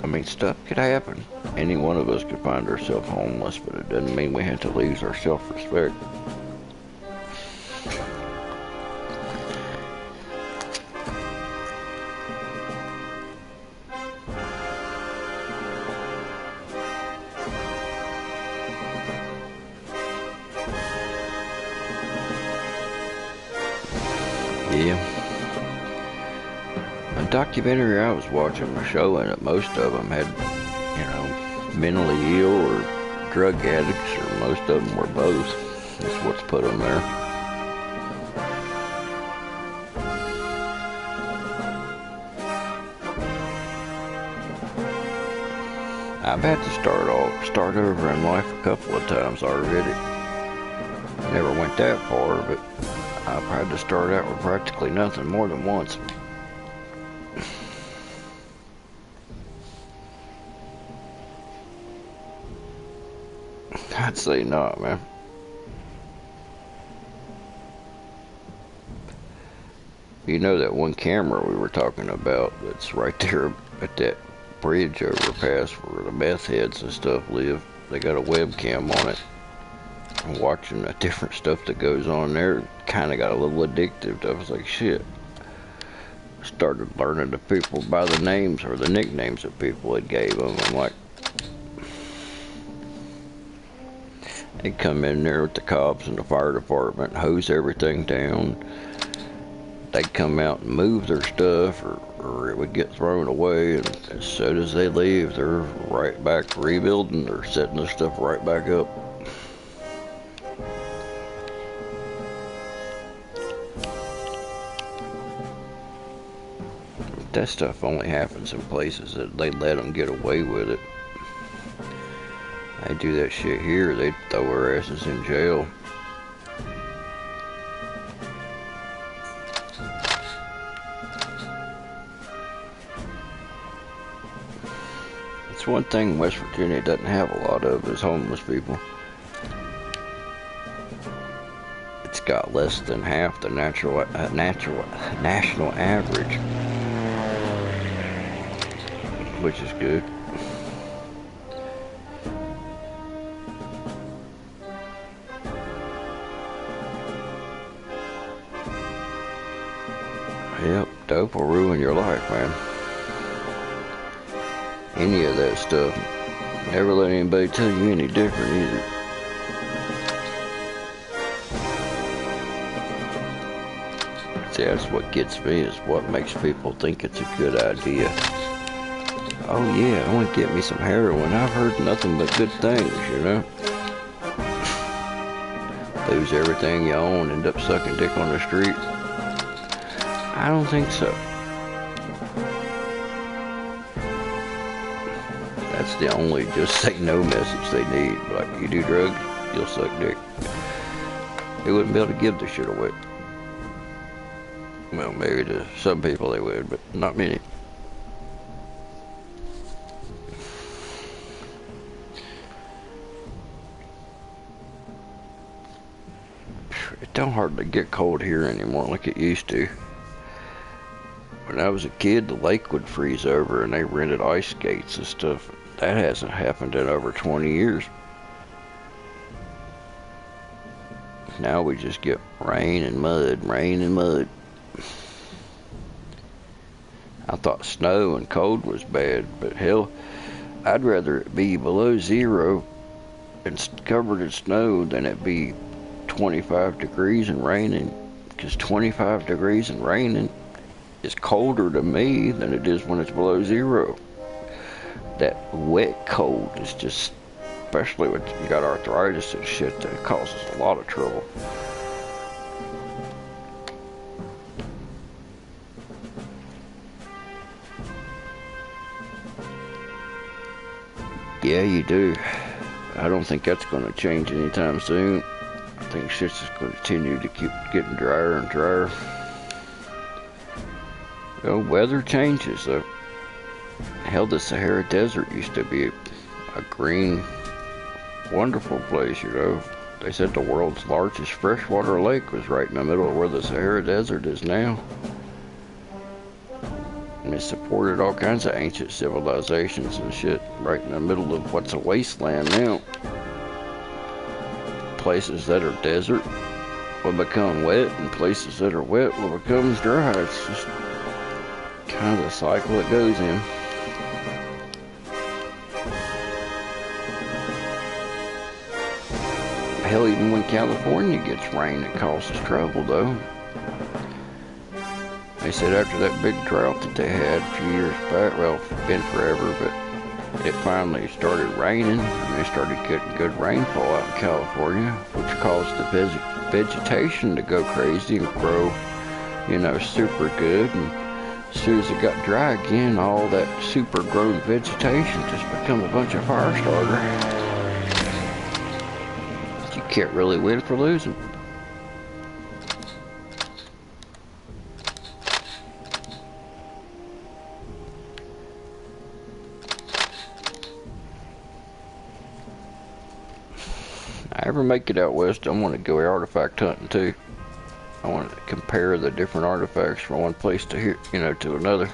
I mean, stuff could happen. Any one of us could find ourselves homeless, but it doesn't mean we have to lose our self-respect. Yeah. A documentary I was watching was showing that most of them had, mentally ill or drug addicts, or most of them were both. That's what's put them there. I've had to start over in life a couple of times already. Never went that far, but I've had to start out with practically nothing more than once. I'd say not, man. You know that one camera we were talking about that's right there at that bridge overpass where the meth heads and stuff live? They got a webcam on it. And watching the different stuff that goes on there kind of got a little addictive. I was like, shit. Started learning the people by the names or the nicknames that people had gave them. I'm like, they'd come in there with the cops and the fire department, hose everything down. They'd come out and move their stuff, or it would get thrown away, and as soon as they leave, they're right back rebuilding or setting their stuff right back up. That stuff only happens in places that they let them get away with it. They do that shit here, they'd throw our asses in jail. It's one thing West Virginia doesn't have a lot of is homeless people. It's got less than half the national average, which is good. Yep, dope will ruin your life, man. Any of that stuff. Never let anybody tell you any different either. See, that's what gets me, is what makes people think it's a good idea. Oh yeah, I want to get me some heroin. I've heard nothing but good things, you know. Lose everything you own, end up sucking dick on the street. I don't think so. That's the only just say no message they need. Like, you do drugs, you'll suck dick. They wouldn't be able to give the shit away. Well, maybe to some people they would, but not many. It don't hardly get cold here anymore like it used to. When I was a kid, the lake would freeze over and they rented ice skates and stuff. That hasn't happened in over 20 years. Now we just get rain and mud, rain and mud. I thought snow and cold was bad, but hell, I'd rather it be below zero and covered in snow than it be 25 degrees and raining. Because 25 degrees and raining is colder to me than it is when it's below zero. That wet cold is just, especially when you got arthritis and shit, that causes a lot of trouble. Yeah, you do. I don't think that's going to change anytime soon. I think shit's just going to continue to keep getting drier and drier. Well, weather changes though. Hell, the Sahara Desert used to be a green, wonderful place, you know. They said the world's largest freshwater lake was right in the middle of where the Sahara Desert is now. And it supported all kinds of ancient civilizations and shit right in the middle of what's a wasteland now. Places that are desert will become wet, and places that are wet will become dry. It's just kind of the cycle it goes in. Hell, even when California gets rain, it causes trouble, though. They said after that big drought that they had a few years back, well, it's been forever, but it finally started raining, and they started getting good rainfall out in California, which caused the vegetation to go crazy and grow, you know, super good. And as soon as it got dry again, all that super grown vegetation just become a bunch of fire starter. You can't really win for losing. I ever make it out west, I want to go artifact hunting too. I want to compare the different artifacts from one place to here, you know, to another.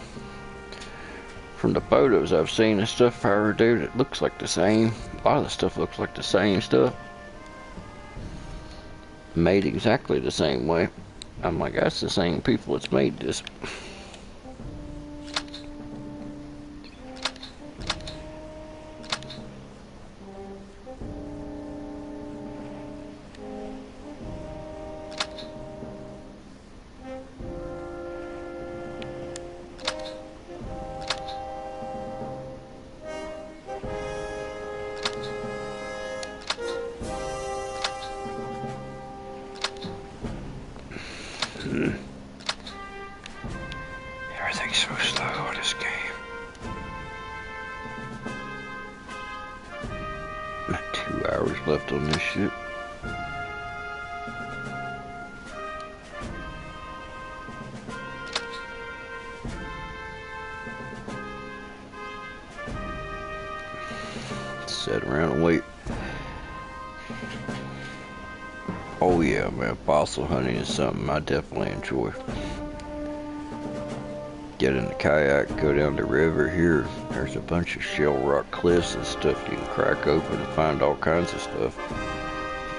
From the photos I've seen and stuff, Pyro Dude, it looks like the same. A lot of the stuff looks like the same stuff. Made exactly the same way. I'm like, that's the same people that's made this. Everything's so slow in this game. Got 2 hours left on this shit. Sit around and wait. Oh yeah, man, fossil hunting is something I definitely enjoy. Get in the kayak, go down the river here. There's a bunch of shell rock cliffs and stuff you can crack open and find all kinds of stuff.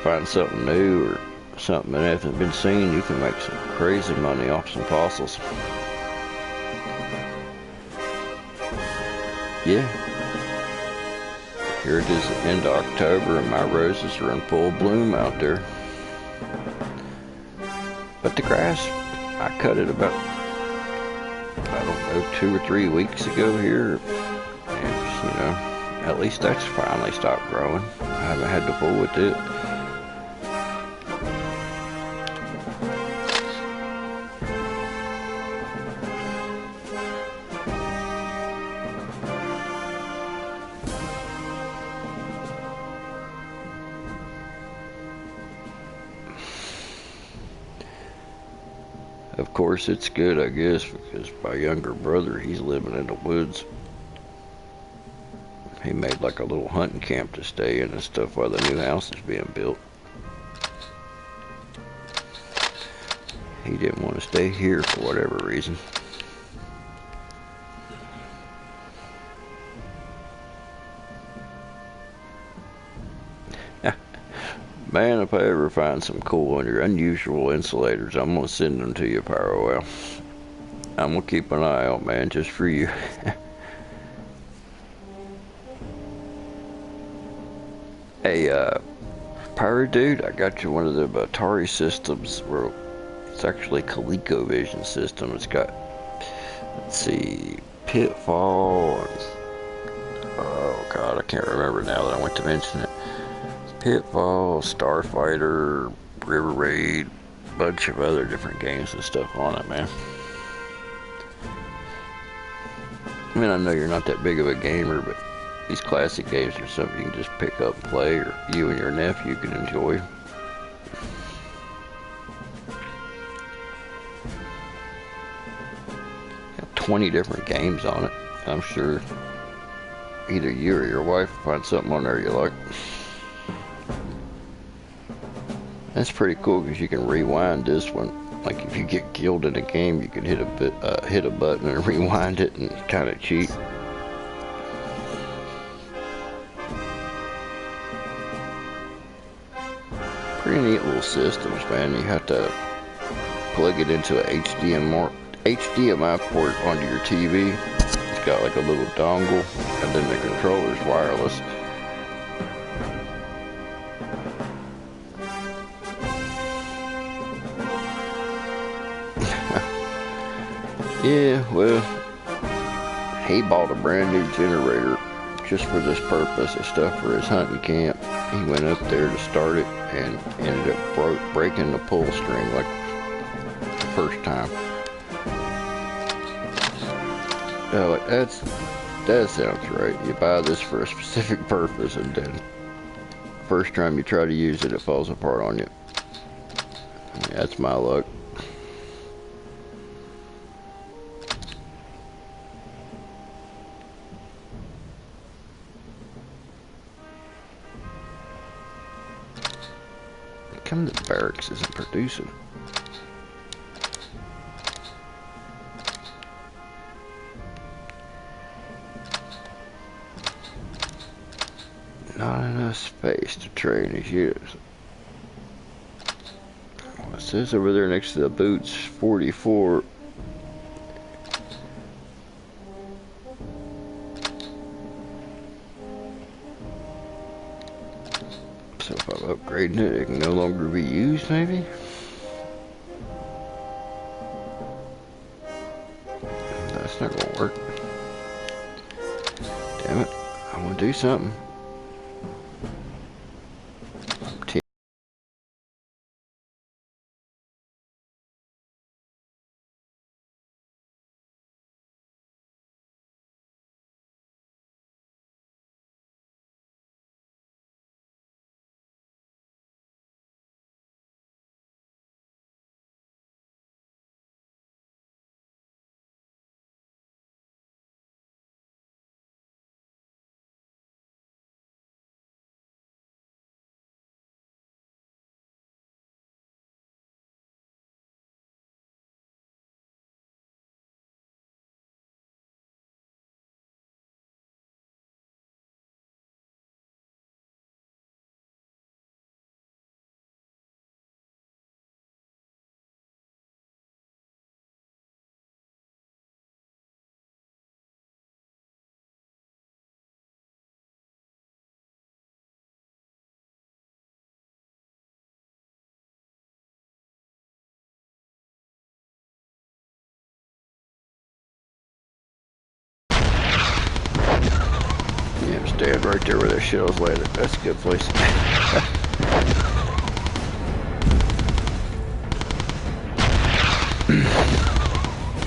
Find something new or something that hasn't been seen, you can make some crazy money off some fossils. Yeah. Here it is at the end of October and my roses are in full bloom out there. But the grass, I cut it about, I don't know, 2 or 3 weeks ago here. And, you know, at least that's finally stopped growing. I haven't had to fool with it. Of course, it's good, I guess, because my younger brother, he's living in the woods. He made like a little hunting camp to stay in and stuff while the new house is being built. He didn't want to stay here for whatever reason. Man, if I ever find some cool and unusual insulators, I'm going to send them to you, Pyro. Well, I'm going to keep an eye out, man, just for you. Hey, Pyro Dude, I got you one of the Atari systems where it's actually ColecoVision system. It's got, let's see, Pitfall, and, oh God, I can't remember now that I went to mention it. Pitfall, Starfighter, River Raid, bunch of other different games and stuff on it, man. I mean, I know you're not that big of a gamer, but these classic games are something you can just pick up and play, or you and your nephew can enjoy. Got 20 different games on it. I'm sure either you or your wife find something on there you like. That's pretty cool because you can rewind this one. Like if you get killed in a game, you can hit a button and rewind it and kind of cheat. Pretty neat little systems, man. You have to plug it into a HDMI port onto your TV. It's got like a little dongle, and then the controller's wireless. Yeah, well, he bought a brand new generator just for this purpose of stuff for his hunting camp. He went up there to start it and ended up breaking the pull string like the first time. Like that sounds right. You buy this for a specific purpose, and then first time you try to use it, it falls apart on you. Yeah, that's my luck. How come the barracks isn't producing? Not enough space to train these units. Well, it says over there next to the boots, 44. So if I'm upgrading it, it can no longer be used, maybe? That's not gonna work. Damn it. I wanna do something. Yeah, I'm staying right there where that shell's landed. That's a good place.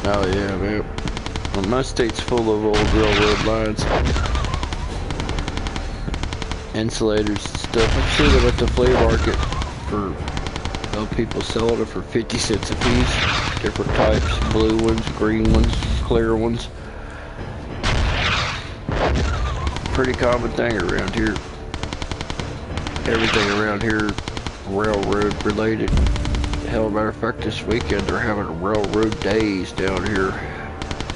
Oh yeah, man. Well, my state's full of old railroad lines. Insulators and stuff. I've seen them at the flea market for people selling it for 50 cents a piece. Different types, blue ones, green ones, clear ones. Pretty common thing around here. Everything around here railroad related. Hell, matter of fact, this weekend they're having railroad days down here.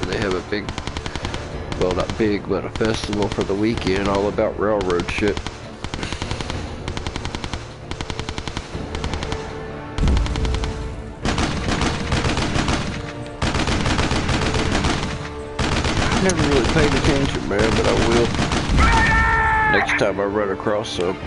They have a big, well, not big, but a festival for the weekend all about railroad shit. Never really paid attention, man, but I will next time I run across some.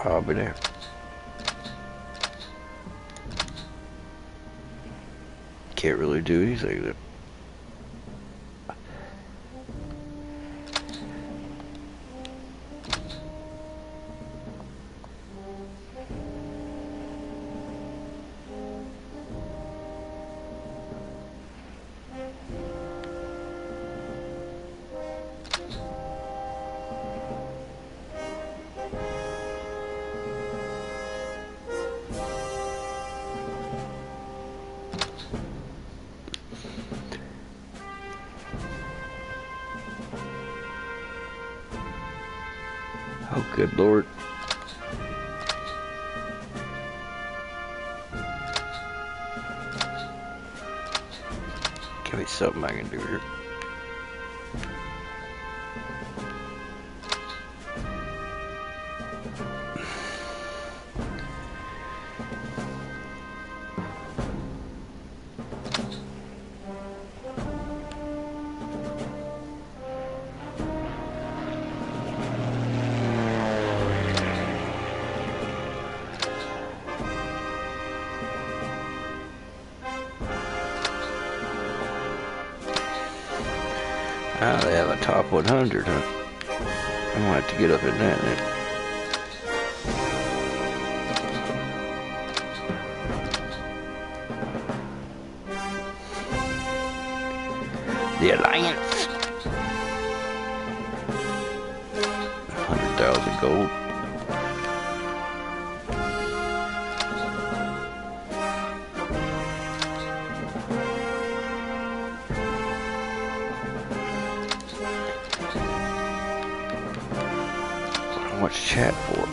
I'll be there. Can't really do anything then. Oh, good Lord. Give me something I can do here. Ah, they have a top 100, huh? I'm gonna have to get up in that then. The Alliance. 100,000 gold. What's chat for?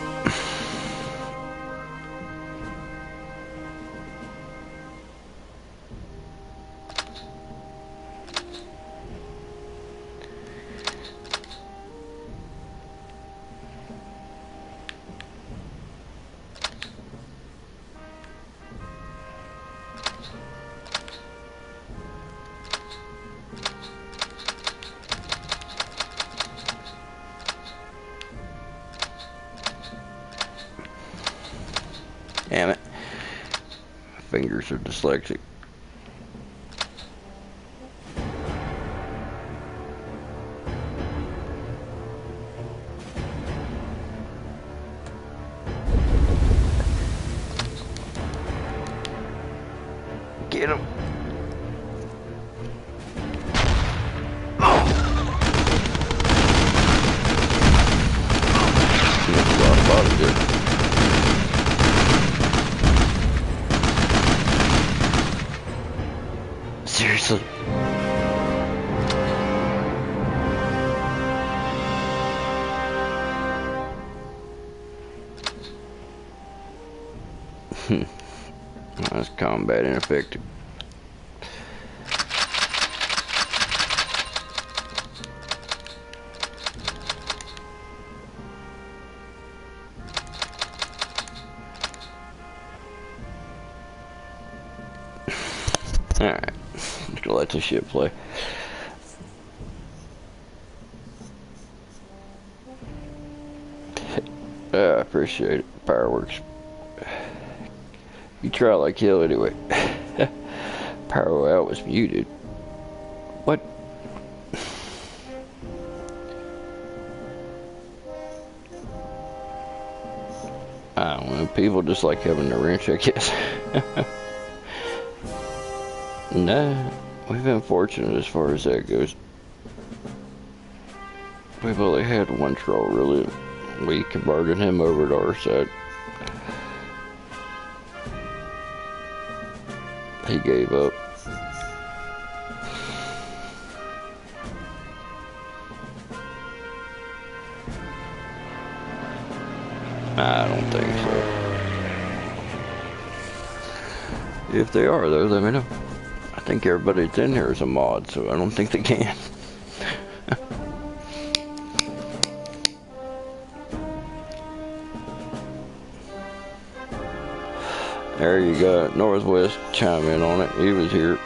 Damn it. My fingers are dyslexic. Get him. That's a lot of body there. Seriously. That's combat ineffective. Alright. Just gonna let this shit play. I appreciate it. Fireworks. You try like hell anyway. Pyro out was muted. What? I don't know. People just like having the wrench, I guess. Nah, we've been fortunate as far as that goes. We've only had one troll, really. We converted him over to our side. He gave up. I don't think so. If they are, though, let me know. I think everybody that's in here is a mod, so I don't think they can. There you go. Northwest chime in on it. He was here.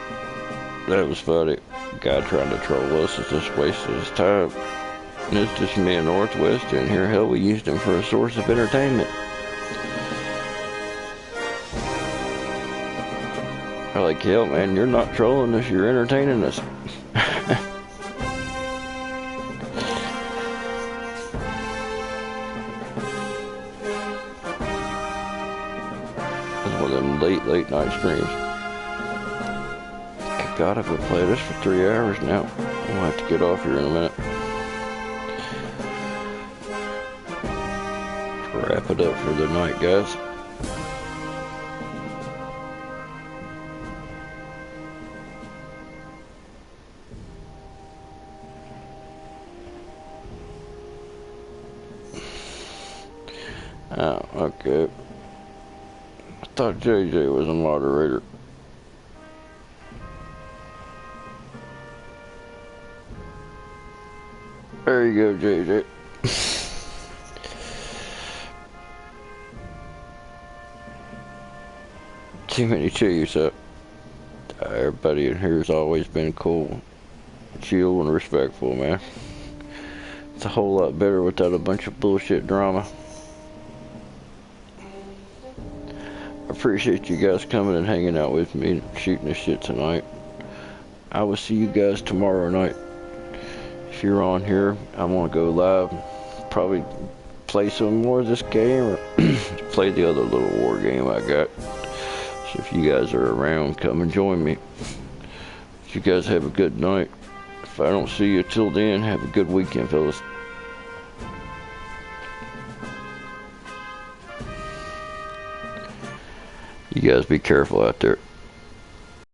That was funny. Guy trying to troll us is just wasting his time. And it's just me and Northwest in here. Hell, we used him for a source of entertainment. I'm like, hell, man, you're not trolling us. You're entertaining us. One of them late night streams. God, I've been playing this for 3 hours now. I'll have to get off here in a minute. Wrap it up for the night, guys. Okay. I thought JJ was a moderator. There you go, JJ. Too many cheers up. Everybody in here has always been cool, chill, and respectful, man. It's a whole lot better without a bunch of bullshit drama. I appreciate you guys coming and hanging out with me and shooting this shit tonight. I will see you guys tomorrow night. If you're on here, I'm gonna go live. Probably play some more of this game or play the other little war game I got. So if you guys are around, come and join me. You guys have a good night. If I don't see you till then, have a good weekend, fellas. You guys be careful out there.